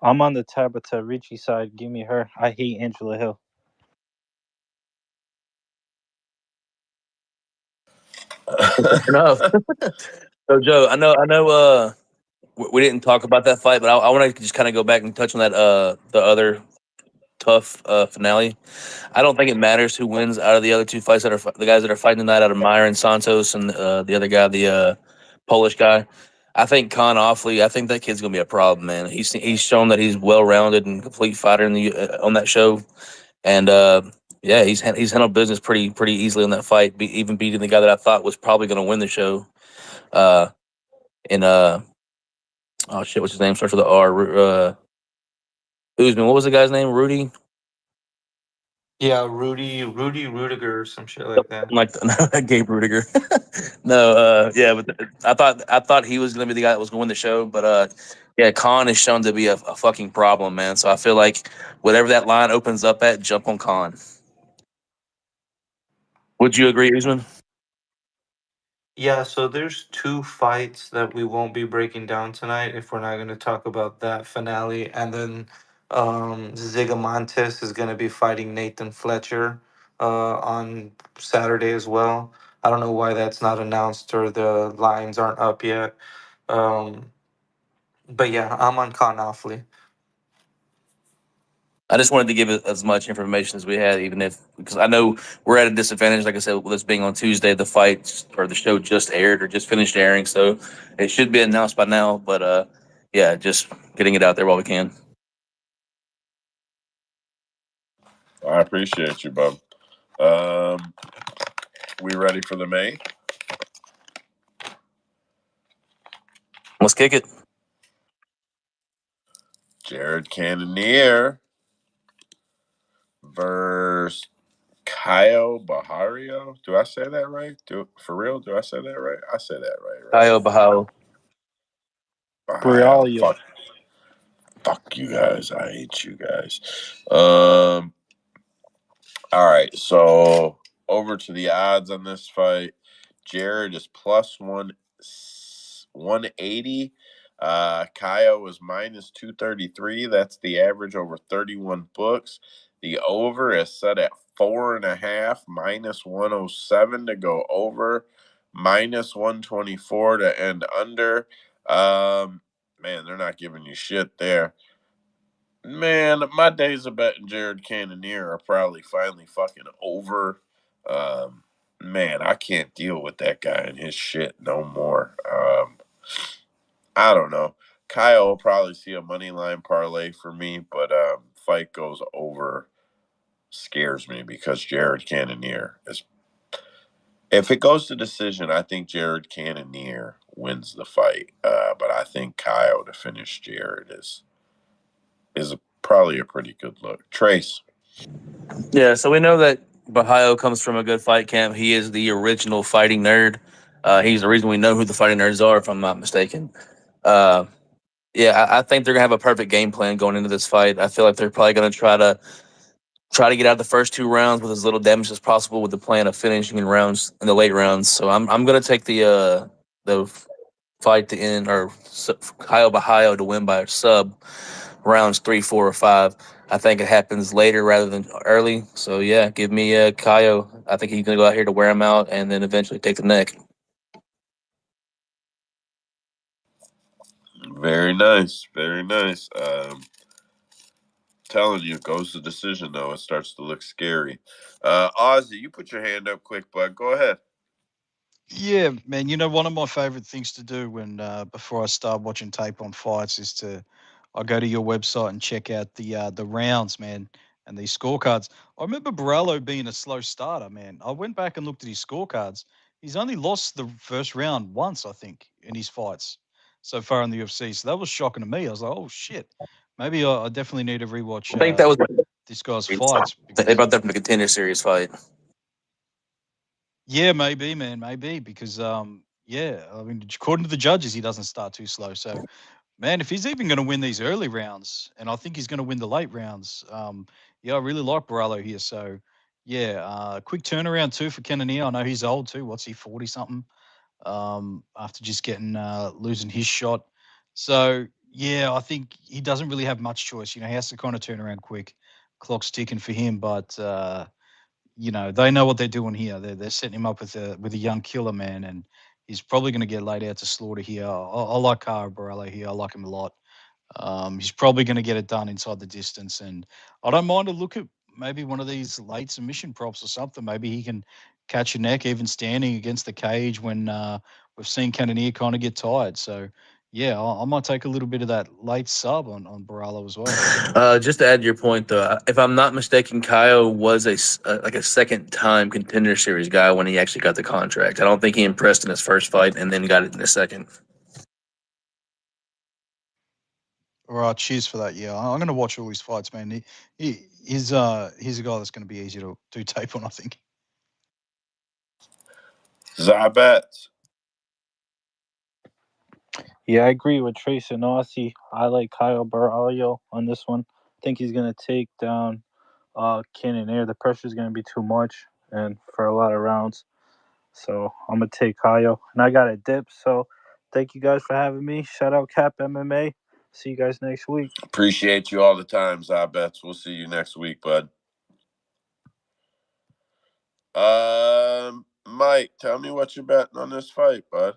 I'm on the Tabitha Ricci side. Give me her. I hate Angela Hill. Fair enough. So Joe, I know. We didn't talk about that fight, but I want to just kind of go back and touch on that the other tough finale. I don't think it matters who wins out of the other two fights that are the guys that are fighting tonight out of Mairon Santos and the other guy, the Polish guy. I think Kaan Ofli. I think that kid's gonna be a problem, man. He's shown that he's well rounded and complete fighter in the on that show, and yeah, he's handled business pretty easily in that fight, even beating the guy that I thought was probably gonna win the show. Uh, in oh shit, what's his name? Starts with the R. Usman. What was the guy's name? Rudy. Yeah, Rudy Rudiger or some shit like that. Like Gabe Rudiger. No, yeah, but I thought he was gonna be the guy that was going to win the show, but yeah, Khan is shown to be a fucking problem, man. So I feel like whatever that line opens up at, jump on Khan. Would you agree, Usman? Yeah, so there's two fights that we won't be breaking down tonight if we're not going to talk about that finale. And then Zigamontes is going to be fighting Nathan Fletcher on Saturday as well. I don't know why that's not announced or the lines aren't up yet. Um, but yeah, I'm on Kaan Ofli. I just wanted to give as much information as we had, even if because I know we're at a disadvantage. Like I said, with this being on Tuesday, the fight or the show just aired or just finished airing, so it should be announced by now. But yeah, just getting it out there while we can. I appreciate you, bub. We ready for the May? Let's kick it. Jared Cannonier versus Caio Borralho. Do I say that right? For real? Do I say that right? I say that right? Caio Bahao. Borralho. Borralho. Fuck you guys. I hate you guys. All right, so over to the odds on this fight. Jared is plus 180. Caio is minus 233. That's the average over 31 books. The over is set at 4.5, minus 107 to go over, minus 124 to end under. Man, they're not giving you shit there. Man, my days of betting Jared Cannonier are probably finally fucking over. Man, I can't deal with that guy and his shit no more. I don't know. Kyle will probably see a money line parlay for me, but fight goes over scares me because Jared Cannonier is. If it goes to decision, I think Jared Cannonier wins the fight. But I think Kyle to finish Jared is probably a pretty good look. Trace. Yeah, so we know that Bahio comes from a good fight camp. He is the original fighting nerd. He's the reason we know who the fighting nerds are, if I'm not mistaken. Uh, yeah, I think they're gonna have a perfect game plan going into this fight. I feel like they're probably gonna try to get out of the first two rounds with as little damage as possible, with the plan of finishing in the late rounds. So I'm gonna take the fight to end or Kyle Bahio to win by a sub rounds 3, 4, or 5. I think it happens later rather than early. So yeah, give me Caio. I think he's gonna go out here to wear him out and then eventually take the neck. Very nice. Very nice. Telling you, goes to decision though. It starts to look scary. Ozzy, you put your hand up quick, bud. Go ahead. Yeah, man. You know, one of my favorite things to do when before I start watching tape on fights is I go to your website and check out the rounds, man, and these scorecards. I remember Borralho being a slow starter, man. I went back and looked at his scorecards. He's only lost the first round once, I think, in his fights so far in the UFC. So that was shocking to me. I was like, oh shit, maybe I definitely need to rewatch I think that was this guy's fights they because brought that from the Contender Series fight. yeah, maybe, man, maybe because yeah, I mean, according to the judges, he doesn't start too slow. So, man, if he's even going to win these early rounds, and I think he's going to win the late rounds, yeah, I really like Borralho here. So, yeah, quick turnaround too for Cannonier. I know he's old too. What's he, 40 something? After just getting losing his shot. So, yeah, I think he doesn't really have much choice. You know, he has to kind of turn around quick. Clock's ticking for him, but you know, they know what they're doing here. They're setting him up with a young killer, man, and he's probably going to get laid out to slaughter here. I like Cara Borralho here. I like him a lot. He's probably going to get it done inside the distance, and I don't mind to look at maybe one of these late submission props or something. Maybe he can catch a neck even standing against the cage when we've seen Cannonier kind of get tired. So, yeah, I might take a little bit of that late sub on Borralho as well. Just to add to your point, though, if I'm not mistaken, Caio was like a second time Contender Series guy when he actually got the contract. I don't think he impressed in his first fight and then got it in the second. All right, cheers for that. Yeah, I'm going to watch all his fights, man. He's a guy that's going to be easy to do tape on, I think. Zabets. Yeah, I agree with Trace and Aussie. I like Kyle Borralho on this one. I think he's gonna take down Cannonier. The pressure is gonna be too much. and for a lot of rounds. So I'm gonna take Caio, and I got a dip. So thank you guys for having me. Shout out Cap MMA. See you guys next week. Appreciate you all the time, Zabets. We'll see you next week, bud. Mike, tell me what you're betting on this fight, bud.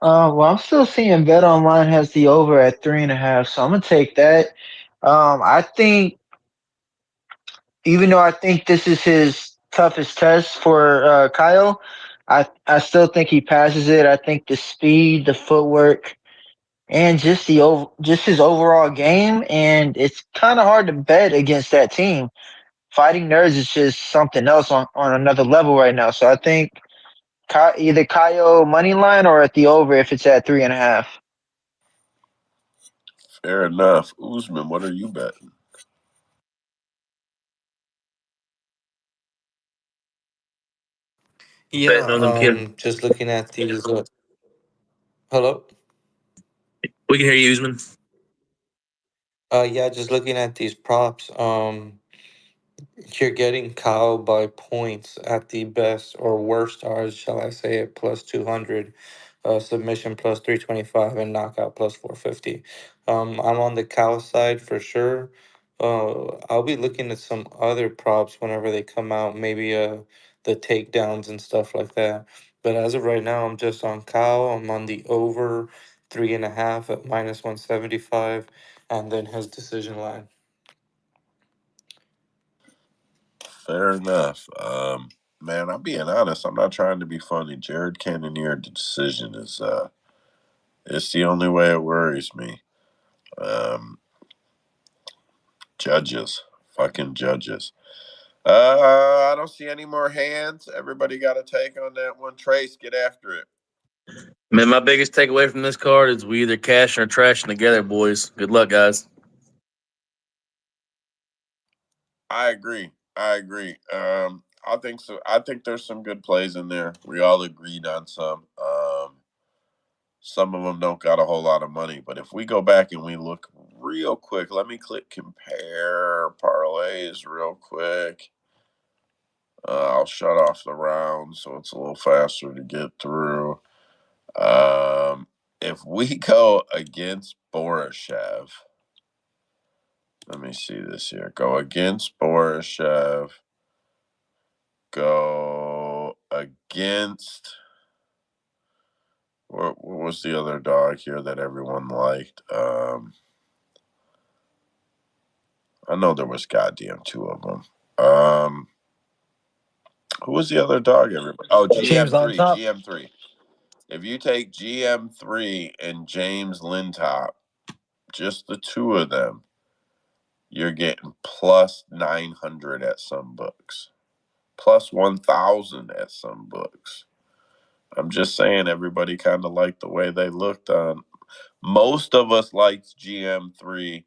Well, I'm still seeing Bet Online has the over at 3.5, so I'm gonna take that. I think even though I think this is his toughest test for Kyle, I still think he passes it. I think the speed, the footwork, and just his overall game, and it's kind of hard to bet against that team. Fighting Nerds is just something else on another level right now. So I think either Caio money line or at the over if it's at 3.5. Fair enough. Usman, what are you betting? Yeah, Betting on them kids. just looking at these. Hello. We can hear you, Usman. Yeah, just looking at these props. You're getting Kyle by points at the best or worst odds, shall I say it, plus 200, submission plus 325, and knockout plus 450. I'm on the Kyle side for sure. I'll be looking at some other props whenever they come out, maybe the takedowns and stuff like that. But as of right now, I'm just on Kyle. I'm on the over 3.5 at minus 175, and then his decision line. Fair enough. Man, I'm being honest. I'm not trying to be funny. Jared Cannonier decision is it's the only way it worries me. Um, Judges, fucking judges. I don't see any more hands. Everybody got a take on that one. Trace, get after it. Man, my biggest takeaway from this card is we either cash or trashing together, boys. Good luck, guys. I agree. I agree. I think so. I think there's some good plays in there. We all agreed on some. Some of them don't got a whole lot of money, but if we go back and we look real quick, let me click compare parlays real quick. I'll shut off the round so it's a little faster to get through. If we go against Borshchev, let me see this here. Go against Borshchev. Go against what was the other dog here that everyone liked? I know there was goddamn two of them. Who was the other dog? Everybody. Oh, James on GM3. top. GM3. If you take GM3 and James Llontop, just the two of them, you're getting plus 900 at some books, plus 1,000 at some books. I'm just saying, everybody kind of liked the way they looked on. Most of us liked GM3.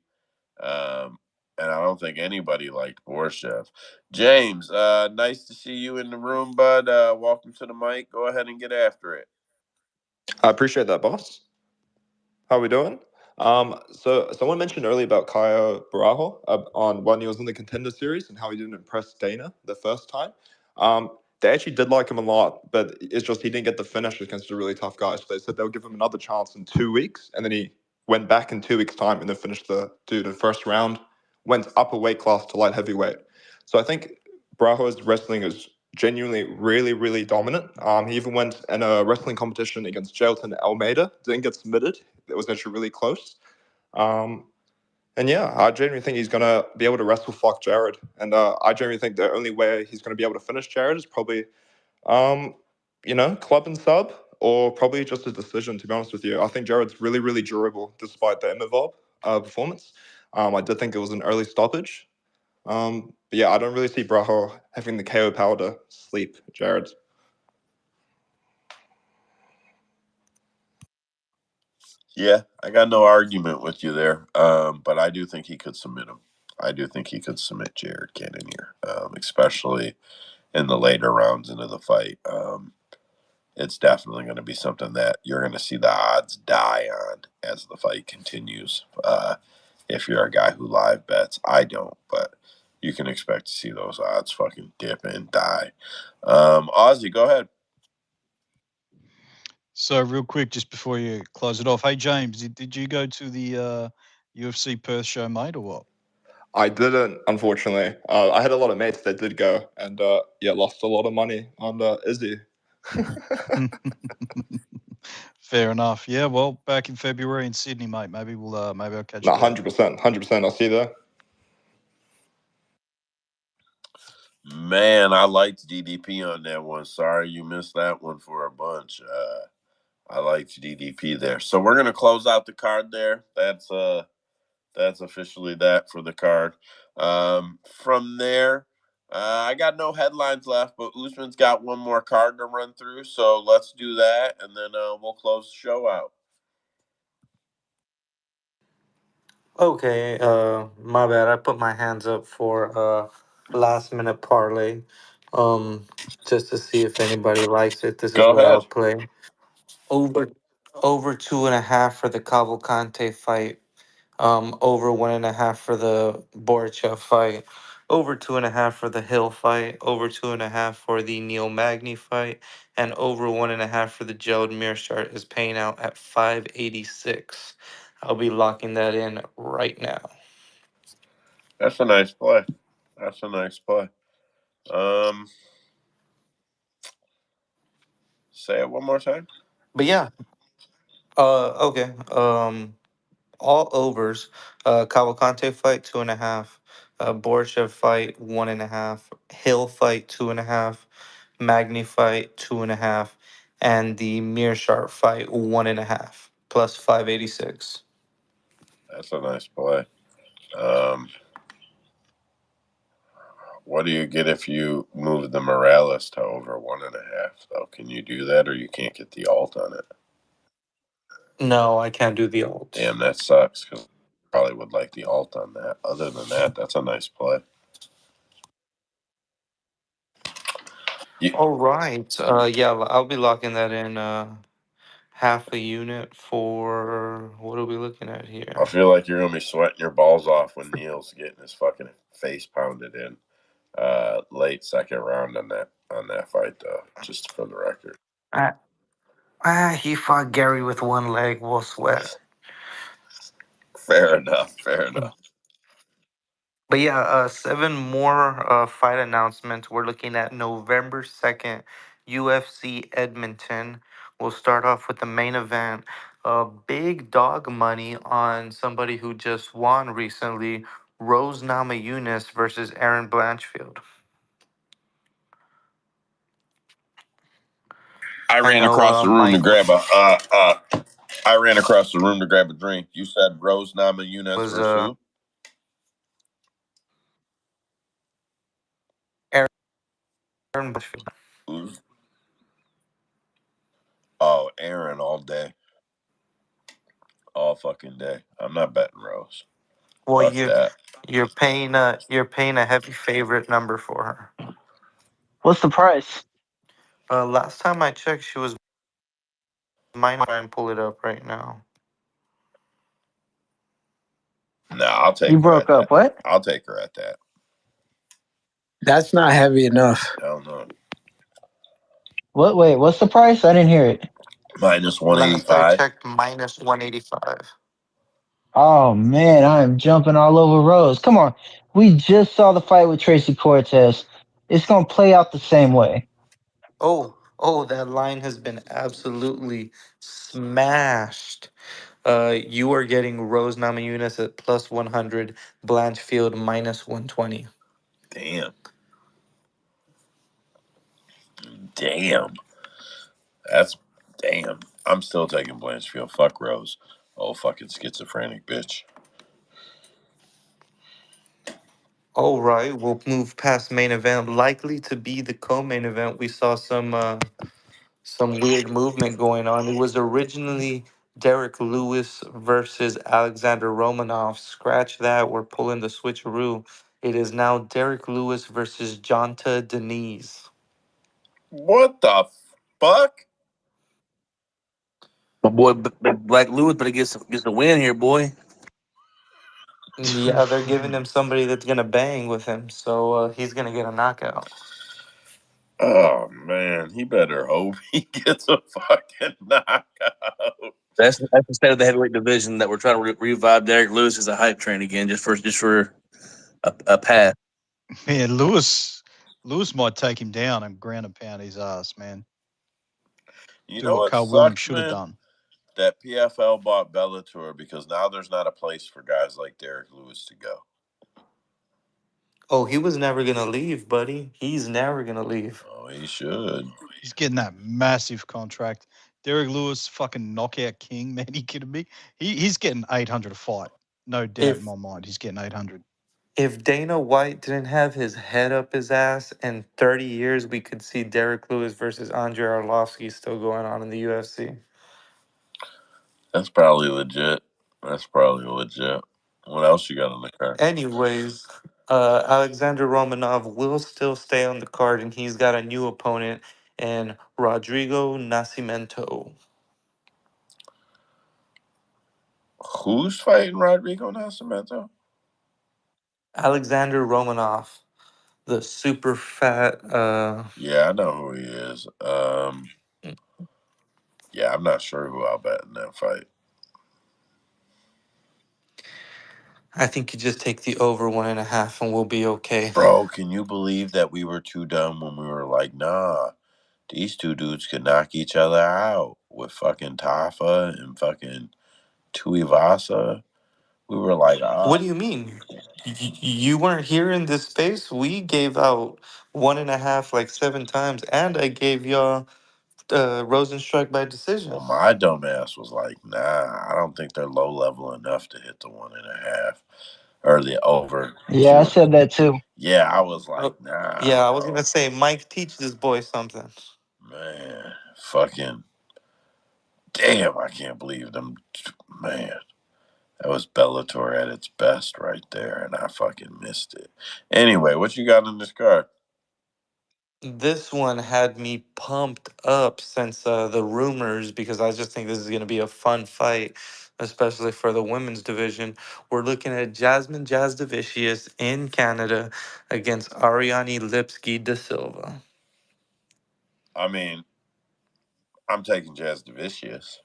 And I don't think anybody liked Borshchev. James, nice to see you in the room, bud. Welcome to the mic. Go ahead and get after it. I appreciate that, boss. How we doing? So someone mentioned earlier about Caio Borralho on when he was in the Contender Series and how he didn't impress Dana the first time. They actually did like him a lot, but it's just he didn't get the finish against a really tough guy. So they said they'll give him another chance in 2 weeks, and then he went back in 2 weeks' time and then finished the first round, went up a weight class to light heavyweight. So I think Borralho's wrestling is genuinely really, really dominant. He even went in a wrestling competition against Gerald and Almeida, didn't get submitted. It was actually really close. And yeah, I genuinely think he's going to be able to wrestle fuck Jared. And I genuinely think the only way he's going to be able to finish Jared is probably, club and sub, or probably just a decision, to be honest with you. I think Jared's really, really durable despite the Imavob performance. I did think it was an early stoppage. But yeah, I don't really see Borralho having the KO power to sleep Jared. Yeah, I got no argument with you there. But I do think he could submit him. I do think he could submit Jared Cannonier, especially in the later rounds into the fight. It's definitely going to be something that you're going to see the odds die on as the fight continues. If you're a guy who live bets, I don't, but you can expect to see those odds fucking dip and die. Ozzy, go ahead. So real quick, just before you close it off, hey James, did you go to the UFC Perth show, mate, or what? I didn't, unfortunately. I had a lot of mates that did go, and lost a lot of money on Izzy. Fair enough. Yeah, well, back in February in Sydney, mate. Maybe I'll catch you. 100%, 100%. I'll see you there. Man, I liked DDP on that one. Sorry you missed that one for a bunch. I liked DDP there. So we're gonna close out the card there. That's officially that for the card. From there, I got no headlines left, but Usman's got one more card to run through. So let's do that, and then we'll close the show out. Okay, my bad. I put my hands up for last minute parlay. Um, just to see if anybody likes it. This is Go what I'll ahead. play. Over over 2.5 for the Cavalcanti fight. Over 1.5 for the Borshchev fight. Over 2.5 for the Hill fight. Over 2.5 for the Neil Magny fight. And over 1.5 for the Gerald Meerschaert is paying out at 586. I'll be locking that in right now. That's a nice play. That's a nice play. Say it one more time. But yeah. Okay. All overs. Cavalcante fight 2.5. Borshchev fight 1.5. Hill fight 2.5. Magny fight 2.5. And the Meerschaert fight 1.5 plus 586. That's a nice play. What do you get if you move the Morales to over 1.5? Though, can you do that, or you can't get the alt on it? No, I can't do the alt. Damn, that sucks. Because I probably would like the alt on that. Other than that, that's a nice play. All right. Yeah, I'll be locking that in. Half a unit for what are we looking at here? I feel like you're gonna be sweating your balls off when Neil's getting his fucking face pounded in late second round on that fight, though. Just for the record. He fought Gary with one leg. We'll sweat. Fair enough. Fair enough. But yeah, 7 more fight announcements. We're looking at November 2nd, UFC Edmonton. We'll start off with the main event. Big dog money on somebody who just won recently, Rose Namajunas versus Aaron Blanchfield. I I ran know across the room to Mike grab I ran across the room to grab a drink. You said Rose Namajunas was versus who? Aaron Blanchfield. Who's? Oh, Aaron all day. All fucking day. I'm not betting Rose. Well, Fuck that. you're paying a heavy favorite number for her. What's the price? Last time I checked, she was mine. Try and pull it up right now. No, I'll You take her broke at that. up. What? I'll take her at that. That's not heavy enough. Hell no. What? Wait, what's the price? I didn't hear it. Minus Last I 185. checked, minus 185. Oh man, I am jumping all over Rose. Come on, we just saw the fight with Tracy Cortez. It's gonna play out the same way. Oh, that line has been absolutely smashed. You are getting Rose Namajunas at plus 100, Blanchfield minus 120. Damn. Damn. That's damn. I'm still taking Blanchfield. Fuck Rose. Oh, fucking schizophrenic bitch. All right, we'll move past main event. Likely to be the co-main event. We saw some weird movement going on. It was originally Derek Lewis versus Alexander Romanov. Scratch that. We're pulling the switcheroo. It is now Derek Lewis versus Jonta Denise. What the fuck? My boy Black Lewis, but it gets a win here, boy. Yeah, they're giving him somebody that's gonna bang with him, so he's gonna get a knockout. Oh man, he better hope he gets a fucking knockout. That's the state of the heavyweight division that we're trying to revive Derek Lewis as a hype train again, just for a pass. Man, Lewis might take him down and ground and pound his ass, man. You Do know what what Carl Williams sucks, should have man? done. That PFL bought Bellator because now there's not a place for guys like Derek Lewis to go. Oh, he was never gonna leave, buddy. He's never gonna leave. Oh, he should. He's getting that massive contract. Derek Lewis, fucking knockout king, man. Are you kidding me? He's getting 800 a fight. No doubt in If my mind. He's getting 800. if Dana White didn't have his head up his ass, in 30 years we could see Derek Lewis versus Andrei Arlovsky still going on in the UFC. That's probably legit. That's probably legit. What else you got on the card? Anyways, Alexander Romanov will still stay on the card, and he's got a new opponent in Rodrigo Nascimento. Who's fighting Rodrigo Nascimento? Alexander Romanov, the super fat. Yeah, I know who he is. Yeah, I'm not sure who I'll bet in that fight. I think you just take the over 1.5, and we'll be okay. Bro, can you believe that we were too dumb when we were like, nah, these two dudes could knock each other out with fucking Tafa and fucking Tuivasa? We were like, What do you mean? You weren't here in this space. We gave out 1.5 like 7 times, and I gave y'all Rosenstruck by decision. well, my dumb ass was like, nah, I don't think they're low level enough to hit the 1.5 or the over Yeah, I 2. said that too. Yeah, I was like, Oh, nah, yeah, I was bro. gonna say, Mike, teach this boy something. Man, fucking damn, I can't believe them. Man, that was Bellator at its best right there, and I fucking missed it. Anyway, what you got in this card? This one had me pumped up since the rumors, because I just think this is gonna be a fun fight, especially for the women's division. We're looking at Jasmine Jasdavicius in Canada against Ariane Lipski da Silva. I mean, I'm taking Jazz Vicious,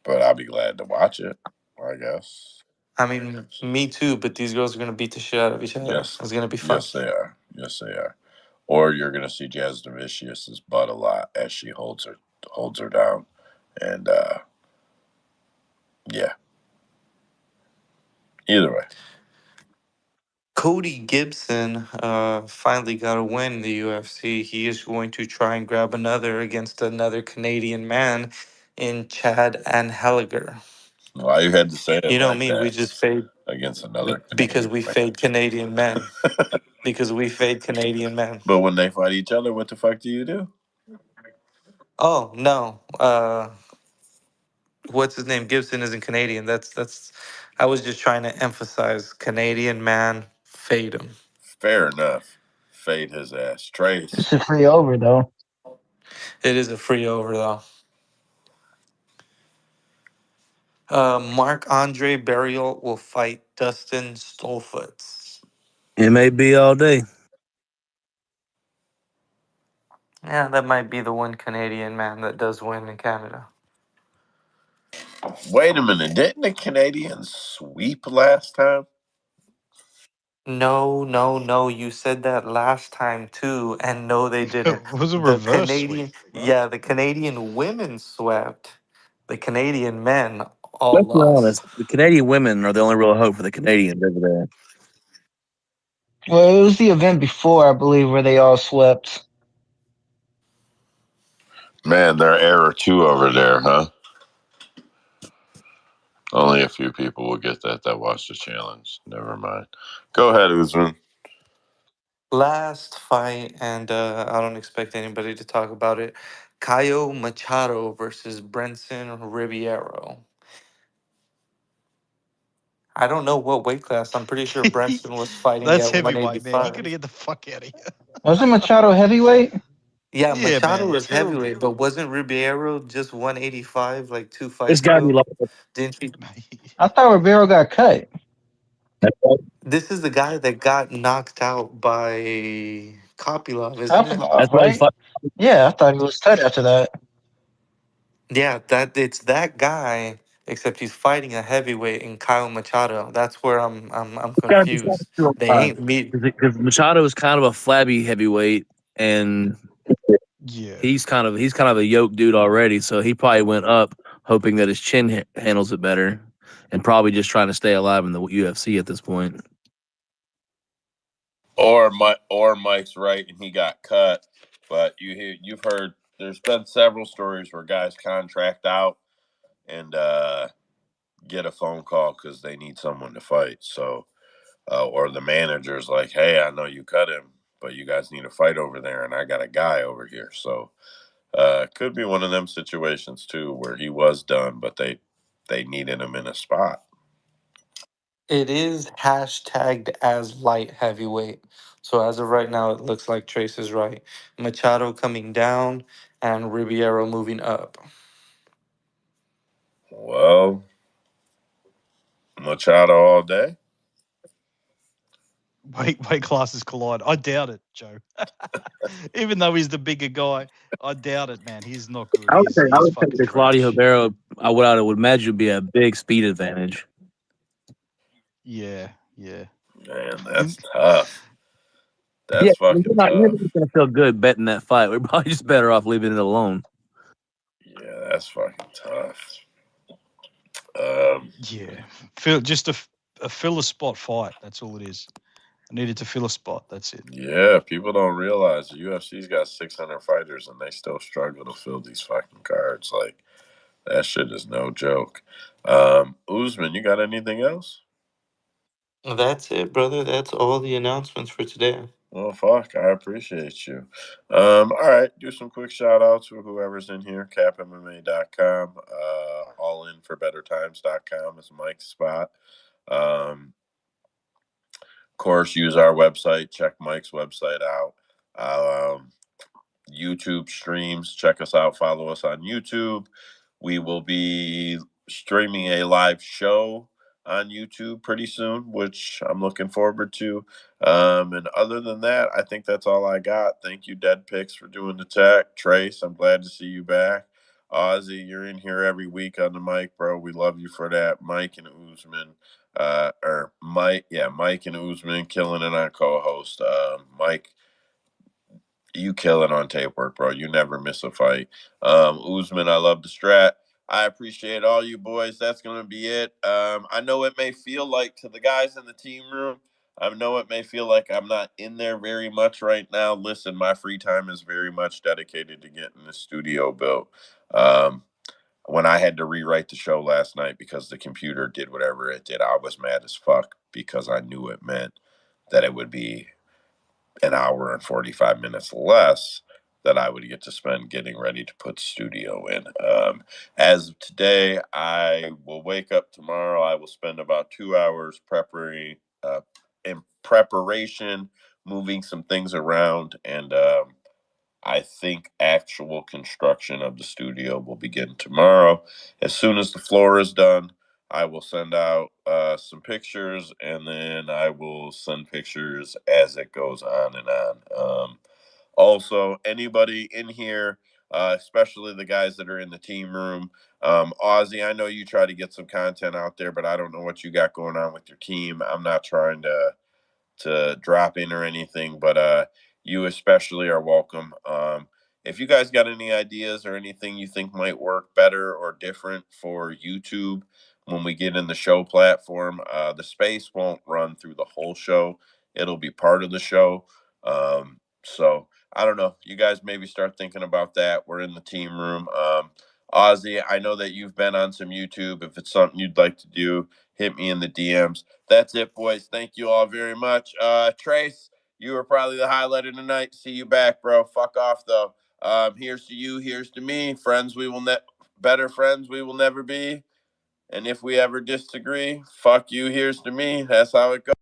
but I'll be glad to watch it, I guess. I mean, me too, but these girls are gonna beat the shit out of each other. Yes, It's gonna be fun. yes, they are. Yes, they are. Or you're gonna see Jazz Vicious's butt a lot as she holds her down, and yeah. Either way, Cody Gibson finally got a win in the UFC. He is going to try and grab another against another Canadian man in Chad Anheliger. why you had to say it You know like me, we that just fade against another because Canadian we man? fade Canadian men. Because we fade Canadian men. But when they fight each other, what the fuck do you do? Oh no. What's his name? Gibson isn't Canadian. That's I was just trying to emphasize Canadian man, fade him. Fair enough. Fade his ass. Trace. It's a free over though. It is a free over though. Mark Andre Burial will fight Dustin Stolfutz. It may be all day. Yeah, that might be the one Canadian man that does win in Canada. Wait a minute. Didn't the Canadians sweep last time? No, no, no. You said that last time too, and no, they didn't. It was a The reverse sweep, Canadian, bro. yeah, the Canadian women swept. The Canadian men all Let's be lost. honest. The Canadian women are the only real hope for the Canadians over there. Well, it was the event before, I believe, where they all swept. Man, they're error 2 over there, huh? Only a few people will get that watch the challenge. Never mind. Go ahead, Usman. Last fight, and I don't expect anybody to talk about it. Caio Machado versus Brenson Ribeiro. I don't know what weight class. I'm pretty sure Brenson was fighting That's at heavyweight, man. You got to 185. get the fuck out of here. Wasn't Machado heavyweight? Yeah, Yeah, Machado man. was Gerald. heavyweight, but wasn't Ribeiro just 185 like two This fights guy be ago? like, Didn't she? I thought Rivero got cut. This is the guy that got knocked out by Kopylov, isn't it? that's Kopylov, why he's right? fighting. Yeah, I thought he was cut after that. Yeah, that it's that guy, except he's fighting a heavyweight in Kyle Machado. That's where I'm Gotta be something confused. to They ain't meet. because Machado is kind of a flabby heavyweight, and Yeah. he's kind of a yoked dude already. So he probably went up hoping that his chin handles it better, and probably just trying to stay alive in the UFC at this point. Or Mike's right and he got cut. But you've heard there's been several stories where guys contract out and get a phone call because they need someone to fight. So or the manager's like, hey, I know you cut him, but you guys need a fight over there, and I got a guy over here. So could be one of them situations too where he was done, but they needed him in a spot. It is hashtagged as light heavyweight. So as of right now, it looks like Trace is right. Machado coming down and Ribeiro moving up. Well, Machado all day. Weight classes collide. I doubt it, Joe. Even though he's the bigger guy, I doubt it, man. He's not good. I He's would think fucking that Claudio trash. Ribeiro, I would imagine, would be a big speed advantage. Yeah, yeah. Man, that's tough. Yeah, That's fucking you're tough. not gonna feel good betting that fight. We're probably just better off leaving it alone. Yeah, that's fucking tough. Um, Yeah. Fill just a fill a spot fight. That's all it is. I needed to fill a spot. That's it. yeah, people don't realize the UFC's got 600 fighters and they still struggle to fill these fucking cards. Like that shit is no joke. Usman, you got anything else? That's it, brother. That's all the announcements for today. Well, fuck, I appreciate you. All right, do some quick shout outs for whoever's in here. CapMMA.com, allinforbettertimes.com is Mike's spot. Of course, use our website. Check Mike's website out. Um, YouTube streams. Check us out. Follow us on YouTube. We will be streaming a live show on YouTube pretty soon, which I'm looking forward to. And other than that, I think that's all I got. Thank you, Dead Picks, for doing the tech. Trace, I'm glad to see you back. Ozzy, you're in here every week on the mic, bro. We love you for that. Mike and Usman, Mike and Usman killing it on co-host. Mike, you killing on tape work, bro. You never miss a fight. Usman, I love the strat. I appreciate all you boys. That's gonna be it. I know it may feel like to the guys in the team room. I know it may feel like I'm not in there very much right now. Listen, my free time is very much dedicated to getting the studio built. Um, when I had to rewrite the show last night because the computer did whatever it did, I was mad as fuck because I knew it meant that it would be an hour and 45 minutes less that I would get to spend getting ready to put studio in. As of today, I will wake up tomorrow. I will spend about 2 hours in preparation, moving some things around, and I think actual construction of the studio will begin tomorrow. As soon as the floor is done, I will send out some pictures, and then I will send pictures as it goes on and on. Also, anybody in here, especially the guys that are in the team room, Ozzy, I know you try to get some content out there, but I don't know what you got going on with your team. I'm not trying to drop in or anything, but you especially are welcome. If you guys got any ideas or anything you think might work better or different for YouTube when we get in the show platform, the space won't run through the whole show. It'll be part of the show. So I don't know. You guys maybe start thinking about that. We're in the team room. Ozzy, I know that you've been on some YouTube. If it's something you'd like to do, hit me in the DMs. That's it, boys. Thank you all very much. Trace, you were probably the highlight of the night. See you back, bro. Fuck off, though. Here's to you. Here's to me. Friends, better friends we will never be. And if we ever disagree, fuck you. Here's to me. That's how it goes.